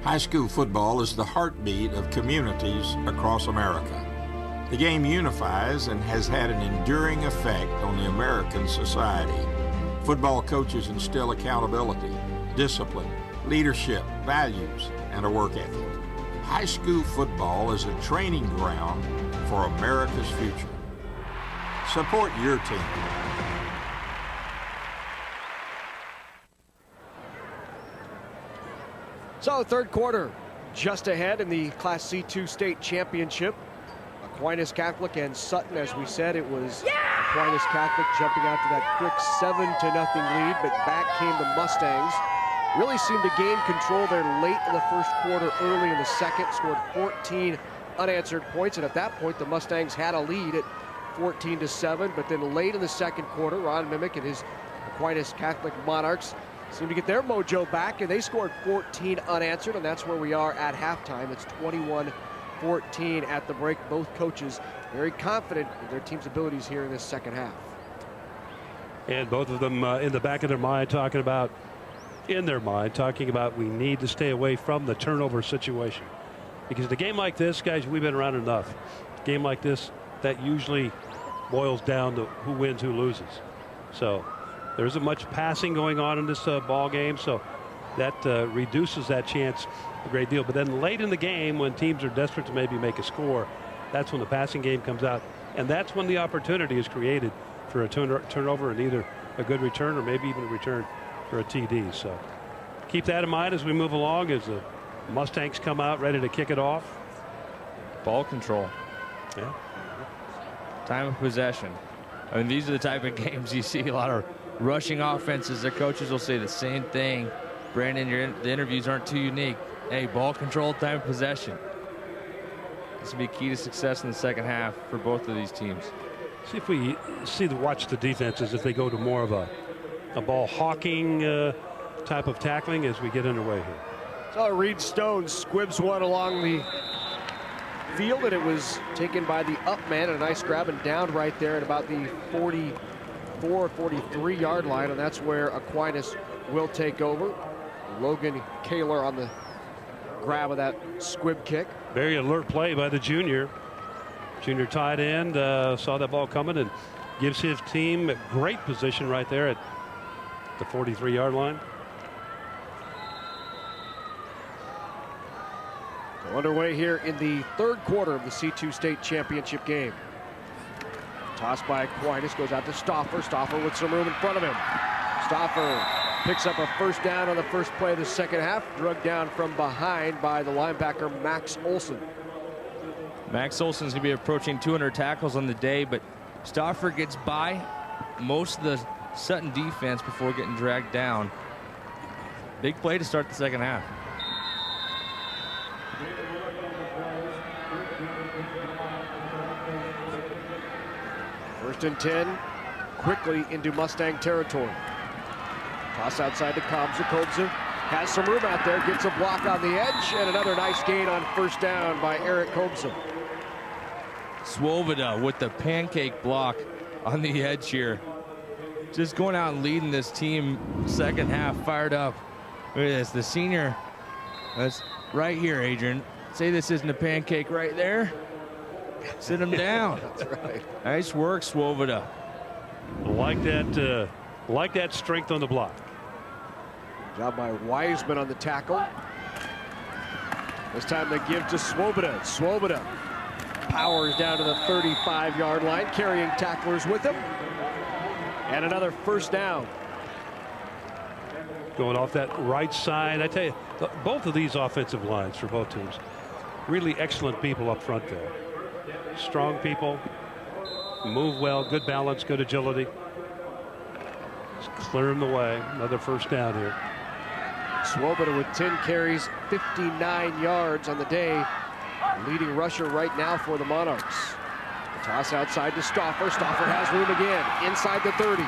Speaker 29: High school football is the heartbeat of communities across America. The game unifies and has had an enduring effect on the American society. Football coaches instill accountability, discipline, leadership, values, and a work ethic. High school football is a training ground for America's future. Support your team.
Speaker 6: So, third quarter, just ahead in the Class C2 state championship. Aquinas Catholic and Sutton, as we said, it was Aquinas Catholic jumping out to that quick 7-0 lead, but back came the Mustangs. Really seemed to gain control there late in the first quarter, early in the second, scored 14 unanswered points, and at that point the Mustangs had a lead at 14-7, but then late in the second quarter, Ron Mimick and his Aquinas Catholic Monarchs seemed to get their mojo back, and they scored 14 unanswered, and that's where we are at halftime. It's 21-14 at the break. Both coaches very confident in their team's abilities here in this second half.
Speaker 3: And both of them in the back of their mind talking about we need to stay away from the turnover situation. Because in a game like this, guys, we've been around enough. A game like this, that usually boils down to who wins, who loses. So there isn't much passing going on in this ball game, so that reduces that chance a great deal. But then late in the game, when teams are desperate to maybe make a score, that's when the passing game comes out, and that's when the opportunity is created for a turnover and either a good return or maybe even a return for a TD. So keep that in mind as we move along, as the Mustangs come out ready to kick it off.
Speaker 4: Ball control.
Speaker 3: Yeah.
Speaker 4: Time of possession. I mean, these are the type of games you see a lot of rushing offenses. Their coaches will say the same thing. Brandon, the interviews aren't too unique. Hey, ball control, time of possession. This will be key to success in the second half for both of these teams.
Speaker 3: See if we watch the defenses if they go to more of a ball hawking type of tackling as we get underway here.
Speaker 6: So Reed Stone squibs one along the field, and it was taken by the up man. A nice grab and down right there at about the 44-43 yard line, and that's where Aquinas will take over. Logan Kaler on the grab of that squib kick.
Speaker 3: Very alert play by the junior tight end. Saw that ball coming and gives his team a great position right there at the 43-yard line.
Speaker 6: So underway here in the third quarter of the C2 state championship game. Tossed by Aquinas, goes out to Stauffer. Stauffer with some room in front of him. Stauffer picks up a first down on the first play of the second half, drugged down from behind by the linebacker Max Olson.
Speaker 4: Max Olson's going to be approaching 200 tackles on the day, but Stauffer gets by most of the Sutton defense before getting dragged down. Big play to start the second half.
Speaker 6: First and 10, quickly into Mustang territory. Toss outside to Kobza. Kobza has some room out there, gets a block on the edge, and another nice gain on first down by Eric Kobza.
Speaker 4: Swoboda with the pancake block on the edge here. Just going out and leading this team second half, fired up. Look at this, the senior. That's right here, Adrian. Say this isn't a pancake right there. Sit him down.
Speaker 6: That's right.
Speaker 4: Nice work, Swoboda.
Speaker 3: Like that strength on the block.
Speaker 6: Job by Wiseman on the tackle. This time they give to Swoboda. Swoboda powers down to the 35-yard line, carrying tacklers with him. And another first down.
Speaker 3: Going off that right side. I tell you, both of these offensive lines for both teams, really excellent people up front there. Strong people, move well, good balance, good agility. Just clearing the way. Another first down here.
Speaker 6: Swoboda with 10 carries, 59 yards on the day. Leading rusher right now for the Monarchs. The toss outside to Stauffer. Stauffer has room again, inside the 30.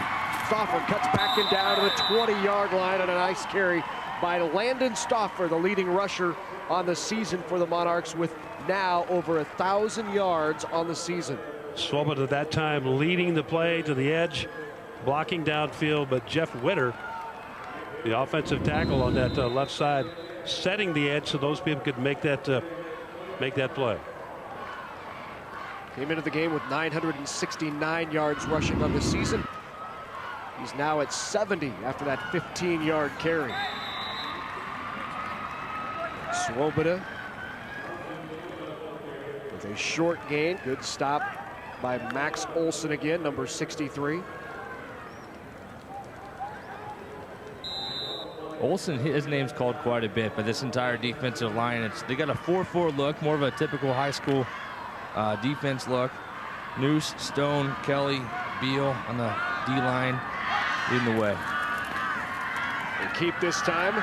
Speaker 6: Stauffer cuts back and down to the 20-yard line on a nice carry by Landon Stauffer, the leading rusher on the season for the Monarchs, with now over 1,000 yards on the season.
Speaker 3: Swoboda at that time leading the play to the edge, blocking downfield, but Jeff Witter, the offensive tackle on that left side, setting the edge so those people could make that play.
Speaker 6: Came into the game with 969 yards rushing on the season. He's now at 70 after that 15-yard carry. Swoboda with a short gain. Good stop by Max Olson again, number 63.
Speaker 4: Olson, his name's called quite a bit, but this entire defensive line, they got a 4-4 look, more of a typical high school defense look. Noose, Stone, Kelly, Beal on the D-line leading the way.
Speaker 6: They keep this time.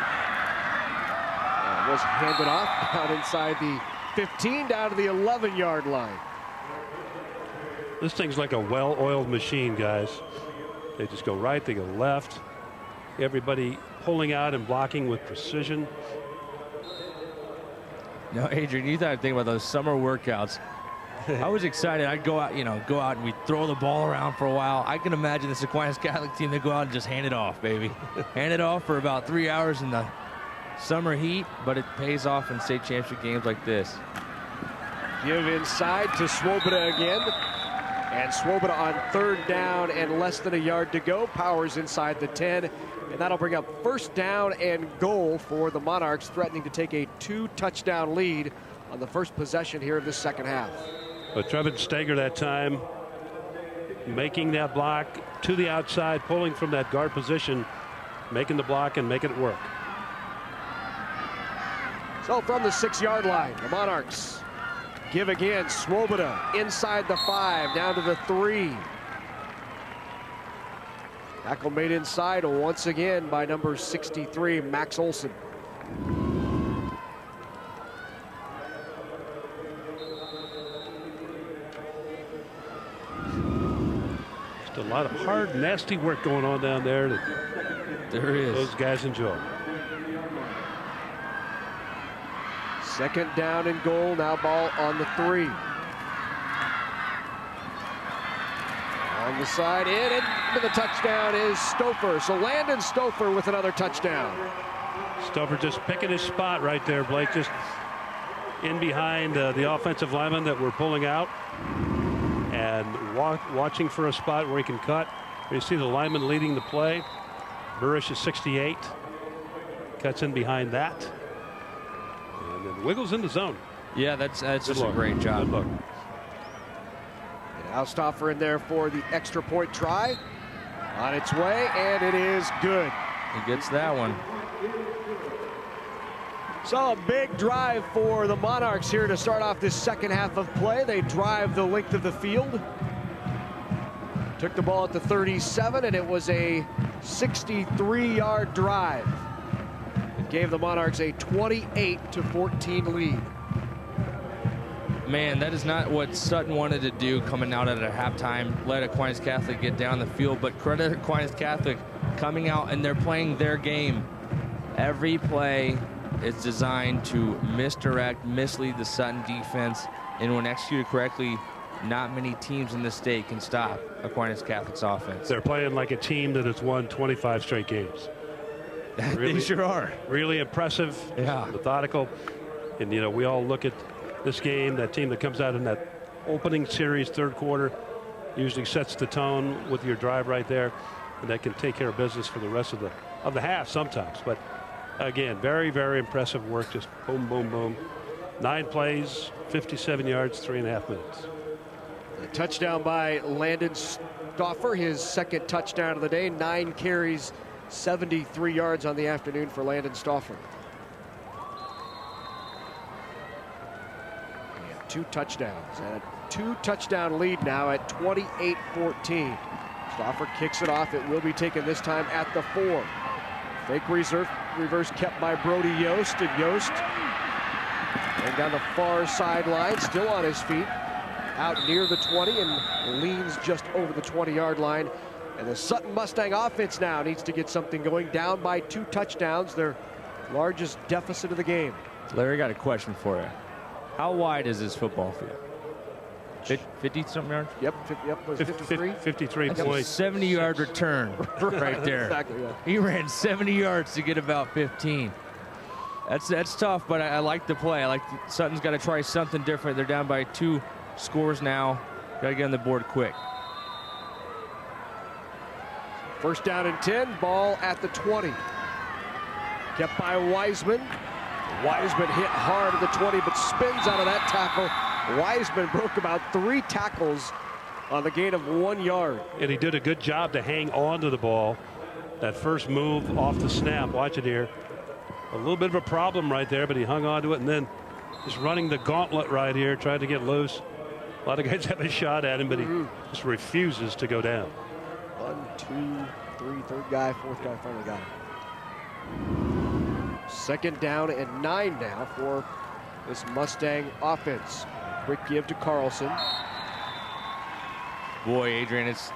Speaker 6: Was handed off out inside the 15 down to the 11-yard line.
Speaker 3: This thing's like a well-oiled machine, guys. They just go right, they go left. Everybody pulling out and blocking with precision.
Speaker 4: No, Adrian, you thought think about those summer workouts. I was excited. I'd go out, and we'd throw the ball around for a while. I can imagine this Aquinas Catholic team, they go out and just hand it off, baby. Hand it off for about 3 hours in the summer heat, but it pays off in state championship games like this.
Speaker 6: Give inside to Swoboda again. And Swoboda on 3rd down and less than a yard to go. Powers inside the 10. And that'll bring up 1st down and goal for the Monarchs, threatening to take a 2-touchdown lead on the first possession here of the second half.
Speaker 3: But Trevin Steger that time making that block to the outside, pulling from that guard position, making the block and making it work.
Speaker 6: So from the 6-yard line, the Monarchs give again. Swoboda inside the 5, down to the 3. Tackle made inside once again by number 63, Max Olson.
Speaker 3: Just a lot of hard, nasty work going on down there that
Speaker 4: there is.
Speaker 3: Those guys enjoy.
Speaker 6: 2nd down and goal, now ball on the 3. On the side, in, and the touchdown is Stouffer. So Landon Stouffer with another touchdown.
Speaker 3: Stouffer just picking his spot right there, Blake, just in behind the offensive lineman that we're pulling out and watching for a spot where he can cut. You see the lineman leading the play. Burish is 68. Cuts in behind that. And then wiggles in the zone.
Speaker 4: Yeah, that's just a great job.
Speaker 3: Good look.
Speaker 6: Now Stouffer in there for the extra point try. On its way, and it is good.
Speaker 4: He gets that one.
Speaker 6: So a big drive for the Monarchs here to start off this second half of play. They drive the length of the field. Took the ball at the 37, and it was a 63-yard drive. It gave the Monarchs a 28-14 lead.
Speaker 4: Man, that is not what Sutton wanted to do coming out at a halftime. Let Aquinas Catholic get down the field, but credit Aquinas Catholic coming out and they're playing their game. Every play is designed to misdirect, mislead the Sutton defense, and when executed correctly, not many teams in the state can stop Aquinas Catholic's offense.
Speaker 3: They're playing like a team that has won 25 straight games.
Speaker 4: Really, they sure are.
Speaker 3: Really impressive, methodical, and we all look at this game, that team that comes out in that opening series, 3rd quarter, usually sets the tone with your drive right there, and that can take care of business for the rest of the half sometimes. But again, very, very impressive work. Just boom, boom, boom. 9 plays, 57 yards, 3.5 minutes.
Speaker 6: A touchdown by Landon Stouffer, his 2nd touchdown of the day. 9 carries, 73 yards on the afternoon for Landon Stouffer. 2 touchdowns and a 2-touchdown lead now at 28-14. Stouffer kicks it off. It will be taken this time at the 4. Fake reverse kept by Brody Yost, and Yost going down the far sideline, still on his feet, out near the 20 and leans just over the 20-yard line. And the Sutton Mustang offense now needs to get something going, down by 2 touchdowns, their largest deficit of the game.
Speaker 4: Larry, got a question for you. How wide is this football field? 50-something yards?
Speaker 6: Yep, was it 53?
Speaker 3: 53 points.
Speaker 4: 70-yard return right there.
Speaker 6: Exactly, yeah.
Speaker 4: He ran 70 yards to get about 15. That's tough, but I like the play. I like Sutton's got to try something different. They're down by 2 scores now. Got to get on the board quick.
Speaker 6: First down and 10, ball at the 20. Kept by Wiseman. Wiseman hit hard at the 20, but spins out of that tackle. Wiseman broke about 3 tackles on the gain of 1 yard.
Speaker 3: And he did a good job to hang on to the ball. That first move off the snap, watch it here. A little bit of a problem right there, but he hung on to it, and then just running the gauntlet right here, tried to get loose. A lot of guys have a shot at him, but he just refuses to go down.
Speaker 6: 1, 2, 3, third guy, fourth guy, finally got him. Second down and 9 now for this Mustang offense. Quick give to Carlson.
Speaker 4: Boy, Adrian, it's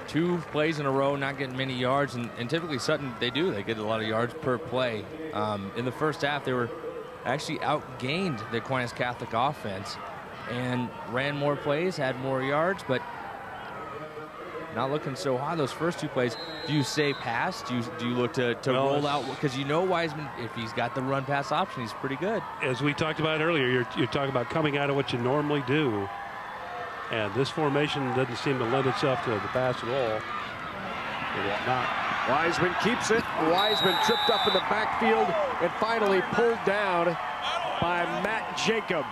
Speaker 4: 2 plays in a row, not getting many yards, and typically Sutton, they get a lot of yards per play. In the first half, they were actually outgained the Aquinas Catholic offense and ran more plays, had more yards, but not looking so hot those first 2 plays. Do you say pass? Do you look to roll out? Because you know Wiseman, if he's got the run pass option, he's pretty good. As we talked about earlier, you're talking about coming out of what you normally do. And this formation doesn't seem to lend itself to the pass at all. It is not.
Speaker 6: Wiseman keeps it. Wiseman tripped up in the backfield and finally pulled down by Matt Jacob.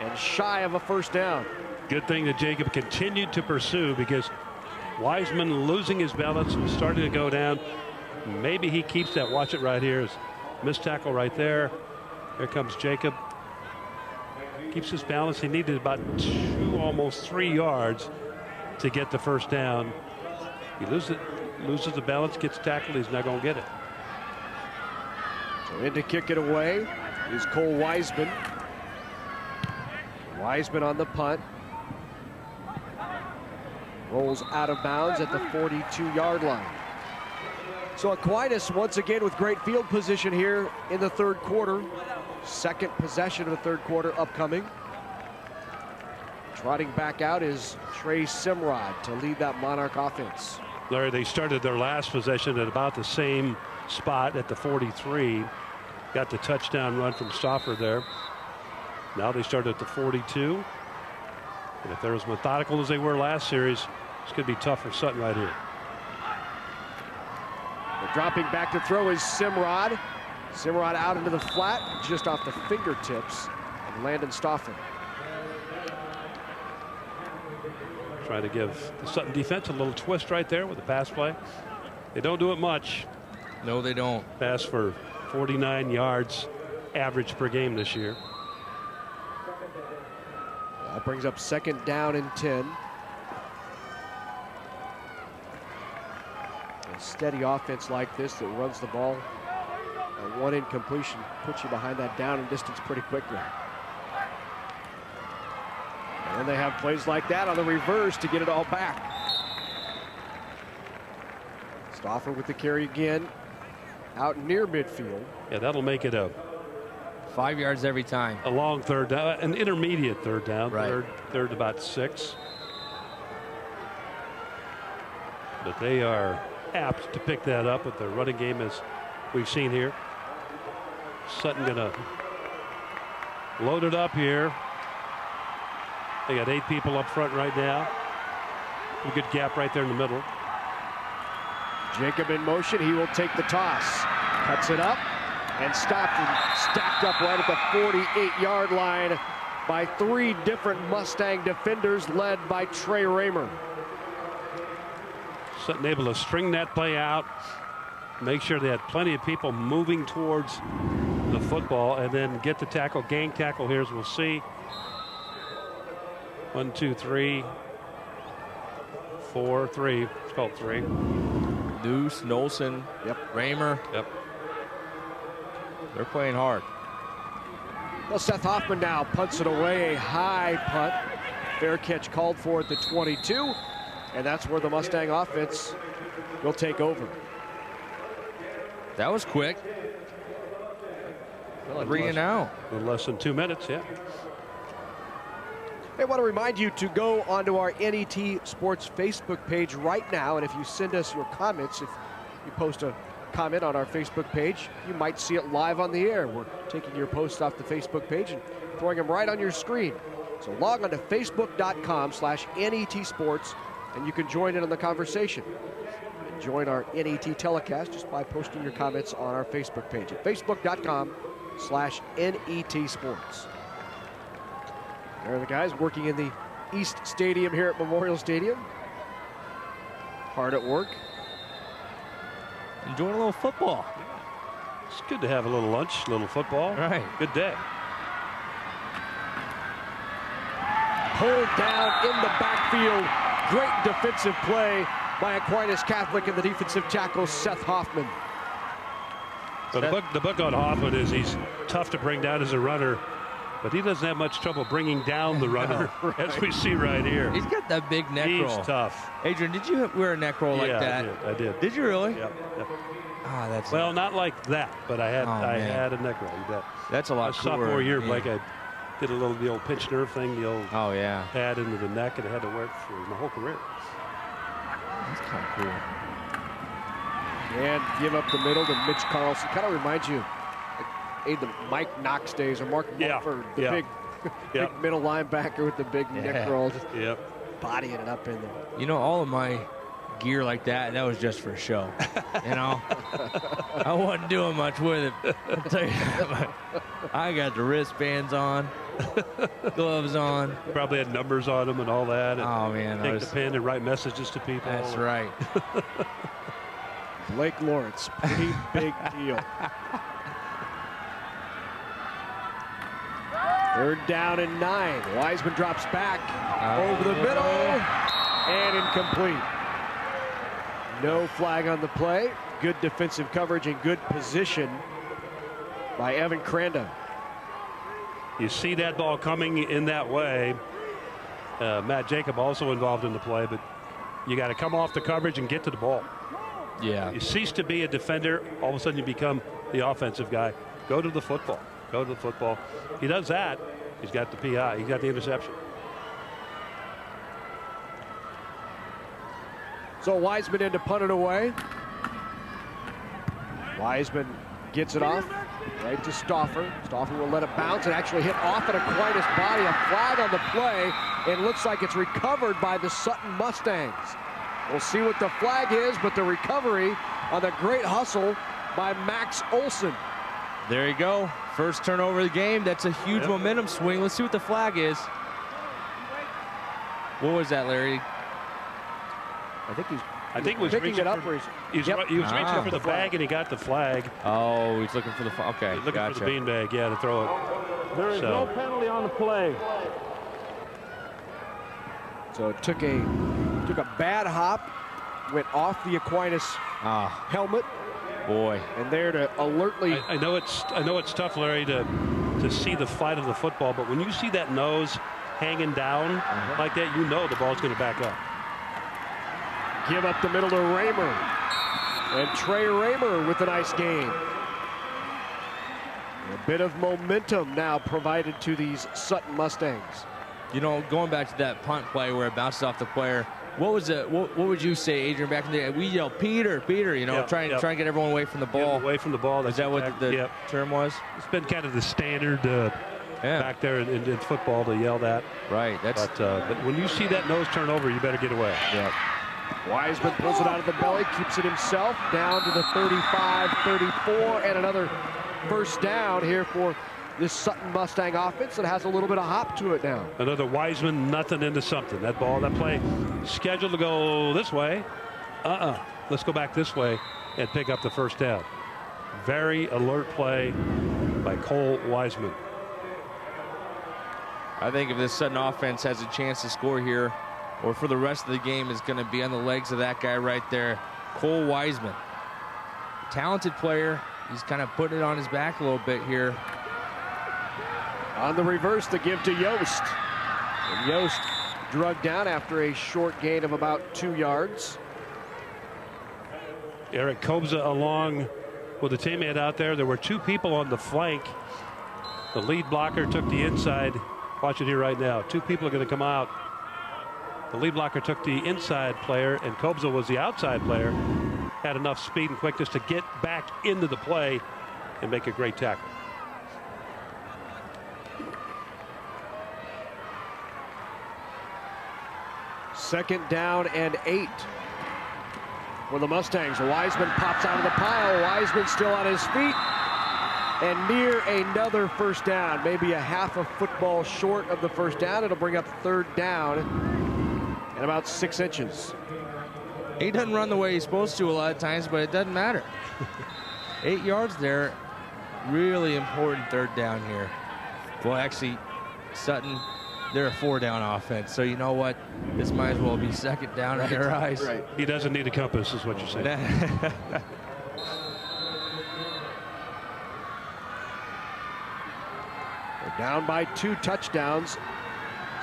Speaker 6: And shy of a first down.
Speaker 3: Good thing that Jacob continued to pursue, because Wiseman losing his balance and starting to go down. Maybe he keeps that. Watch it right here. Missed tackle right there. Here comes Jacob. Keeps his balance. He needed about 2, almost 3 yards to get the first down. He loses the balance, gets tackled. He's not going to get it.
Speaker 6: So in to kick it away is Cole Wiseman. Wiseman on the punt. Rolls out of bounds at the 42-yard line. So Aquinas once again with great field position here in the third quarter. Second possession of the third quarter upcoming. Trotting back out is Trey Simrod to lead that Monarch offense.
Speaker 3: Larry, they started their last possession at about the same spot at the 43. Got the touchdown run from Stauffer there. Now they start at the 42. And if they're as methodical as they were last series, it's going to be tough for Sutton right here.
Speaker 6: The dropping back to throw is Simrod. Simrod out into the flat, just off the fingertips of Landon Stauffer.
Speaker 3: Trying to give the Sutton defense a little twist right there with the pass play. They don't do it much.
Speaker 4: No, they don't.
Speaker 3: Pass for 49 yards average per game this year.
Speaker 6: That brings up second down and 10. A steady offense like this that runs the ball. A 1 incompletion puts you behind that down and distance pretty quickly. And they have plays like that on the reverse to get it all back. Stauffer with the carry again, out near midfield.
Speaker 3: Yeah, that'll make it a
Speaker 4: 5 yards every time.
Speaker 3: A long third down, an intermediate third down.
Speaker 4: Right.
Speaker 3: Third about 6. But they are apt to pick that up with their running game, as we've seen here. Sutton gonna load it up here. They got 8 people up front right now. A good gap right there in the middle.
Speaker 6: Jacob in motion. He will take the toss. Cuts it up and stopped and stacked up right at the 48-yard line by 3 different Mustang defenders led by Trey Raymer.
Speaker 3: Sutton able to string that play out, make sure they had plenty of people moving towards the football, and then get the tackle, gang tackle here, as we'll see. 1, 2, 3, 4, 3. It's called 3.
Speaker 4: Deuce, Nolson, Raymer.
Speaker 3: Yep.
Speaker 4: They're playing hard.
Speaker 6: Well, Seth Hoffman now punts it away, a high punt. Fair catch called for at the 22, and that's where the Mustang offense will take over.
Speaker 4: That was quick. 3 and out.
Speaker 3: A little less than 2 minutes, yeah.
Speaker 6: I want to remind you to go onto our NET Sports Facebook page right now, and if you send us your comments, if you post a comment on our Facebook page, you might see it live on the air. We're taking your posts off the Facebook page and throwing them right on your screen. So log on to facebook.com/NET Sports and you can join in on the conversation. Join our NET telecast just by posting your comments on our Facebook page at facebook.com/NET Sports. There are the guys working in the East Stadium here at Memorial Stadium. Hard at work.
Speaker 4: Enjoying a little football.
Speaker 3: It's good to have a little lunch, a little football.
Speaker 4: Right.
Speaker 3: Good day.
Speaker 6: Pulled down in the backfield. Great defensive play by Aquinas Catholic and the defensive tackle, Seth Hoffman.
Speaker 3: So the book on Hoffman is he's tough to bring down as a runner, but he doesn't have much trouble bringing down the runner,
Speaker 6: right.
Speaker 3: as we see right here.
Speaker 4: He's got that big neck roll.
Speaker 3: He's tough.
Speaker 4: Adrian, did you wear a neck roll like that?
Speaker 3: I did.
Speaker 4: Did you really?
Speaker 3: Yep.
Speaker 4: Ah, that's
Speaker 3: well, not like that, but I had
Speaker 4: man.
Speaker 3: a neck roll. You bet.
Speaker 4: That's a lot cooler.
Speaker 3: Sophomore year,
Speaker 4: yeah.
Speaker 3: Blake, I did the old pinched nerve thing, the old pad into the neck, and I had to wear it for my whole career.
Speaker 4: That's kind of cool.
Speaker 6: And give up the middle to Mitch Carlson. Kind of reminds you of the Mike Knox days or Mark Mulford, the big middle linebacker with the big neck roll. Just bodying it up in there.
Speaker 4: You know, all of my gear like that was just for show. You know, I wasn't doing much with it. I'll tell you that. I got the wristbands on, gloves on.
Speaker 3: Probably had numbers on them and all that. And
Speaker 4: oh man,
Speaker 3: take the pen and write messages to people.
Speaker 4: That's right.
Speaker 6: Blake Lawrence, pretty big deal. Third down and 9. Wiseman drops back over the middle and incomplete. No flag on the play. Good defensive coverage and good position by Evan Crandall.
Speaker 3: You see that ball coming in that way. Matt Jacob also involved in the play, but you got to come off the coverage and get to the ball.
Speaker 4: Yeah.
Speaker 3: You cease to be a defender, all of a sudden you become the offensive guy. Go to the football. Go to the football. He does that. He's got the PI. He's got the interception.
Speaker 6: So Wiseman in to punt it away. Wiseman gets it off right to Stauffer. Stauffer will let it bounce and actually hit off at Aquinas' body. A flag on the play. It looks like it's recovered by the Sutton Mustangs. We'll see what the flag is, but the recovery on the great hustle by Max Olson.
Speaker 4: There you go. First turnover of the game. That's a huge momentum swing. Let's see what the flag is. What was that, Larry?
Speaker 6: I think he's
Speaker 3: picking
Speaker 6: it up.
Speaker 3: He was reaching for the bag and he got the flag.
Speaker 4: Oh, he's looking for the okay.
Speaker 3: He's looking for the beanbag, to throw it.
Speaker 22: There is no penalty on the play.
Speaker 6: So it took a bad hop, went off the Aquinas helmet.
Speaker 4: Boy.
Speaker 6: And there to alertly.
Speaker 3: I know it's tough, Larry, to see the flight of the football, but when you see that nose hanging down like that, you know the ball's going to back up.
Speaker 6: Give up the middle to Raymer. And Trey Raymer with a nice gain. A bit of momentum now provided to these Sutton Mustangs.
Speaker 4: You know, going back to that punt play where it bounces off the player, what was it? What would you say, Adrian, back in the day? We yell, Peter, you know, try and get everyone away from the ball.
Speaker 3: Away from the ball.
Speaker 4: Is that what the term was?
Speaker 3: It's been kind of the standard back there in football to yell that.
Speaker 4: Right.
Speaker 3: But when you see that nose turn over, you better get away.
Speaker 4: Yep.
Speaker 6: Wiseman pulls it out of the belly, keeps it himself, down to the 35, 34, and another first down here for this Sutton Mustang offense that has a little bit of hop to it now.
Speaker 3: Another Wiseman, nothing into something. That play scheduled to go this way. Let's go back this way and pick up the first down. Very alert play by Cole Wiseman.
Speaker 4: I think if this Sutton offense has a chance to score here, or for the rest of the game, is going to be on the legs of that guy right there, Cole Wiseman. Talented player. He's kind of putting it on his back a little bit here.
Speaker 6: On the reverse to give to Yost. And Yost drugged down after a short gain of about 2 yards.
Speaker 3: Eric Kobza along with the teammate out there. There were 2 people on the flank. The lead blocker took the inside. Watch it here right now. 2 people are going to come out. The lead blocker took the inside player, and Kobza was the outside player. Had enough speed and quickness to get back into the play and make a great tackle.
Speaker 6: 2nd down and 8 for the Mustangs. Wiseman pops out of the pile. Wiseman still on his feet and near another first down. Maybe a half a football short of the first down. It'll bring up 3rd down and about 6 inches.
Speaker 4: He doesn't run the way he's supposed to a lot of times, but it doesn't matter. 8 yards there. Really important 3rd down here. Well, actually, Sutton, they're a 4-down offense, so you know what? This might as well be 2nd down in their eyes.
Speaker 3: Right. He doesn't need a compass, is what you're saying.
Speaker 6: They're down by 2 touchdowns.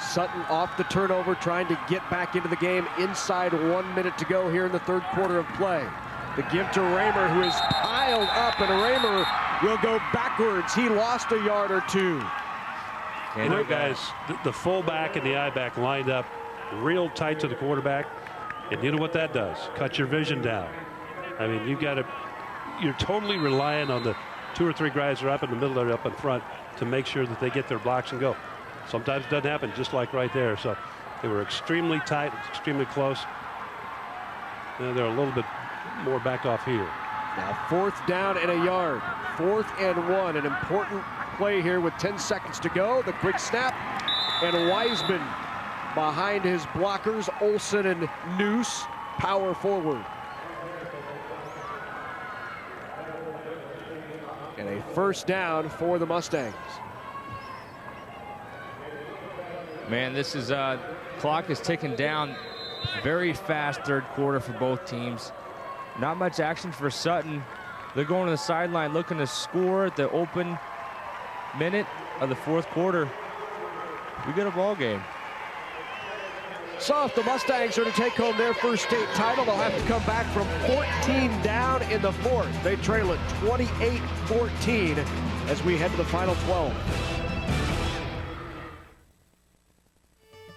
Speaker 6: Sutton off the turnover, trying to get back into the game inside 1 minute to go here in the 3rd quarter of play. The give to Raymer, who is piled up, and Raymer will go backwards. He lost a yard or 2.
Speaker 3: And you guys, the fullback and the I-back lined up real tight to the quarterback, and you know what that does? Cut your vision down. I mean, you're totally relying on the 2 or 3 guys that are up in the middle or up in front to make sure that they get their blocks and go. Sometimes it doesn't happen, just like right there. So they were extremely tight, extremely close. And they're a little bit more back off here.
Speaker 6: Now 4th down and a yard. 4th and 1. An important play here with 10 seconds to go. The quick snap. And Wiseman behind his blockers. Olsen and Noose power forward. And a 1st down for the Mustangs.
Speaker 4: Man, this is clock is ticking down very fast 3rd quarter for both teams. Not much action for Sutton. They're going to the sideline looking to score at the open minute of the 4th quarter. We get a ball game.
Speaker 6: So if the Mustangs are to take home their first state title, they'll have to come back from 14 down in the 4th. They trail it 28-14 as we head to the final 12.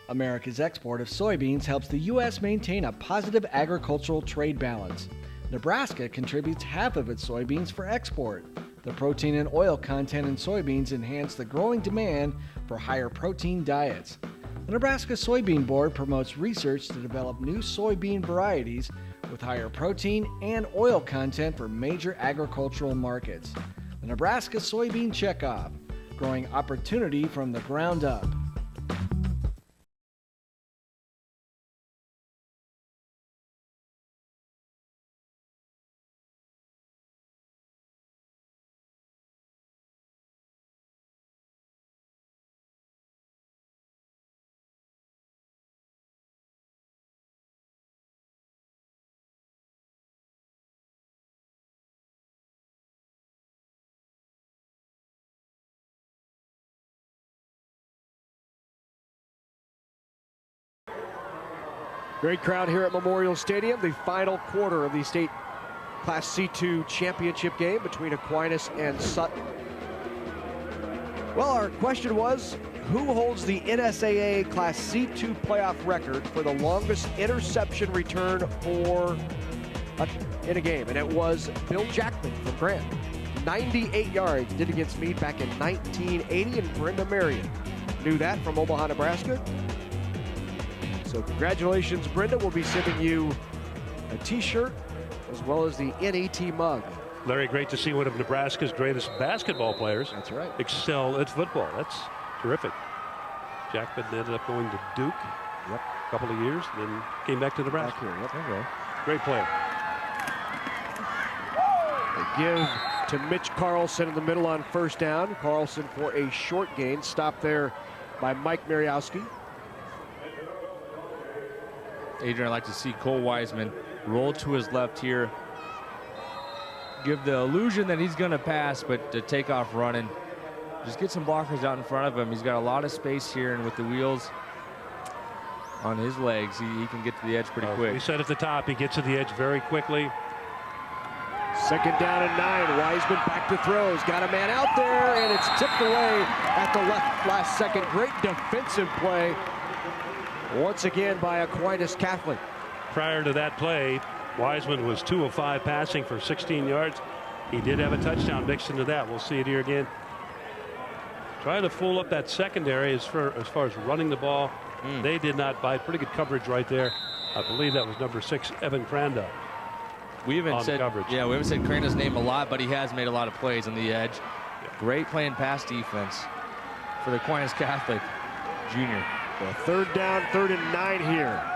Speaker 2: America's export of soybeans helps the U.S. maintain a positive agricultural trade balance. Nebraska contributes half of its soybeans for export. The protein and oil content in soybeans enhance the growing demand for higher protein diets. The Nebraska Soybean Board promotes research to develop new soybean varieties with higher protein and oil content for major agricultural markets. The Nebraska Soybean Checkoff, growing opportunity from the ground up.
Speaker 6: Great crowd here at Memorial Stadium. The final quarter of the state Class C2 championship game between Aquinas and Sutton. Well, our question was, who holds the NSAA Class C2 playoff record for the longest interception return in a game? And it was Bill Jackman from Grant. 98 yards did against Meade back in 1980, and Brenda Marion knew that from Omaha, Nebraska. So congratulations, Brenda. We'll be sending you a t-shirt as well as the NET mug.
Speaker 3: Larry, great to see one of Nebraska's greatest basketball players.
Speaker 6: That's right.
Speaker 3: Excel at football. That's terrific. Jackman ended up going to Duke.
Speaker 6: Yep.
Speaker 3: A couple of years, then came back to Nebraska.
Speaker 6: Back here, yep.
Speaker 3: Great player.
Speaker 6: They give to Mitch Carlson in the middle on 1st down. Carlson for a short gain. Stopped there by Mike Mariowski.
Speaker 4: Adrian, I'd like to see Cole Wiseman roll to his left here. Give the illusion that he's going to pass, but to take off running. Just get some blockers out in front of him. He's got a lot of space here, and with the wheels on his legs, he can get to the edge pretty quick.
Speaker 3: We said at the top, he gets to the edge very quickly.
Speaker 6: 2nd down and 9. Wiseman back to throws. Got a man out there, and it's tipped away at the last second. Great defensive play once again by Aquinas Catholic.
Speaker 3: Prior to that play, Wiseman was 2 of 5 passing for 16 yards. He did have a touchdown mixed into that. We'll see it here again. Trying to fool up that secondary as far as running the ball They did not bite. Pretty good coverage right there. I believe that was number 6, Evan Cranda.
Speaker 4: We haven't said
Speaker 3: coverage.
Speaker 4: Yeah, we haven't said Cranda's name a lot, but he has made a lot of plays on the edge. Great play and pass defense for the Aquinas Catholic junior.
Speaker 6: Well, 3rd down, 3rd and 9 here.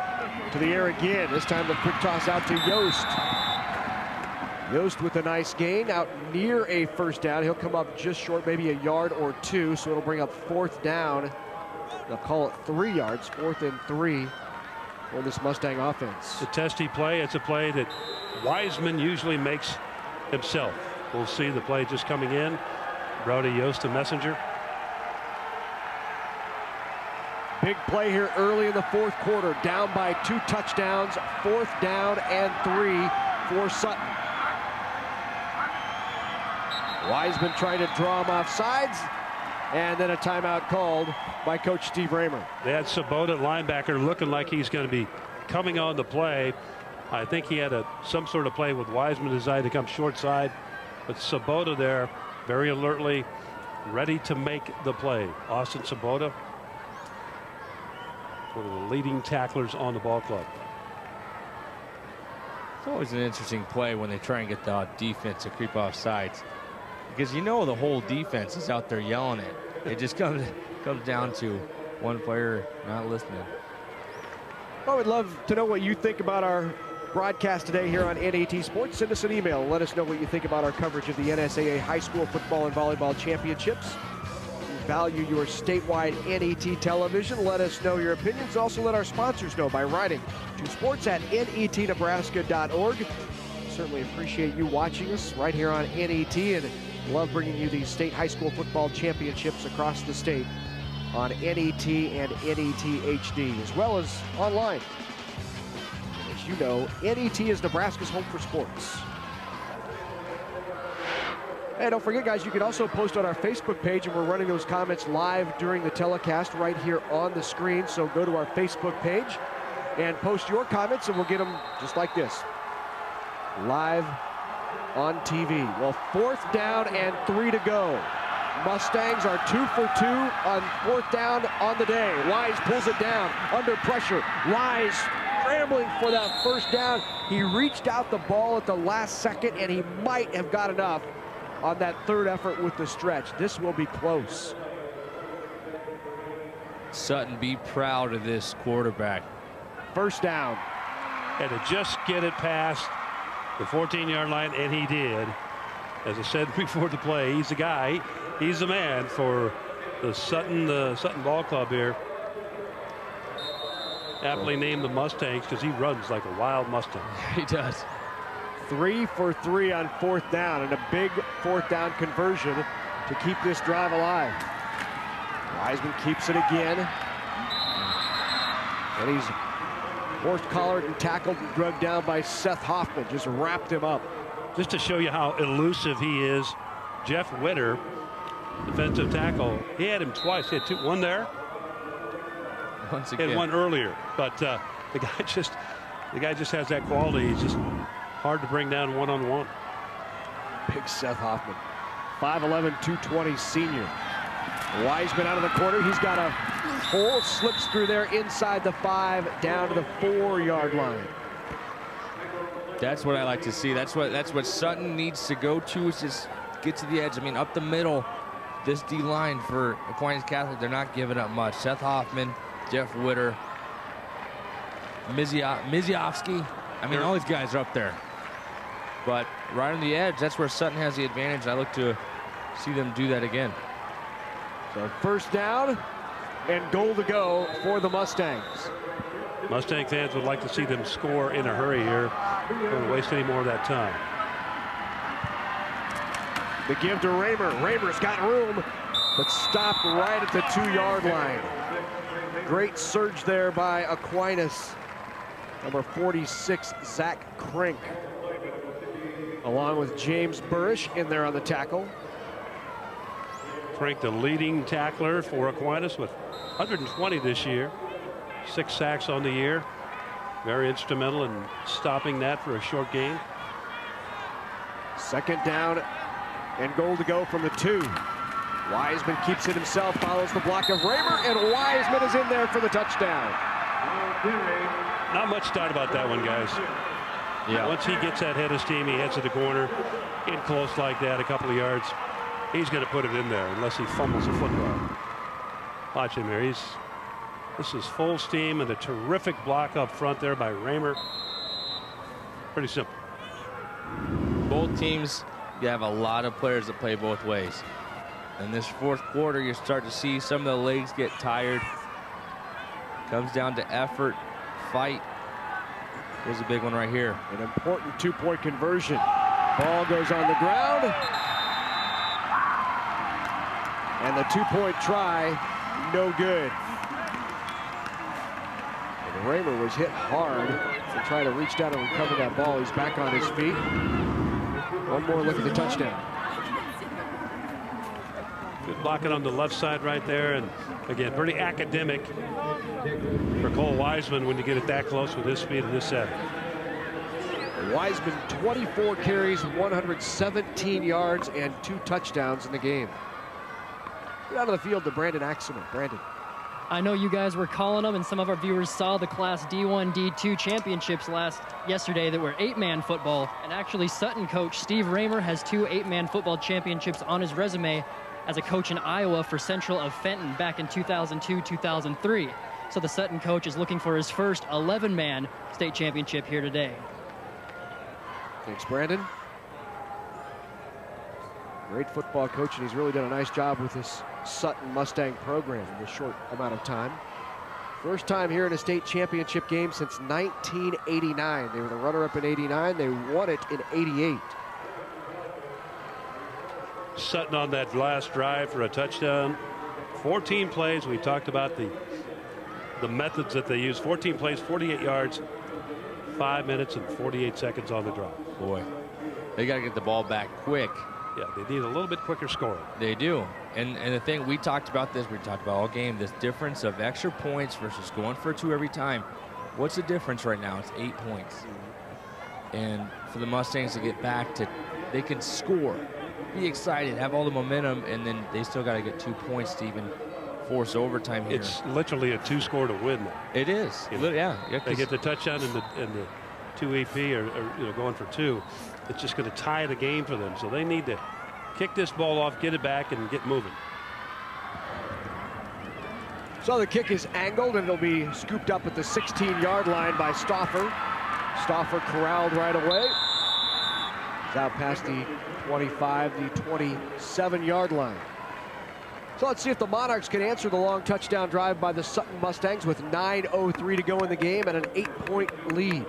Speaker 6: To the air again. This time the quick toss out to Yost. Yost with a nice gain out near a 1st down. He'll come up just short, maybe a yard or 2, so it'll bring up 4th down. They'll call it 3 yards, 4th and 3 for this Mustang offense.
Speaker 3: The testy play, it's a play that Wiseman usually makes himself. We'll see the play just coming in. Brody Yost, a messenger.
Speaker 6: Big play here early in the 4th quarter. Down by 2 touchdowns. 4th down and 3 for Sutton. Wiseman trying to draw him off sides. And then a timeout called by Coach Steve Raymer.
Speaker 3: They had Sabota linebacker looking like he's going to be coming on the play. I think he had some sort of play with Wiseman decided to come short side. But Sabota there very alertly ready to make the play. Austin Sabota, one of the leading tacklers on the ball club.
Speaker 4: It's always an interesting play when they try and get the defense to creep off sides, because you know the whole defense is out there yelling it. It just comes down to one player not listening.
Speaker 6: I would love to know what you think about our broadcast today here on NAT Sports. Send us an email. Let us know what you think about our coverage of the NSAA High School Football and Volleyball Championships. We value your statewide NET television. Let us know your opinions. Also let our sponsors know by writing to sports@netnebraska.org. Certainly appreciate you watching us right here on NET and love bringing you these state high school football championships across the state on NET and NET HD, as well as online. As you know, NET is Nebraska's home for sports. And don't forget, guys, you can also post on our Facebook page, and we're running those comments live during the telecast right here on the screen. So go to our Facebook page and post your comments, and we'll get them just like this, live on TV. Well, 4th down and 3 to go. Mustangs are 2 for 2 on 4th down on the day. Wise pulls it down under pressure. Wise scrambling for that 1st down. He reached out the ball at the last second, and he might have got enough on that 3rd effort with the stretch. This will be close.
Speaker 4: Sutton, be proud of this quarterback.
Speaker 6: 1st down.
Speaker 3: And to just get it past the 14-yard line, and he did. As I said before the play, he's the guy, he's the man for the Sutton Ball Club here. Aptly named the Mustangs because he runs like a wild Mustang.
Speaker 4: He does.
Speaker 6: 3 for 3 on 4th down, and a big 4th down conversion to keep this drive alive. Wiseman keeps it again. And he's horse collared and tackled and drugged down by Seth Hoffman. Just wrapped him up.
Speaker 3: Just to show you how elusive he is, Jeff Witter, defensive tackle, he had him twice. He had one there.
Speaker 4: Once
Speaker 3: again. He had one earlier. But the guy just has that quality. He's just hard to bring down one-on-one.
Speaker 6: Big Seth Hoffman. 5'11", 220 senior. Wiseman out of the corner. He's got a hole, slips through there inside the 5, down to the 4-yard line.
Speaker 4: That's what I like to see. That's what Sutton needs to go to, is just get to the edge. I mean, up the middle, this D-line for Aquinas Catholic, they're not giving up much. Seth Hoffman, Jeff Witter, Miziovsky. I mean, all these guys are up there. But right on the edge, that's where Sutton has the advantage. I look to see them do that again.
Speaker 6: So 1st down and goal to go for the Mustangs.
Speaker 3: Mustang fans would like to see them score in a hurry here. Don't waste any more of that time.
Speaker 6: The give to Raymer. Raymer's got room, but stopped right at the 2-yard line. Great surge there by Aquinas. Number 46, Zach Krink, along with James Burrish in there on the tackle.
Speaker 3: Krink, the leading tackler for Aquinas with 120 this year. 6 sacks on the year. Very instrumental in stopping that for a short gain.
Speaker 6: 2nd down and goal to go from the 2. Wiseman keeps it himself, follows the block of Raymer, and Wiseman is in there for the touchdown.
Speaker 3: Not much doubt about that one, guys.
Speaker 4: Yeah.
Speaker 3: Once he gets that head of steam, he heads to the corner, in close like that, a couple of yards. He's going to put it in there unless he fumbles the football. Watch him here. This is full steam and a terrific block up front there by Raymer. Pretty simple.
Speaker 4: Both teams, you have a lot of players that play both ways. In this fourth quarter, you start to see some of the legs get tired. Comes down to effort, fight. Here's a big one right here.
Speaker 6: An important two-point conversion. Ball goes on the ground. And the two-point try, no good. And Raymer was hit hard to try to reach down and recover that ball. He's back on his feet. One more look at the touchdown.
Speaker 3: Good blocking on the left side right there. And again, pretty academic for Cole Wiseman when you get it that close with his speed and this set.
Speaker 6: Wiseman, 24 carries, 117 yards, and 2 touchdowns in the game. Get out of the field to Brandon Axelman. Brandon.
Speaker 5: I know you guys were calling them, and some of our viewers saw the Class D1, D2 championships yesterday that were 8-man football. And actually, Sutton coach Steve Raymer has 2 8-man football championships on his resume as a coach in Iowa for Central of Fenton back in 2002-2003. So the Sutton coach is looking for his first 11-man state championship here today.
Speaker 6: Thanks, Brandon. Great football coach, and he's really done a nice job with this Sutton Mustang program in this short amount of time. First time here in a state championship game since 1989. They were the runner-up in 89. They won it in 88.
Speaker 3: Sutton on that last drive for a touchdown. 14 plays. We talked about the methods that they use. 14 plays, 48 yards, 5 minutes and 48 seconds on the drive.
Speaker 4: Boy, they got to get the ball back quick.
Speaker 3: Yeah, they need a little bit quicker scoring.
Speaker 4: They do. And the thing, we talked about this, we talked about all game, this difference of extra points versus going for 2 every time. What's the difference right now? It's 8 points. And for the Mustangs to get back to, they can score, be excited, have all the momentum, and then they still got to get 2 points to even force overtime here.
Speaker 3: It's literally a 2-score to win.
Speaker 4: It is. Yeah.
Speaker 3: They get the touchdown and the 2 EP or going for 2. It's just going to tie the game for them. So they need to kick this ball off, get it back, and get moving.
Speaker 6: So the kick is angled, and it'll be scooped up at the 16-yard line by Stauffer. Stauffer corralled right away. He's out past the 25, the 27-yard line. So let's see if the Monarchs can answer the long touchdown drive by the Sutton Mustangs with 9:03 to go in the game and an 8-point lead.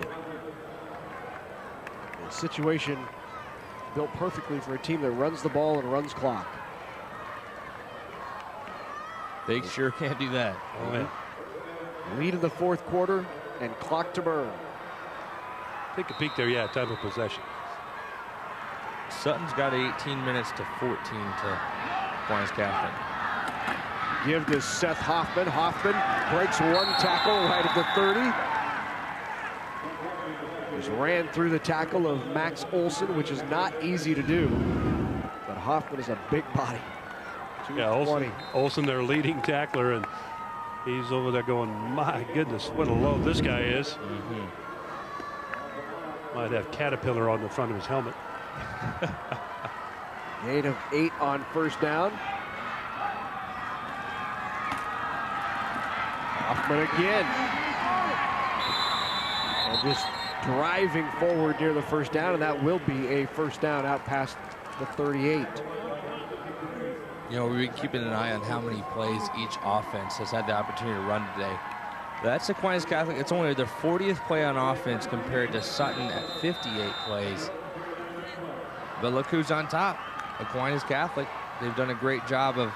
Speaker 6: A situation built perfectly for a team that runs the ball and runs clock.
Speaker 4: They sure can't do that.
Speaker 3: Oh, yeah.
Speaker 6: Lead in the fourth quarter and clock to burn.
Speaker 3: Take a peek there, yeah, time of possession.
Speaker 4: Sutton's got 18 minutes to 14 to Aquinas Catholic.
Speaker 6: Give to Seth Hoffman. Hoffman breaks 1 tackle right at the 30. Just ran through the tackle of Max Olson, which is not easy to do. But Hoffman is a big body.
Speaker 3: Yeah, Olson, their leading tackler, and he's over there going, my goodness, what a load this guy is.
Speaker 4: Mm-hmm.
Speaker 3: Might have Caterpillar on the front of his helmet.
Speaker 6: Gain of 8 on first down. Hoffman again. And just driving forward near the first down, and that will be a first down out past the 38.
Speaker 4: You know, we've been keeping an eye on how many plays each offense has had the opportunity to run today. That's Aquinas Catholic. It's only their 40th play on offense compared to Sutton at 58 plays. But look who's on top. Aquinas Catholic. They've done a great job of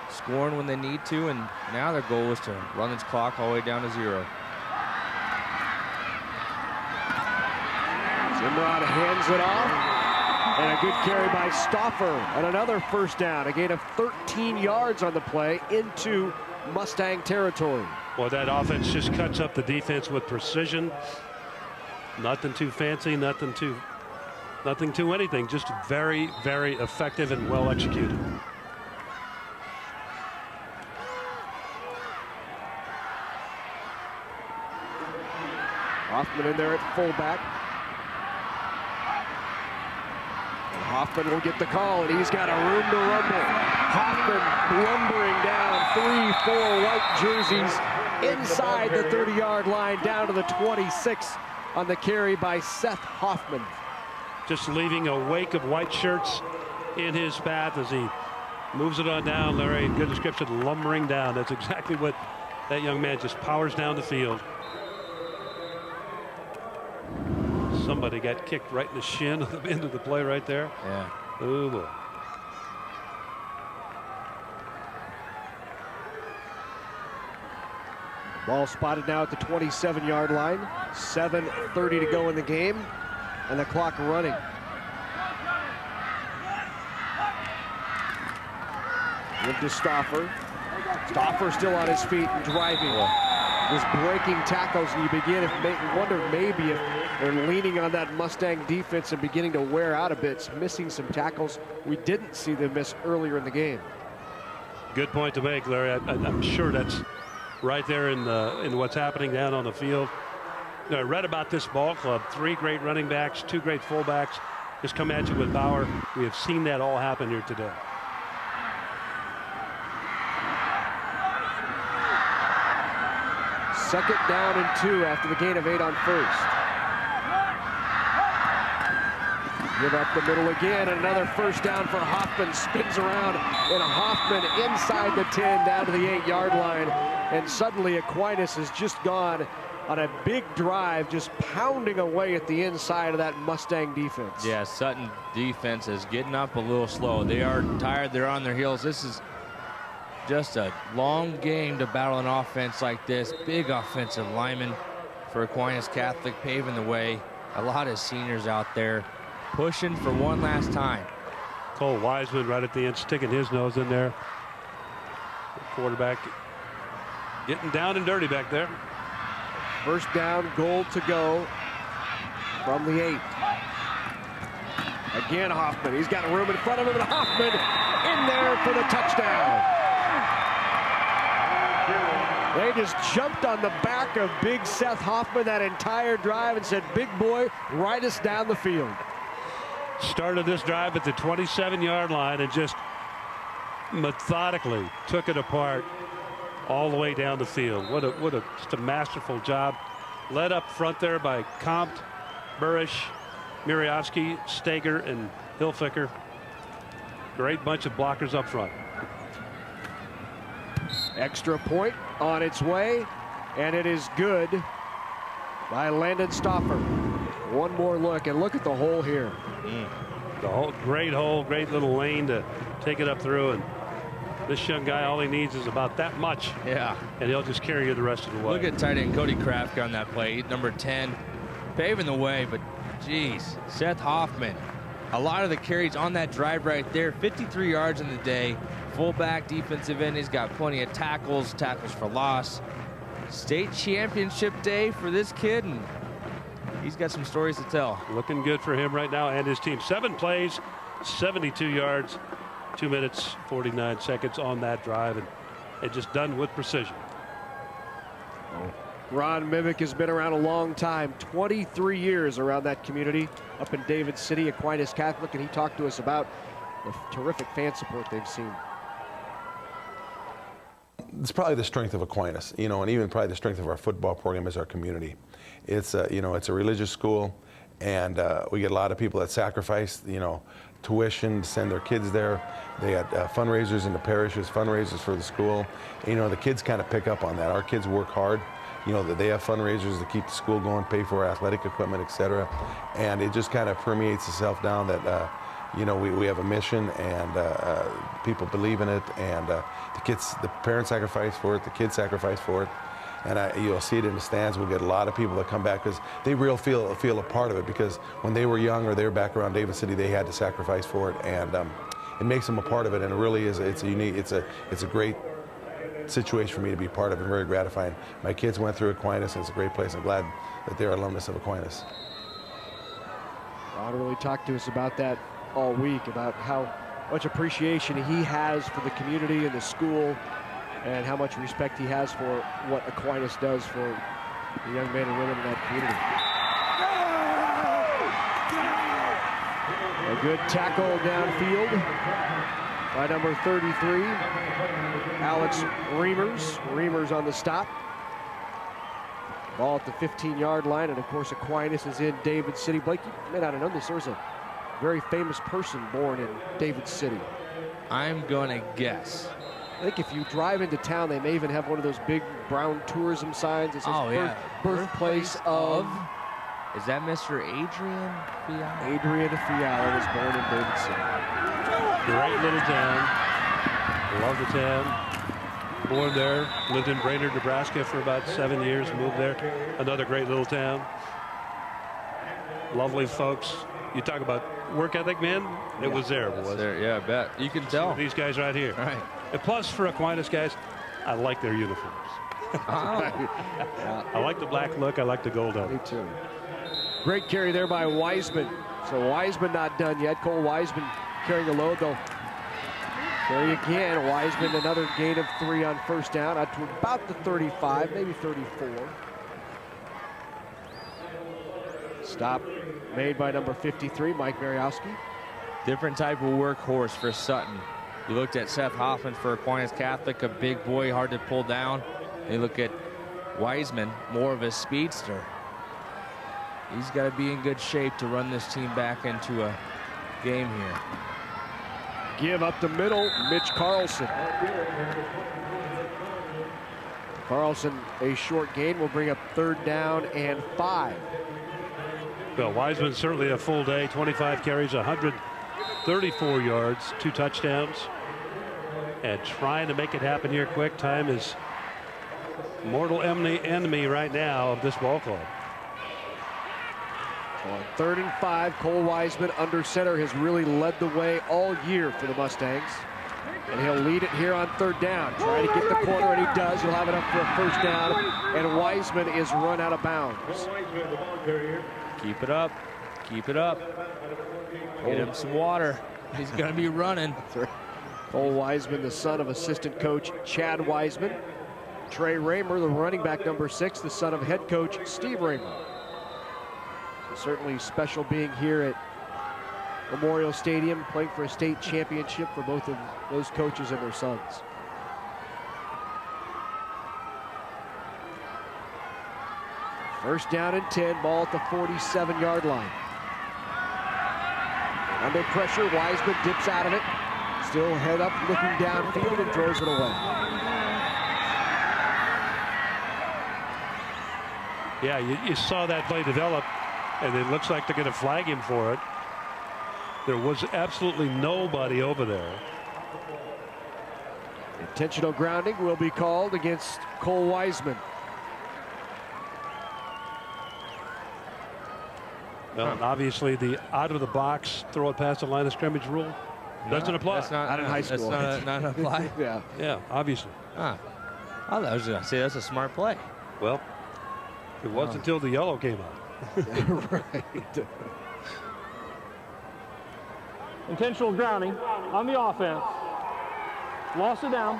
Speaker 4: scoring when they need to, and now their goal is to run this clock all the way down to 0.
Speaker 6: Zimrod hands it off. And a good carry by Stauffer. And another first down. A gain of 13 yards on the play into Mustang territory.
Speaker 3: Well, that offense just cuts up the defense with precision. Nothing too fancy, nothing too anything. Just very, very effective and well executed.
Speaker 6: Hoffman in there at fullback. And Hoffman will get the call, and he's got a room to rumble. Hoffman lumbering down 3-4 white jerseys inside the 30-yard line down to the 26 on the carry by Seth Hoffman.
Speaker 3: Just leaving a wake of white shirts in his path as he moves it on down. Larry, good description, lumbering down. That's exactly what that young man just powers down the field. Somebody got kicked right in the shin at the end of the play right there.
Speaker 4: Yeah.
Speaker 3: Oh, boy.
Speaker 6: Ball spotted now at the 27-yard line. 7:30 to go in the game, and the clock running. Into Stauffer. Stauffer still on his feet and driving. Was breaking tackles, and you wonder maybe if they're leaning on that Mustang defense and beginning to wear out a bit, missing some tackles we didn't see them miss earlier in the game.
Speaker 3: Good point to make, Larry. I'm sure that's right there in what's happening down on the field. You know, I read about this ball club. 3 great running backs, 2 great fullbacks. Just come at you with power. We have seen that all happen here today.
Speaker 6: Second down and 2 after the gain of 8 on first. Give up the middle again, and another first down for Hoffman. Spins around, and Hoffman inside the 10 down to the 8-yard line. And suddenly Aquinas has just gone on a big drive, just pounding away at the inside of that Mustang defense.
Speaker 4: Yeah, Sutton defense is getting up a little slow. They are tired. They're on their heels. This is just a long game to battle an offense like this. Big offensive lineman for Aquinas Catholic paving the way. A lot of seniors out there pushing for one last time.
Speaker 3: Cole Wiseman right at the end, sticking his nose in there. The quarterback getting down and dirty back there.
Speaker 6: First down, goal to go from the 8. Again, Hoffman. He's got room in front of him, and Hoffman in there for the touchdown. They just jumped on the back of big Seth Hoffman that entire drive and said, big boy, ride us down the field.
Speaker 3: Started this drive at the 27-yard line and just methodically took it apart all the way down the field. Just a masterful job. Led up front there by Compt, Burish, Miriowski, Stager, and Hilfiger. Great bunch of blockers up front.
Speaker 6: Extra point on its way, and it is good by Landon Stauffer. One more look, and look at the hole here.
Speaker 3: The hole, great hole, great little lane to take it up through, and this young guy, all he needs is about that much.
Speaker 4: Yeah.
Speaker 3: And he'll just carry you the rest of the way.
Speaker 4: Look at tight end Cody Kraft on that play, number 10, paving the way, but geez, Seth Hoffman, a lot of the carries on that drive right there, 53 yards in the day. Fullback, defensive end, he's got plenty of tackles for loss. State championship day for this kid, and he's got some stories to tell.
Speaker 3: Looking good for him right now and his team. 7 plays, 72 yards, 2 minutes, 49 seconds on that drive, and it just done with precision.
Speaker 6: Ron Mimick has been around a long time, 23 years around that community up in David City, Aquinas Catholic, and he talked to us about the terrific fan support they've seen.
Speaker 7: It's probably the strength of Aquinas, and even probably the strength of our football program is our community. It's it's a religious school, and we get a lot of people that sacrifice, tuition to send their kids there. They got fundraisers in the parishes, fundraisers for the school. The kids kind of pick up on that. Our kids work hard. That they have fundraisers to keep the school going, pay for athletic equipment, etc. And it just kind of permeates itself down that we have a mission, and people believe in it, and the parents sacrifice for it, the kids sacrifice for it, and you'll see it in the stands. We'll get a lot of people that come back because they feel a part of it, because when they were young or they were back around David City, they had to sacrifice for it, and it makes them a part of it. And it really is. It's a great situation for me to be part of, and very gratifying. My kids went through Aquinas, and it's a great place. I'm glad that they're alumnus of Aquinas.
Speaker 6: Ron really talked to us about that all week, about how much appreciation he has for the community and the school, and how much respect he has for what Aquinas does for the young men and women in that community. A good tackle downfield by number 33, Alex Reimers. Reimers on the stop. Ball at the 15-yard line, and of course Aquinas is in David City. Blake, you may not have known this. There was a very famous person born in David City.
Speaker 4: I'm gonna guess.
Speaker 6: I think if you drive into town, they may even have one of those big brown tourism signs that says birthplace of.
Speaker 4: Is that Mr. Adrian Fiala?
Speaker 6: Adrian Fiala was born in David City.
Speaker 3: Great little town. Love the town. Born there, lived in Brainerd, Nebraska for about 7 years, moved there. Another great little town. Lovely folks. You talk about work ethic, man. It was there, boys.
Speaker 4: There, yeah, I bet. You can tell.
Speaker 3: These guys right here.
Speaker 4: Right.
Speaker 3: And plus, for Aquinas guys, I like their uniforms. I like the black look. I like the gold on it.
Speaker 6: Me too. Great carry there by Wiseman. So Wiseman not done yet. Cole Wiseman carrying the load. They'll carry again. Wiseman another gain of 3 on first down. Out to about the 35, maybe 34. Stop made by number 53, Mike Mariowski.
Speaker 4: Different type of workhorse for Sutton. You looked at Seth Hoffman for Aquinas Catholic, a big boy, hard to pull down. You look at Wiseman, more of a speedster. He's got to be in good shape to run this team back into a game here.
Speaker 6: Give up the middle, Mitch Carlson. Carlson, a short gain, will bring up 3rd down and 5.
Speaker 3: Well, Wiseman certainly a full day, 25 carries, 134 yards, 2 touchdowns. And trying to make it happen here quick. Time is mortal enemy right now of this ball club.
Speaker 6: On 3rd and 5, Cole Wiseman under center has really led the way all year for the Mustangs. And he'll lead it here on 3rd down. Try to get the corner, and he does. He'll have it up for a 1st down, and Wiseman is run out of bounds.
Speaker 4: Keep it up. Keep it up. Get him some water. He's going to be running.
Speaker 6: Cole Wiseman, the son of assistant coach Chad Wiseman. Trey Raymer, the running back number 6, the son of head coach Steve Raymer. So certainly special being here at Memorial Stadium, playing for a state championship for both of those coaches and their sons. First down and 10, ball at the 47-yard line. Under pressure, Wiseman dips out of it. Still head up, looking downfield, and throws it away.
Speaker 3: Yeah, you saw that play develop, and it looks like they're going to flag him for it. There was absolutely nobody over there.
Speaker 6: Intentional grounding will be called against Cole Wiseman.
Speaker 3: Well, and obviously the out-of-the-box, throw it past the line of scrimmage rule doesn't apply.
Speaker 4: That's not
Speaker 6: in high school.
Speaker 4: That's not apply.
Speaker 6: Yeah.
Speaker 3: Yeah, obviously.
Speaker 4: I was going to say that's a smart play.
Speaker 3: Well, it wasn't until the yellow came out.
Speaker 6: Right.
Speaker 22: Intentional grounding on the offense. Lost it down.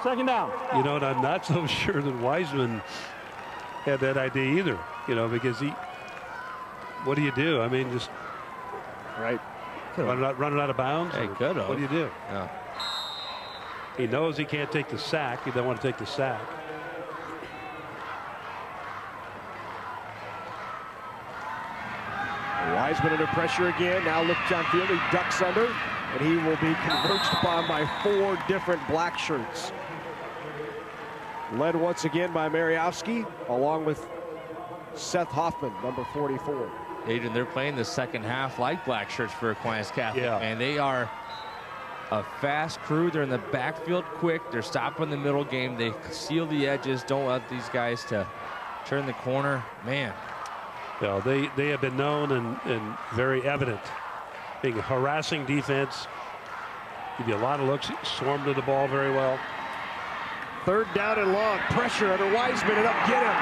Speaker 22: 2nd down.
Speaker 3: You know, and I'm not so sure that Wiseman had that idea either, you know, because what do you do? I mean, just
Speaker 6: right.
Speaker 3: Run it out of bounds?
Speaker 4: Hey, could have.
Speaker 3: What do you do?
Speaker 4: Yeah.
Speaker 3: He knows he can't take the sack. He doesn't want to take the sack.
Speaker 6: Wiseman under pressure again. Now looks downfield. He ducks under, and he will be converged upon by 4 different black shirts. Led once again by Mariowski, along with Seth Hoffman, number 44.
Speaker 4: Adrian, they're playing the second half like black shirts for Aquinas Catholic.
Speaker 3: Yeah.
Speaker 4: And they are a fast crew. They're in the backfield quick. They're stopping the middle game. They seal the edges. Don't let these guys to turn the corner. Man.
Speaker 3: Yeah, they have been known and very evident being a harassing defense. Give you a lot of looks. Swarmed to the ball very well.
Speaker 6: 3rd down and long. Pressure under Wiseman, and up get him.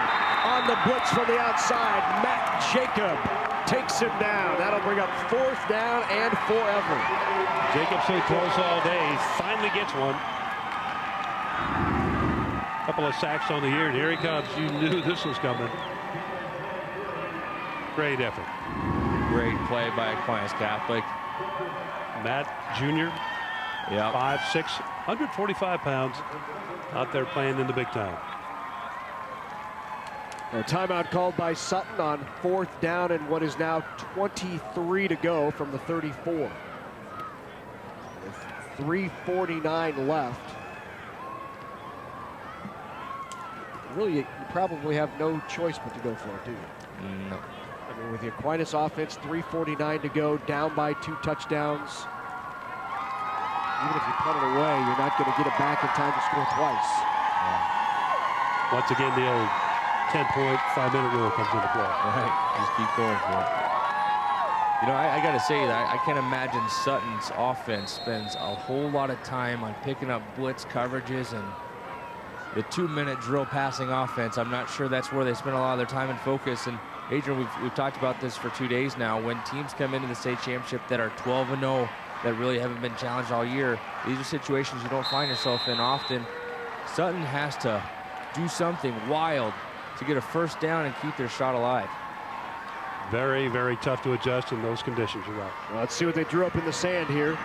Speaker 6: On the blitz from the outside, Matt Jacob takes him down. That'll bring up 4th down and forever.
Speaker 3: Jacob so close all day. He finally gets one. Couple of sacks on the year, and here he comes. You knew this was coming. Great effort.
Speaker 4: Great play by Aquinas Catholic.
Speaker 3: Matt Jr.
Speaker 4: Yeah.
Speaker 3: 5'6", 145 pounds, out there playing in the big time.
Speaker 6: A timeout called by Sutton on 4th down and what is now 23 to go from the 34. With 3:49 left. Really, you probably have no choice but to go for it, do you?
Speaker 4: No.
Speaker 6: I mean, with the Aquinas offense, 3:49 to go, down by 2 touchdowns. Even if you punt it away, you're not going to get it back in time to score twice.
Speaker 3: Once again, the old 10-point, 5-minute rule comes into play.
Speaker 4: Right, just keep going for it. You know, I got to say that I can't imagine Sutton's offense spends a whole lot of time on picking up blitz coverages and the 2-minute drill passing offense. I'm not sure that's where they spend a lot of their time and focus. And Adrian, we've talked about this for 2 days now. When teams come into the state championship that are 12-0, that really haven't been challenged all year, these are situations you don't find yourself in often. Sutton has to do something wild to get a first down and keep their shot alive.
Speaker 3: Very, very tough to adjust in those conditions. You're right.
Speaker 6: Well, let's see what they drew up in the sand here.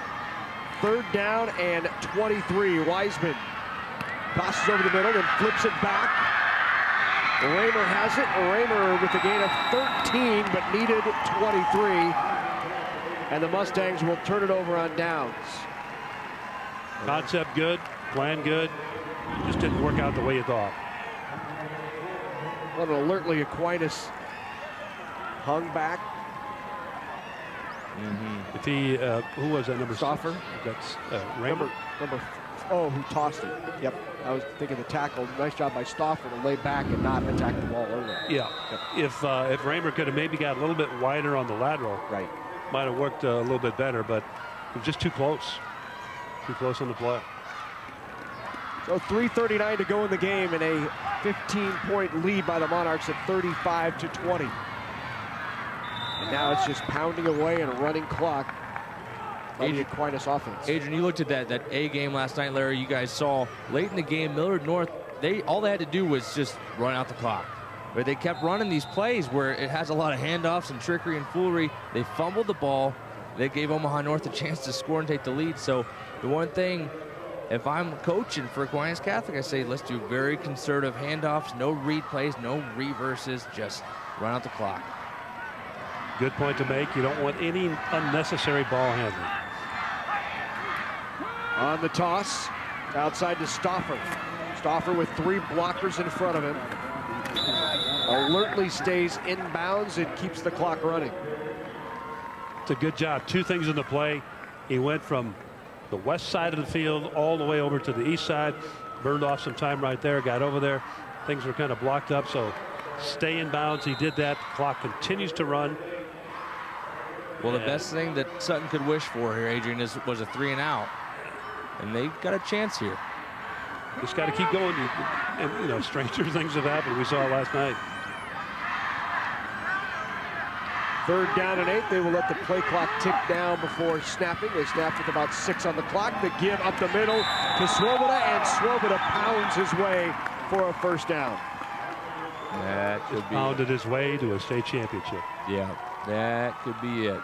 Speaker 6: 3rd down and 23. Wiseman tosses over the middle and flips it back. Raymer has it. Raymer with a gain of 13, but needed 23. And the Mustangs will turn it over on downs.
Speaker 3: Concept good, plan good. Just didn't work out the way you thought.
Speaker 6: Well, alertly Aquinas hung back.
Speaker 3: If he, who was that number?
Speaker 6: Stauffer.
Speaker 3: That's Raymer.
Speaker 6: Who tossed it. Yep, I was thinking the tackle. Nice job by Stauffer to lay back and not attack the ball early.
Speaker 3: Yeah. Yep. If Raymer could have maybe got a little bit wider on the lateral,
Speaker 6: right,
Speaker 3: might have worked a little bit better, but it was just too close. Too close on the play.
Speaker 6: So 3:39 to go in the game and a 15-point lead by the Monarchs at 35-20. And now it's just pounding away and a running clock by the Aquinas offense.
Speaker 4: Adrian, you looked at that A game last night, Larry. You guys saw late in the game, Millard North, all they had to do was just run out the clock. But they kept running these plays where it has a lot of handoffs and trickery and foolery. They fumbled the ball. They gave Omaha North a chance to score and take the lead. So the one thing, if I'm coaching for Aquinas Catholic, I say let's do very conservative handoffs, no read plays, no reverses, just run out the clock.
Speaker 3: Good point to make. You don't want any unnecessary ball handling.
Speaker 6: On the toss, outside to Stauffer. Stauffer with 3 blockers in front of him. Alertly stays inbounds and keeps the clock running.
Speaker 3: It's a good job. 2 things in the play. He went from the west side of the field all the way over to the east side, burned off some time right there, got over there. Things were kind of blocked up, so stay in bounds. He did that. The clock continues to run.
Speaker 4: Well, the best thing that Sutton could wish for here, Adrian, was a 3 and out. And they got a chance here.
Speaker 3: Just got to keep going. And, you know, stranger things have happened. We saw it last night.
Speaker 6: 3rd down and 8. They will let the play clock tick down before snapping. They snapped with about 6 on the clock. The give up the middle to Swoboda, and Swoboda pounds his way for a first down.
Speaker 4: That could be
Speaker 3: pounded his way to a state championship.
Speaker 4: Yeah, that could be it.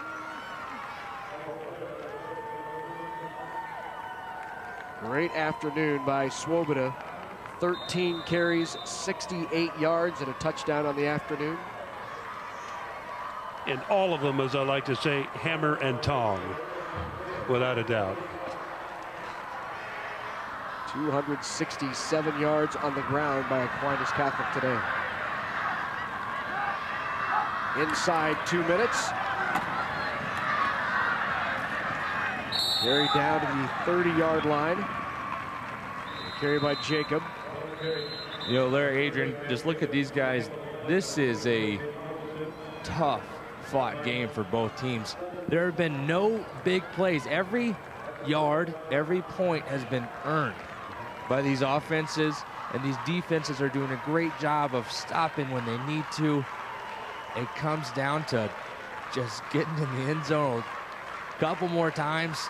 Speaker 6: Great afternoon by Swoboda. 13 carries, 68 yards, and a touchdown on the afternoon.
Speaker 3: And all of them, as I like to say, hammer and tong, without a doubt.
Speaker 6: 267 yards on the ground by Aquinas Catholic today. Inside 2 minutes. Carry down to the 30-yard line. Carry by Jacob.
Speaker 4: You know, Larry, Adrian, just look at these guys. This is a tough fought game for both teams. There have been no big plays. Every yard, every point has been earned by these offenses, and these defenses are doing a great job of stopping when they need to. It comes down to just getting in the end zone a couple more times,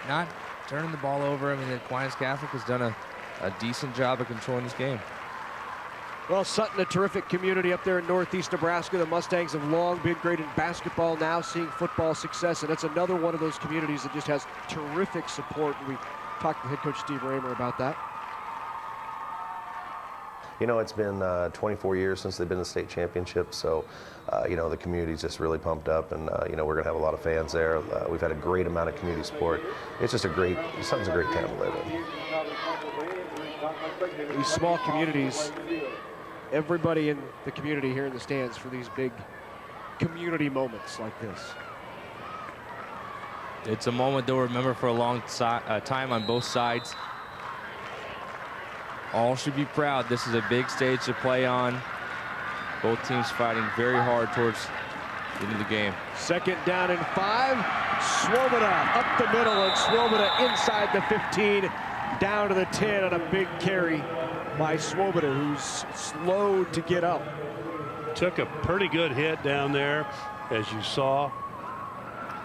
Speaker 4: not turning the ball over. I mean, Aquinas Catholic has done a decent job of controlling this game.
Speaker 6: Well, Sutton, a terrific community up there in northeast Nebraska. The Mustangs have long been great in basketball, now seeing football success, and it's another one of those communities that just has terrific support. And we talked to head coach Steve Raymer about that.
Speaker 28: You know, it's been 24 years since they've been in the state championship, so you know, the community's just really pumped up, and you know, we're going to have a lot of fans there. We've had a great amount of community support. It's just Sutton's a great town to live in.
Speaker 6: These small communities, everybody in the community here in the stands for these big community moments like this.
Speaker 4: It's a moment they'll remember for a long time on both sides. All should be proud. This is a big stage to play on. Both teams fighting very hard towards the end of the game.
Speaker 6: 2nd down and 5. Swoboda up the middle, and Swoboda inside the 15, down to the 10 on a big carry by Swoboda, who's slow to get up.
Speaker 3: Took a pretty good hit down there, as you saw.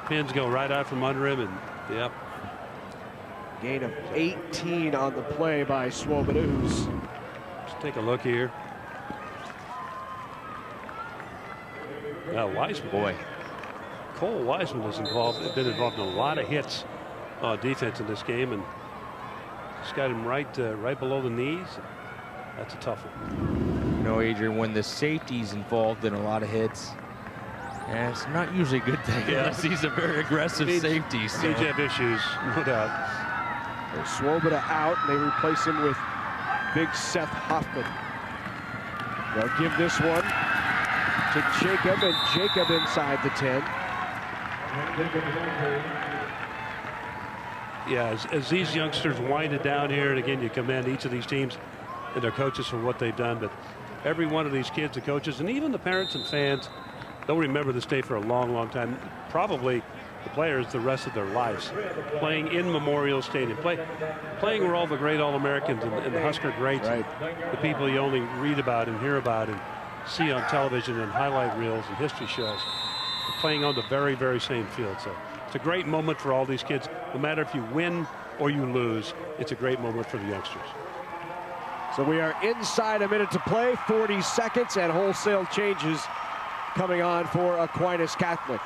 Speaker 3: Pins go right out from under him, and yep.
Speaker 6: Gain of 18 on the play by Swoboda, who's...
Speaker 3: Let's take a look here. Now Wiseman, boy, Cole Wiseman has been involved in a lot of hits on defense in this game, and just got him right below the knees. That's a tough one.
Speaker 4: You know, Adrian, when the safety's involved in a lot of hits, and it's not usually a good thing.
Speaker 3: Yeah.
Speaker 4: Unless he's a very aggressive safety. So.
Speaker 3: He'd have issues, no doubt.
Speaker 6: Swoboda out, and they replace him with big Seth Hoffman. They'll give this one to Jacob, and Jacob inside the 10.
Speaker 3: Yeah, as these youngsters wind it down here, and again, you commend each of these teams and their coaches for what they've done, but every one of these kids, the coaches, and even the parents and fans, they'll remember this day for a long, long time. Probably the players the rest of their lives. Playing in Memorial Stadium, playing where all the great All-Americans and the Husker greats, right, the people you only read about and hear about and see on television and highlight reels and history shows, playing on the very, very same field. So it's a great moment for all these kids. No matter if you win or you lose, it's a great moment for the youngsters.
Speaker 6: So we are inside a minute to play, 40 seconds, and wholesale changes coming on for Aquinas Catholic.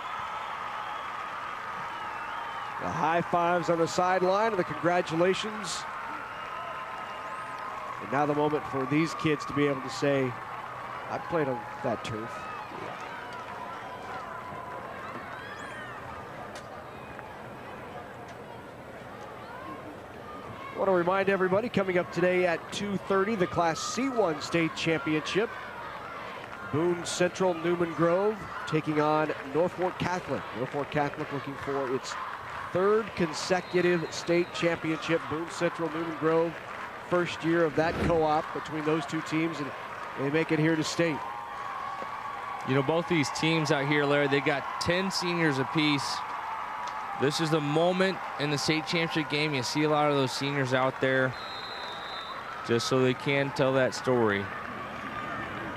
Speaker 6: The high fives on the sideline and the congratulations. And now the moment for these kids to be able to say, I played on that turf. I want to remind everybody, coming up today at 2:30, the Class C1 State Championship. Boone Central Newman Grove taking on Norfolk Catholic. Norfolk Catholic looking for its 3rd consecutive state championship. Boone Central Newman Grove, first year of that co-op between those two teams, and they make it here to state.
Speaker 4: You know, both these teams out here, Larry, they got 10 seniors apiece. This is the moment in the state championship game. You see a lot of those seniors out there just so they can tell that story.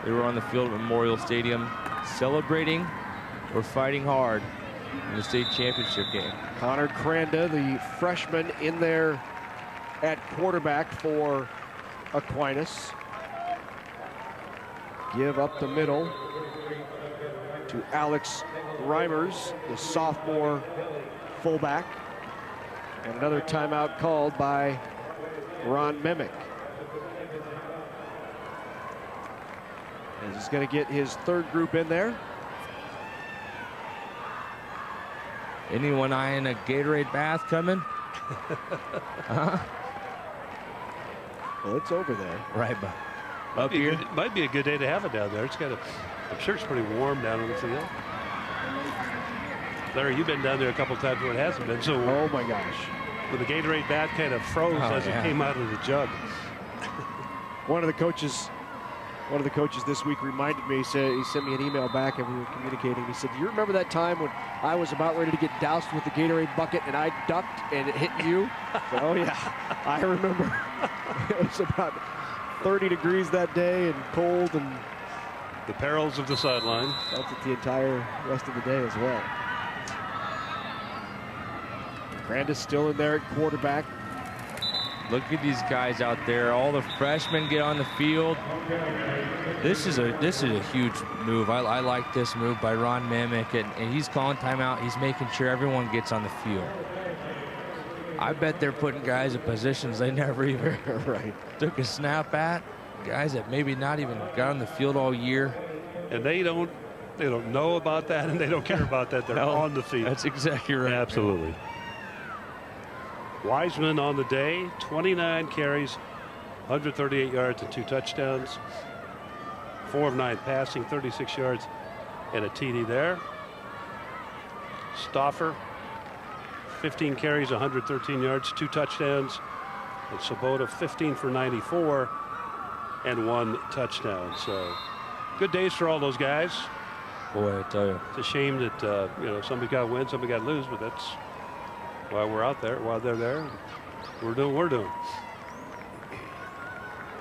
Speaker 4: They were on the field at Memorial Stadium celebrating or fighting hard in the state championship game.
Speaker 6: Connor Cranda, the freshman, in there at quarterback for Aquinas. Give up the middle to Alex Reimers, the sophomore fullback. And another timeout called by Ron Memick. And he's going to get his 3rd group in there.
Speaker 4: Anyone eyeing a Gatorade bath coming?
Speaker 6: Well, it's over there.
Speaker 4: Right, but up here.
Speaker 3: It might be a good day to have it down there. It's got I'm sure it's pretty warm down on the field. Larry, you've been down there a couple times where it hasn't been so warm.
Speaker 6: Oh my gosh.
Speaker 3: But the Gatorade bath kind of froze as it came out of the jug.
Speaker 6: One of the coaches this week reminded me, he sent me an email back and we were communicating. He said, do you remember that time when I was about ready to get doused with the Gatorade bucket and I ducked and it hit you? Said, oh yeah, I remember. It was about 30 degrees that day and cold, and
Speaker 3: the perils of the sideline.
Speaker 6: Felt it the entire rest of the day as well. Branda's still in there at quarterback.
Speaker 4: Look at these guys out there. All the freshmen get on the field. This is a huge move. I like this move by Ron Mimick, and he's calling timeout. He's making sure everyone gets on the field. I bet they're putting guys in positions they never even took a snap at. Guys that maybe not even got on the field all year.
Speaker 3: And they don't know about that, and they don't care about that. They're on the field.
Speaker 4: That's exactly right.
Speaker 3: Absolutely. Wiseman on the day, 29 carries, 138 yards and 2 touchdowns. 4 of 9 passing, 36 yards and a TD there. Stauffer, 15 carries, 113 yards, 2 touchdowns. And Sabota, 15 for 94 and 1 touchdown. So good days for all those guys.
Speaker 4: Boy, I tell you.
Speaker 3: It's a shame that somebody got to win, somebody got to lose, but that's why we're out there, while they're there. We're doing what we're doing.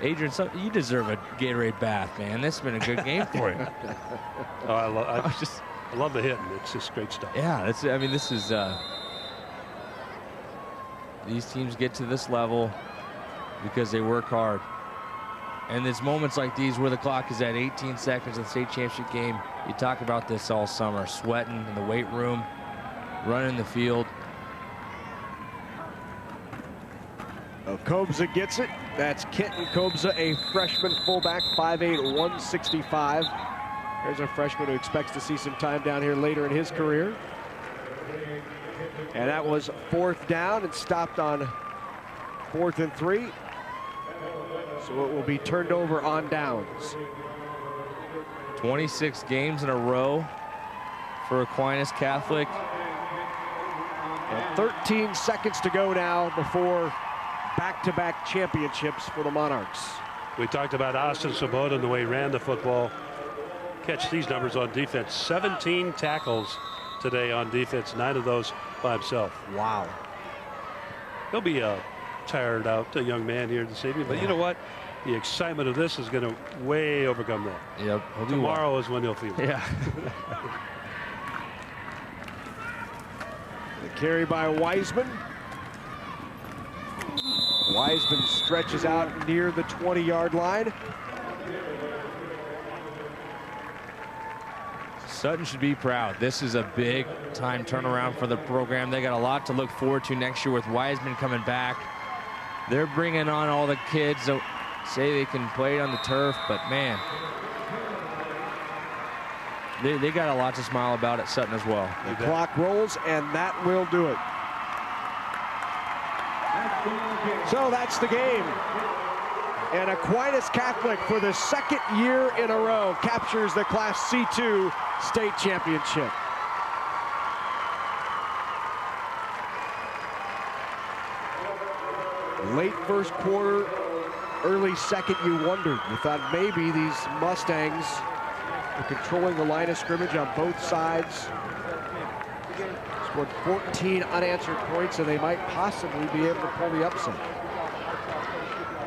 Speaker 4: Adrian, you deserve a Gatorade bath, man. This has been a good game for you.
Speaker 3: I love the hitting. It's just great stuff.
Speaker 4: Yeah, this is these teams get to this level because they work hard. And there's moments like these where the clock is at 18 seconds of the state championship game. You talk about this all summer, sweating in the weight room, running the field.
Speaker 6: Kobza gets it. That's Kenton Kobza, a freshman fullback, 5'8", 165. There's a freshman who expects to see some time down here later in his career. And that was 4th down and stopped on 4th and 3. So it will be turned over on downs.
Speaker 4: 26 games in a row for Aquinas Catholic.
Speaker 6: And 13 seconds to go now before back-to-back championships for the Monarchs.
Speaker 3: We talked about Austin Sabota and the way he ran the football. Catch these numbers on defense. 17 tackles today on defense, 9 of those by himself.
Speaker 6: Wow.
Speaker 3: He'll be a tired out young man here this evening, but you know what? The excitement of this is going to way overcome that.
Speaker 4: Yep.
Speaker 3: Tomorrow is when he'll feel it.
Speaker 4: Yeah.
Speaker 6: The carry by Wiseman. Wiseman stretches out near the 20-yard line.
Speaker 4: Sutton should be proud. This is a big time turnaround for the program. They got a lot to look forward to next year with Wiseman coming back. They're bringing on all the kids that say they can play on the turf, but man, they got a lot to smile about at Sutton as well.
Speaker 6: The clock rolls, and that will do it. So that's the game. And Aquinas Catholic, for the 2nd year in a row, captures the Class C2 state championship. Late first quarter, early second, you wondered. You thought maybe these Mustangs were controlling the line of scrimmage on both sides. Scored 14 unanswered points, and they might possibly be able to pull the upset.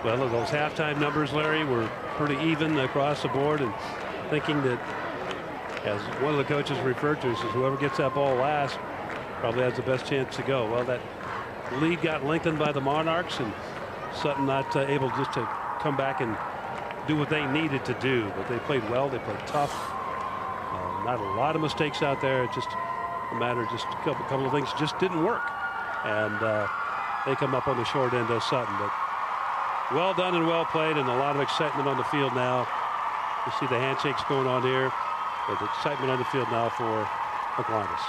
Speaker 3: Well, those halftime numbers, Larry, were pretty even across the board, and thinking that, as one of the coaches referred to, says whoever gets that ball last probably has the best chance to go. Well, that lead got lengthened by the Monarchs, and Sutton not able just to come back and do what they needed to do. But they played well. They played tough. Not a lot of mistakes out there. It's just a matter of just a couple of things just didn't work. And they come up on the short end of Sutton. But well done and well played, and a lot of excitement on the field now. You see the handshakes going on here. But the excitement on the field now for Aquinas.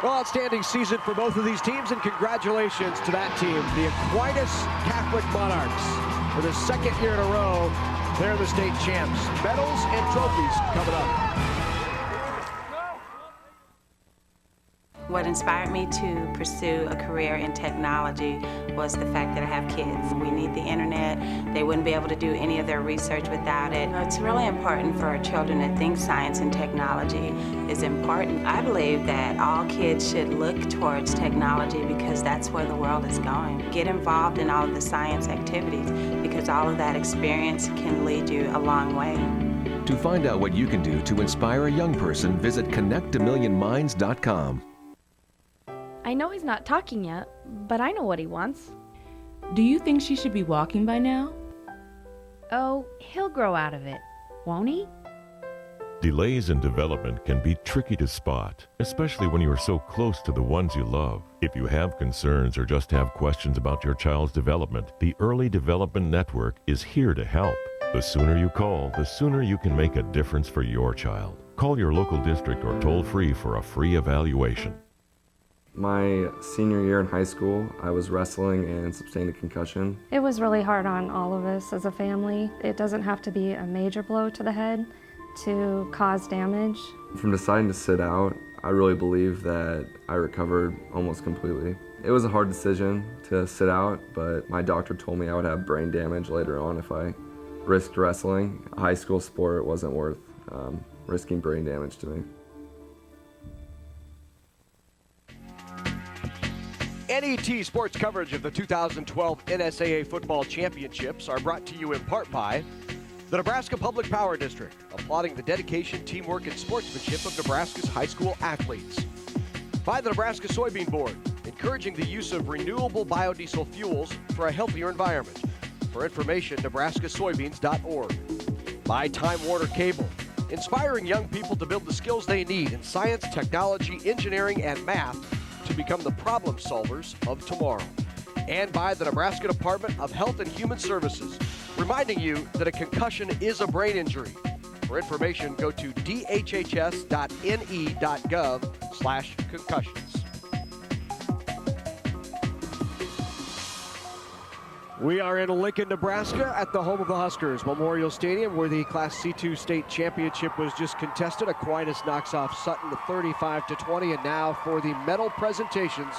Speaker 6: Well, outstanding season for both of these teams, and congratulations to that team, the Aquinas Catholic Monarchs. For the 2nd year in a row, they're the state champs. Medals and trophies coming up.
Speaker 9: What inspired me to pursue a career in technology was the fact that I have kids. We need the internet. They wouldn't be able to do any of their research without it. It's really important for our children to think science and technology is important. I believe that all kids should look towards technology because that's where the world is going. Get involved in all of the science activities because all of that experience can lead you a long way.
Speaker 10: To find out what you can do to inspire a young person, visit connectamillionminds.com.
Speaker 11: I know he's not talking yet, but I know what he wants. Do you think she should be walking by now?
Speaker 1: Oh, he'll grow out of it, won't he?
Speaker 16: Delays in development can be tricky to spot, especially when you are so close to the ones you love. If you have concerns or just have questions about your child's development, the Early Development Network is here to help. The sooner you call, the sooner you can make a difference for your child. Call your local district or toll free for a free evaluation.
Speaker 12: My senior year in high school, I was wrestling and sustained a concussion.
Speaker 13: It was really hard on all of us as a family. It doesn't have to be a major blow to the head to cause damage.
Speaker 12: From deciding to sit out, I really believe that I recovered almost completely. It was a hard decision to sit out, but my doctor told me I would have brain damage later on if I risked wrestling. A high school sport wasn't worth risking brain damage to me.
Speaker 6: NET sports coverage of the 2012 NSAA Football Championships are brought to you in part by the Nebraska Public Power District, applauding the dedication, teamwork, and sportsmanship of Nebraska's high school athletes. By the Nebraska Soybean Board, encouraging the use of renewable biodiesel fuels for a healthier environment. For information, nebraskasoybeans.org. By Time Warner Cable, inspiring young people to build the skills they need in science, technology, engineering, and math to become the problem solvers of tomorrow. And by the Nebraska Department of Health and Human Services, reminding you that a concussion is a brain injury. For information, go to dhhs.ne.gov/concussions. We are in Lincoln, Nebraska at the home of the Huskers, Memorial Stadium, where the Class C2 state championship was just contested. Aquinas knocks off Sutton 35-20, and now for the medal presentations,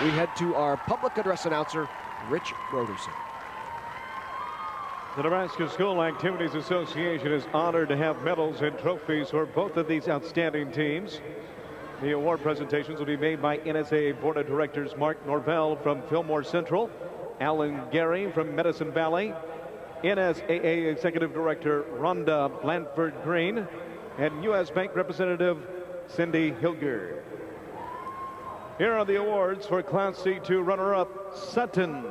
Speaker 6: we head to our public address announcer, Rich Broderson.
Speaker 22: The Nebraska School Activities Association is honored to have medals and trophies for both of these outstanding teams. The award presentations will be made by NSAA Board of Directors Mark Norvell from Fillmore Central, Alan Gary from Medicine Valley, NSAA Executive Director Rhonda Blanford Green, and U.S. Bank Representative Cindy Hilger. Here are the awards for Class C2 runner-up Sutton.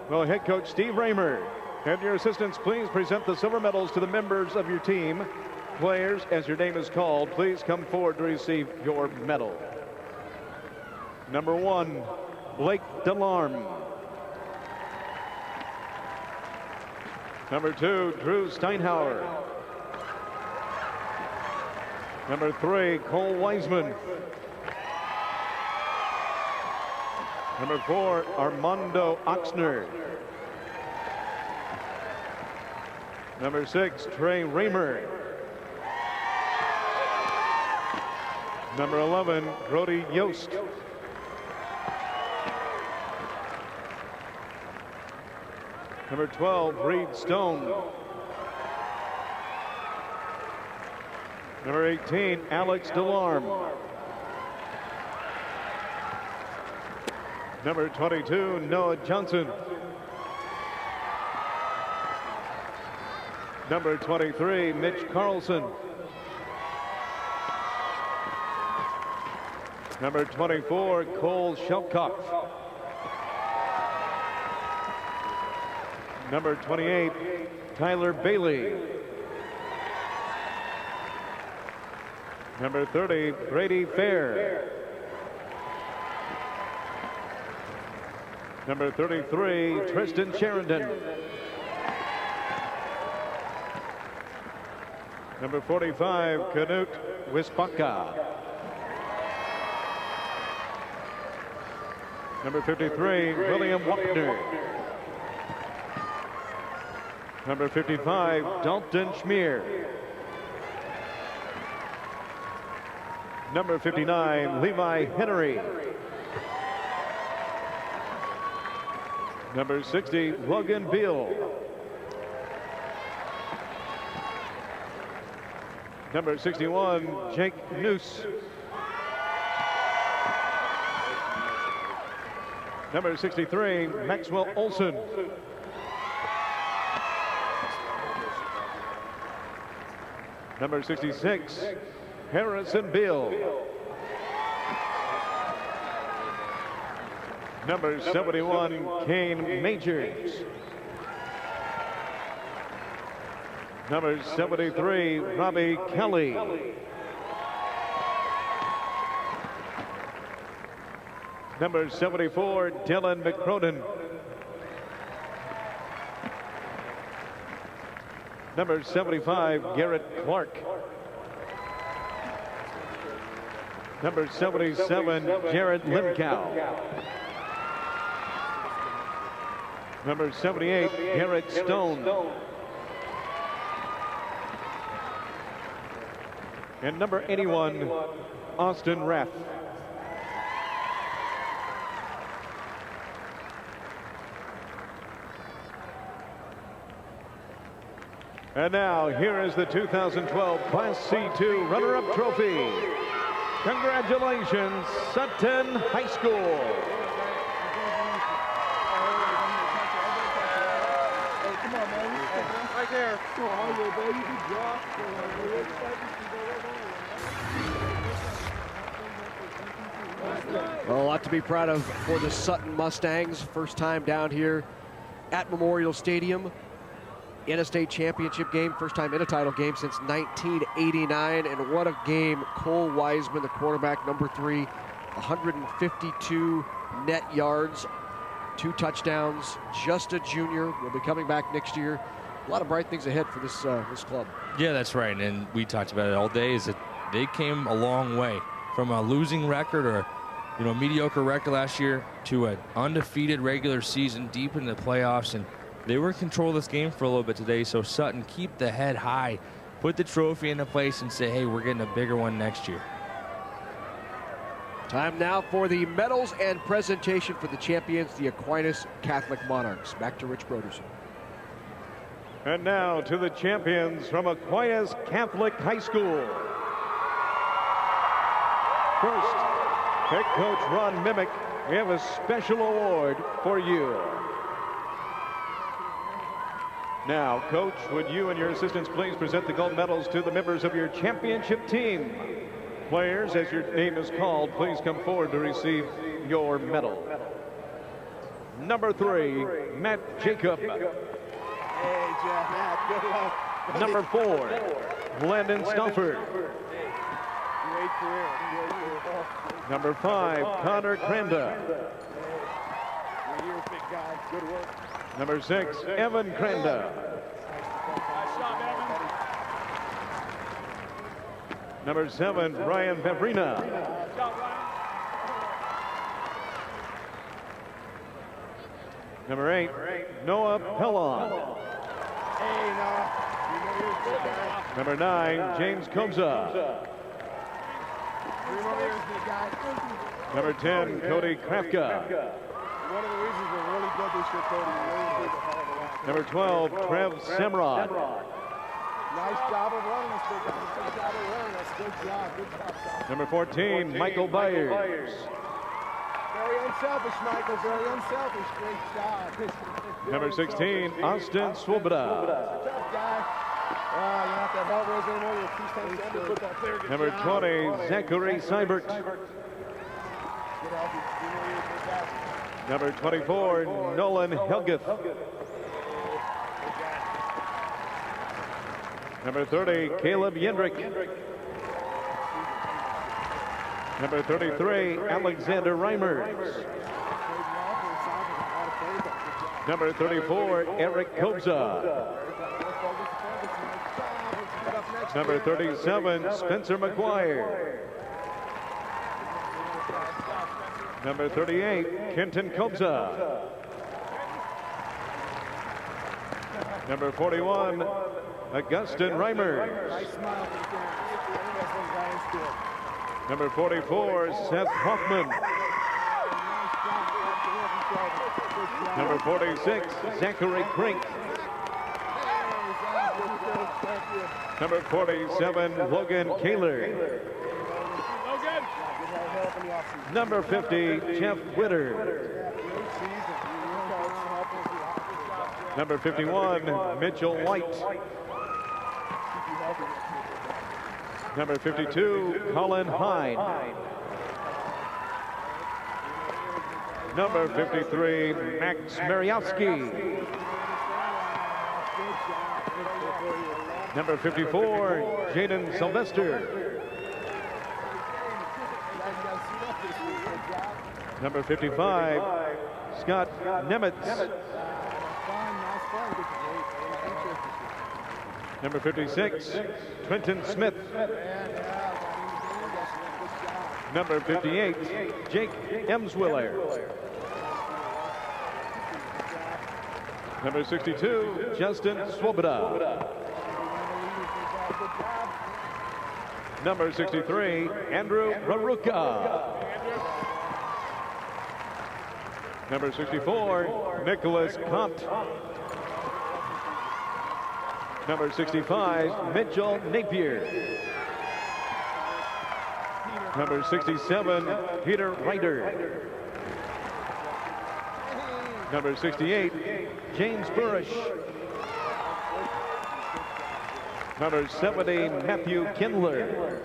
Speaker 22: Well, head coach Steve Raymer and your assistants, please present the silver medals to the members of your team. Players, as your name is called, please come forward to receive your medal. Number 1, Blake Delarme. Number 2, Drew Steinhauer. Number 3, Cole Wiseman. Number 4, Armando Oxner. Number 6, Trey Raymer. Number 11, Brody Yost. Number 12, Reed Stone. Number 18, Alex Delarme. Number 22, Noah Johnson. Number 23, Mitch Carlson. Number 24, Cole Shelcock. Number 28, Tyler Bailey. Number 30, Brady Fair. Number 33, Tristan Sheridan. Number 45, Knut Wispaka. Number 53, William Wapner. Number 55, Dalton Schmier. Number 59, Levi Henry. Number 60, Logan Beal. Number 61, Jake Noose. Number 63, Maxwell Olson. Number 66, Harrison Bill. Number 71, Kane Majors. Number 73, Robbie Kelly. Number 74, Dylan McCroden. Number 75, Garrett Clark. Number 77, Jared Limcow. Number 78, Garrett Stone. And number 81, Austin Rath. And now, here is the 2012 Class C2 runner-up trophy. Congratulations, Sutton High School.
Speaker 8: Right there. Come on, baby. Good job.
Speaker 6: Well, a lot to be proud of for the Sutton Mustangs. First time down here at Memorial Stadium in a state championship game. First time in a title game since 1989. And what a game. Cole Wiseman, the quarterback, number 3, 152 net yards, 2 touchdowns, just a junior. Will be coming back next year. A lot of bright things ahead for this club.
Speaker 4: Yeah, that's right. And we talked about it all day, is that they came a long way from a losing record or mediocre record last year to an undefeated regular season deep in the playoffs, and they were in control of this game for a little bit today. So Sutton, keep the head high, put the trophy into place, and say, hey, we're getting a bigger one next year.
Speaker 6: Time now for the medals and presentation for the champions, the Aquinas Catholic Monarchs. Back to Rich Broderson.
Speaker 22: And now to the champions from Aquinas Catholic High School. First, head coach Ron Mimick, we have a special award for you. Now, coach, would you and your assistants please present the gold medals to the members of your championship team? Players, as your name is called, please come forward to receive your medal. Number 3, Matt Jacob.
Speaker 8: Hey, Matt, good luck.
Speaker 22: Number 4, Landon Stauffer.
Speaker 8: Great career.
Speaker 22: Number 5, Connor Cranda.
Speaker 8: You're a big guy. Good work.
Speaker 22: Number 6, Evan Cranda.
Speaker 8: Nice job, Evan.
Speaker 22: Number 7, Ryan Bevrina.
Speaker 8: Good job, Ryan.
Speaker 22: Number 8, Noah Pellon.
Speaker 8: Hey, Noah. You know you're a good guy.
Speaker 22: Number 9, James Kobza. Number 10, Cody Krafka.
Speaker 8: One of the reasons we're really good this year, Cody. Really big hell of a lot.
Speaker 22: Number 12, Trev Semrod.
Speaker 8: Nice job of running us, big guy. Good job of running us. Good job. Good job, Tom.
Speaker 22: Number 14, Michael Byers.
Speaker 8: Very unselfish, Michael. Very unselfish. Great job.
Speaker 22: Number 16, Austin Swoboda.
Speaker 8: Tough guy. You don't have to have elbows anymore. You're a two-time standard football player. Good
Speaker 22: Number
Speaker 8: job.
Speaker 22: 20, Zachary Seibert.
Speaker 8: Good help. You know you're a good guy.
Speaker 22: Number 24, Nolan Helgeth. Number 30, Caleb Yendrick. Number 33, Alexander Reimers. Number 34, Eric Kobza. Number 37, Spencer McGuire. Number 38, Kenton Kobza. Number 41, Augustin Reimers. Number 44, Seth Hoffman. Number 46, Zachary Krink. Number 47, Logan Kaler. Number 50, Jeff Witter. Number 51, Mitchell White. Number 52, Colin Hine. Number 53, Max Mariowski. Number 54, Jaden Sylvester. Number 55, Scott Nemitz. Number 56, Trenton Smith. Number 58, Jake Emswiller. Number 62, Justin Swoboda. Number 63, Andrew Raruka. Number 64, Nicholas Comte. Number 65, Mitchell Napier. Number 67, Peter Ryder. Number 68, James Burish. Number 70, Matthew Kindler.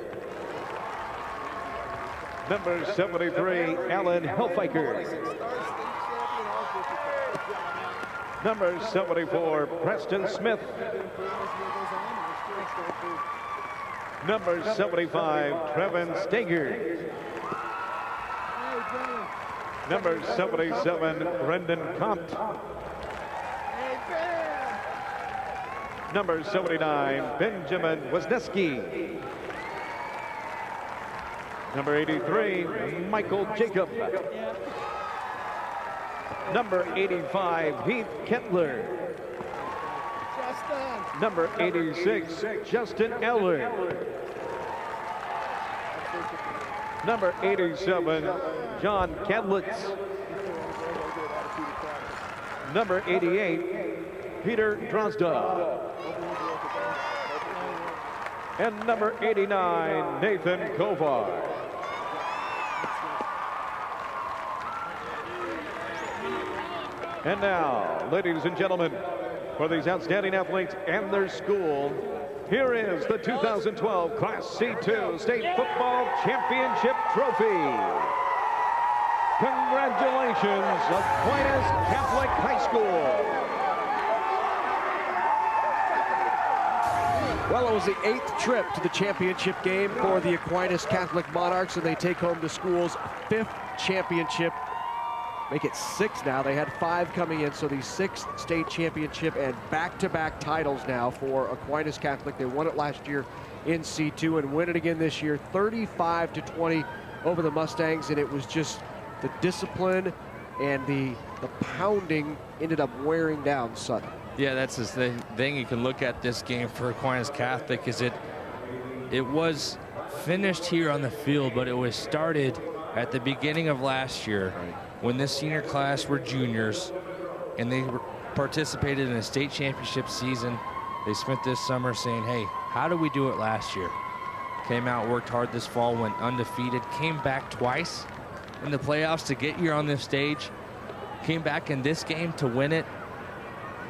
Speaker 22: Number 73, Alan Helfiker. Number 74, Preston Smith. Number 75, Trevin Stager. Number 77, Brendan Comte. Number 79, Benjamin Wisniewski. Number 83, Michael Jacob. Number 85, Heath Kettler. Number 86, Justin Eller. Number 87, John Kadlitz. Number 88, Peter Drozda. And number 89, Nathan Kovar. And now, ladies and gentlemen, for these outstanding athletes and their school, here is the 2012 Class C2 State Football Championship Trophy. Congratulations, Aquinas Catholic High School.
Speaker 6: Well, it was the 8th trip to the championship game for the Aquinas Catholic Monarchs, and they take home the school's 5th championship. Make it 6 now. They had 5 coming in, so the 6th state championship and back-to-back titles now for Aquinas Catholic. They won it last year in C2 and win it again this year, 35-20 over the Mustangs, and it was just the discipline and the pounding ended up wearing down Sutton.
Speaker 4: Yeah, that's the thing you can look at this game for Aquinas Catholic is it was finished here on the field, but it was started at the beginning of last year when this senior class were juniors and they participated in a state championship season. They spent this summer saying, hey, how did we do it last year? Came out, worked hard this fall, went undefeated, came back twice in the playoffs to get here on this stage, came back in this game to win it.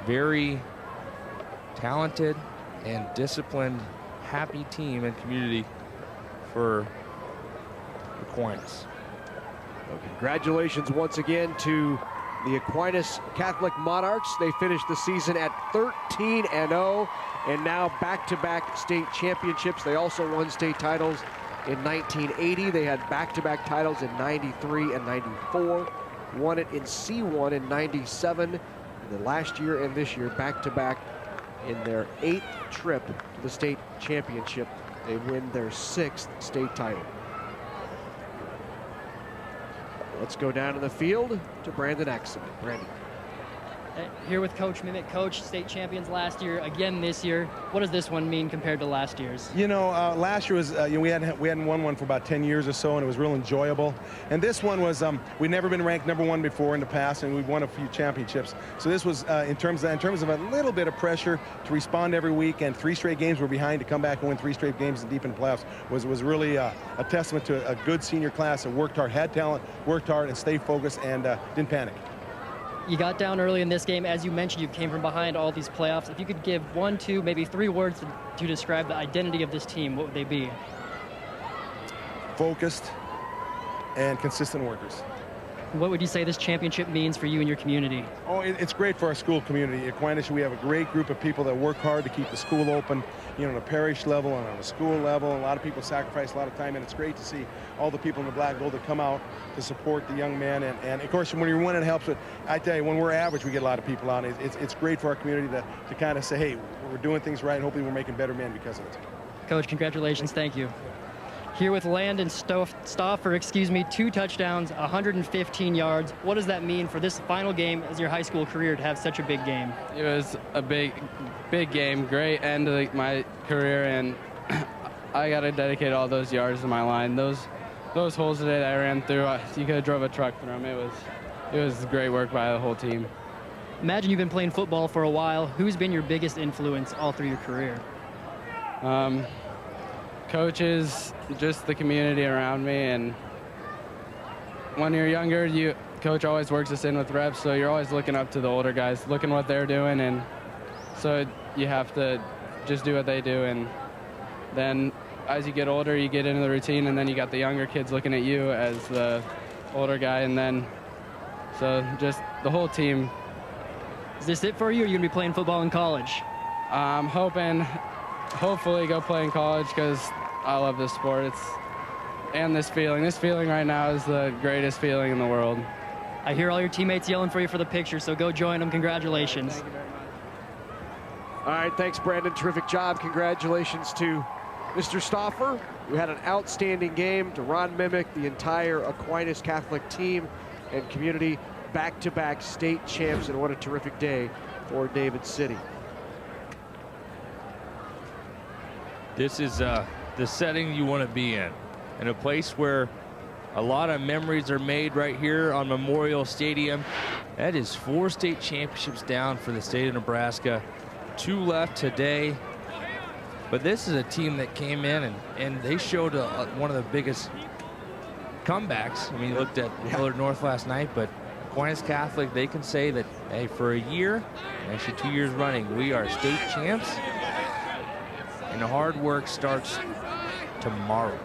Speaker 4: Very talented and disciplined, happy team and community for Aquinas.
Speaker 6: Well, congratulations once again to the Aquinas Catholic Monarchs. They finished the season at 13-0 and now back-to-back state championships. They also won state titles in 1980. They had back-to-back titles in 93 and 94. Won it in C1 in 97. The last year and this year back-to-back in their 8th trip to the state championship. They win their 6th state title. Let's go down to the field to Brandon Axelman. Brandon.
Speaker 5: Here with Coach Mimic. Coach, state champions last year, again this year. What does this one mean compared to last year's?
Speaker 14: You know, last year was, we hadn't won one for about 10 years or so, and it was real enjoyable. And this one was, we'd never been ranked #1 before in the past, and we've won a few championships. So this was, in terms of a little bit of pressure to respond every week, and 3 straight games we're behind, to come back and win 3 straight games deep in the playoffs was really a testament to a good senior class that worked hard, had talent, worked hard, and stayed focused, and didn't panic.
Speaker 5: You got down early in this game. As you mentioned, you came from behind all these playoffs. If you could give 1, 2, maybe 3 words to describe the identity of this team, what would they be?
Speaker 14: Focused and consistent workers.
Speaker 5: What would you say this championship means for you and your community?
Speaker 14: Oh, it's great for our school community. Aquinas, we have a great group of people that work hard to keep the school open, on a parish level and on a school level. A lot of people sacrifice a lot of time, and it's great to see all the people in the black and gold that come out to support the young men. And of course, when you're winning, it helps. But I tell you, when we're average, we get a lot of people out. It's great for our community to kind of say, hey, we're doing things right, and hopefully we're making better men because of it.
Speaker 5: Coach, congratulations. Thank you. Here with Landon Stauffer, 2 touchdowns, 115 yards. What does that mean for this final game as your high school career to have such a big game?
Speaker 15: It was a big game, great end of my career, and I got to dedicate all those yards to my line. Those holes today that I ran through, you could have drove a truck through them. It was great work by the whole team.
Speaker 5: Imagine you've been playing football for a while. Who's been your biggest influence all through your career?
Speaker 15: Coaches, just the community around me, and when you're younger, coach always works us in with reps, so you're always looking up to the older guys, looking what they're doing, and so you have to just do what they do. And then as you get older, you get into the routine, and then you got the younger kids looking at you as the older guy, and then so just the whole team.
Speaker 5: Is this it for you, or are you gonna be playing football in college?
Speaker 15: I'm hopefully go play in college, because I love this sport. And this feeling right now is the greatest feeling in the world.
Speaker 5: I hear all your teammates yelling for you for the picture, so go join them. Congratulations.
Speaker 15: Thank you very much.
Speaker 6: All right, thanks, Brandon. Terrific job. Congratulations to Mr. Stauffer, who had an outstanding game. To Ron Mimick, the entire Aquinas Catholic team and community, back-to-back state champs, and what a terrific day for David City.
Speaker 4: This is the setting you want to be in a place where a lot of memories are made right here on Memorial Stadium. That is 4 state championships down for the state of Nebraska. 2 left today. But this is a team that came in and they showed one of the biggest comebacks. I mean, you looked at Millard North last night, but Aquinas Catholic, they can say that, hey, for a year, actually 2 years running, we are state champs. And the hard work starts tomorrow.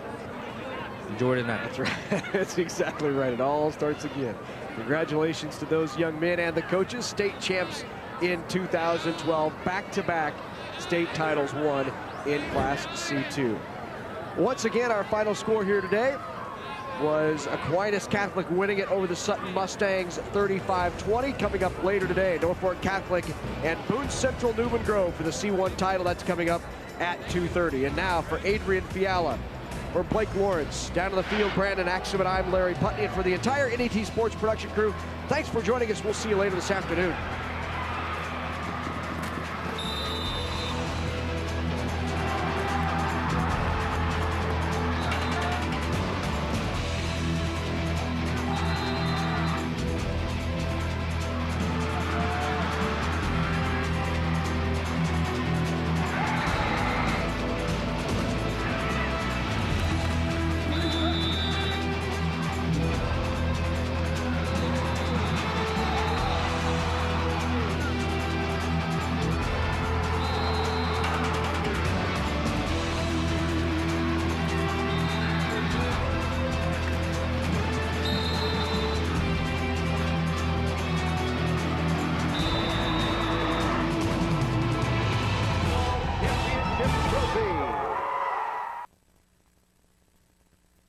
Speaker 4: Enjoy tonight.
Speaker 6: That's right. That's exactly right. It all starts again. Congratulations to those young men and the coaches. State champs in 2012. Back-to-back state titles won in Class C2. Once again, our final score here today was Aquinas Catholic winning it over the Sutton Mustangs 35-20. Coming up later today, Norfolk Catholic and Boone Central Newman Grove for the C1 title. That's coming up at 2:30. And now for Adrian Fiala, for Blake Lawrence, down to the field, Brandon Axum, I'm Larry Putney, and for the entire NET Sports production crew, thanks for joining us. We'll see you later this afternoon.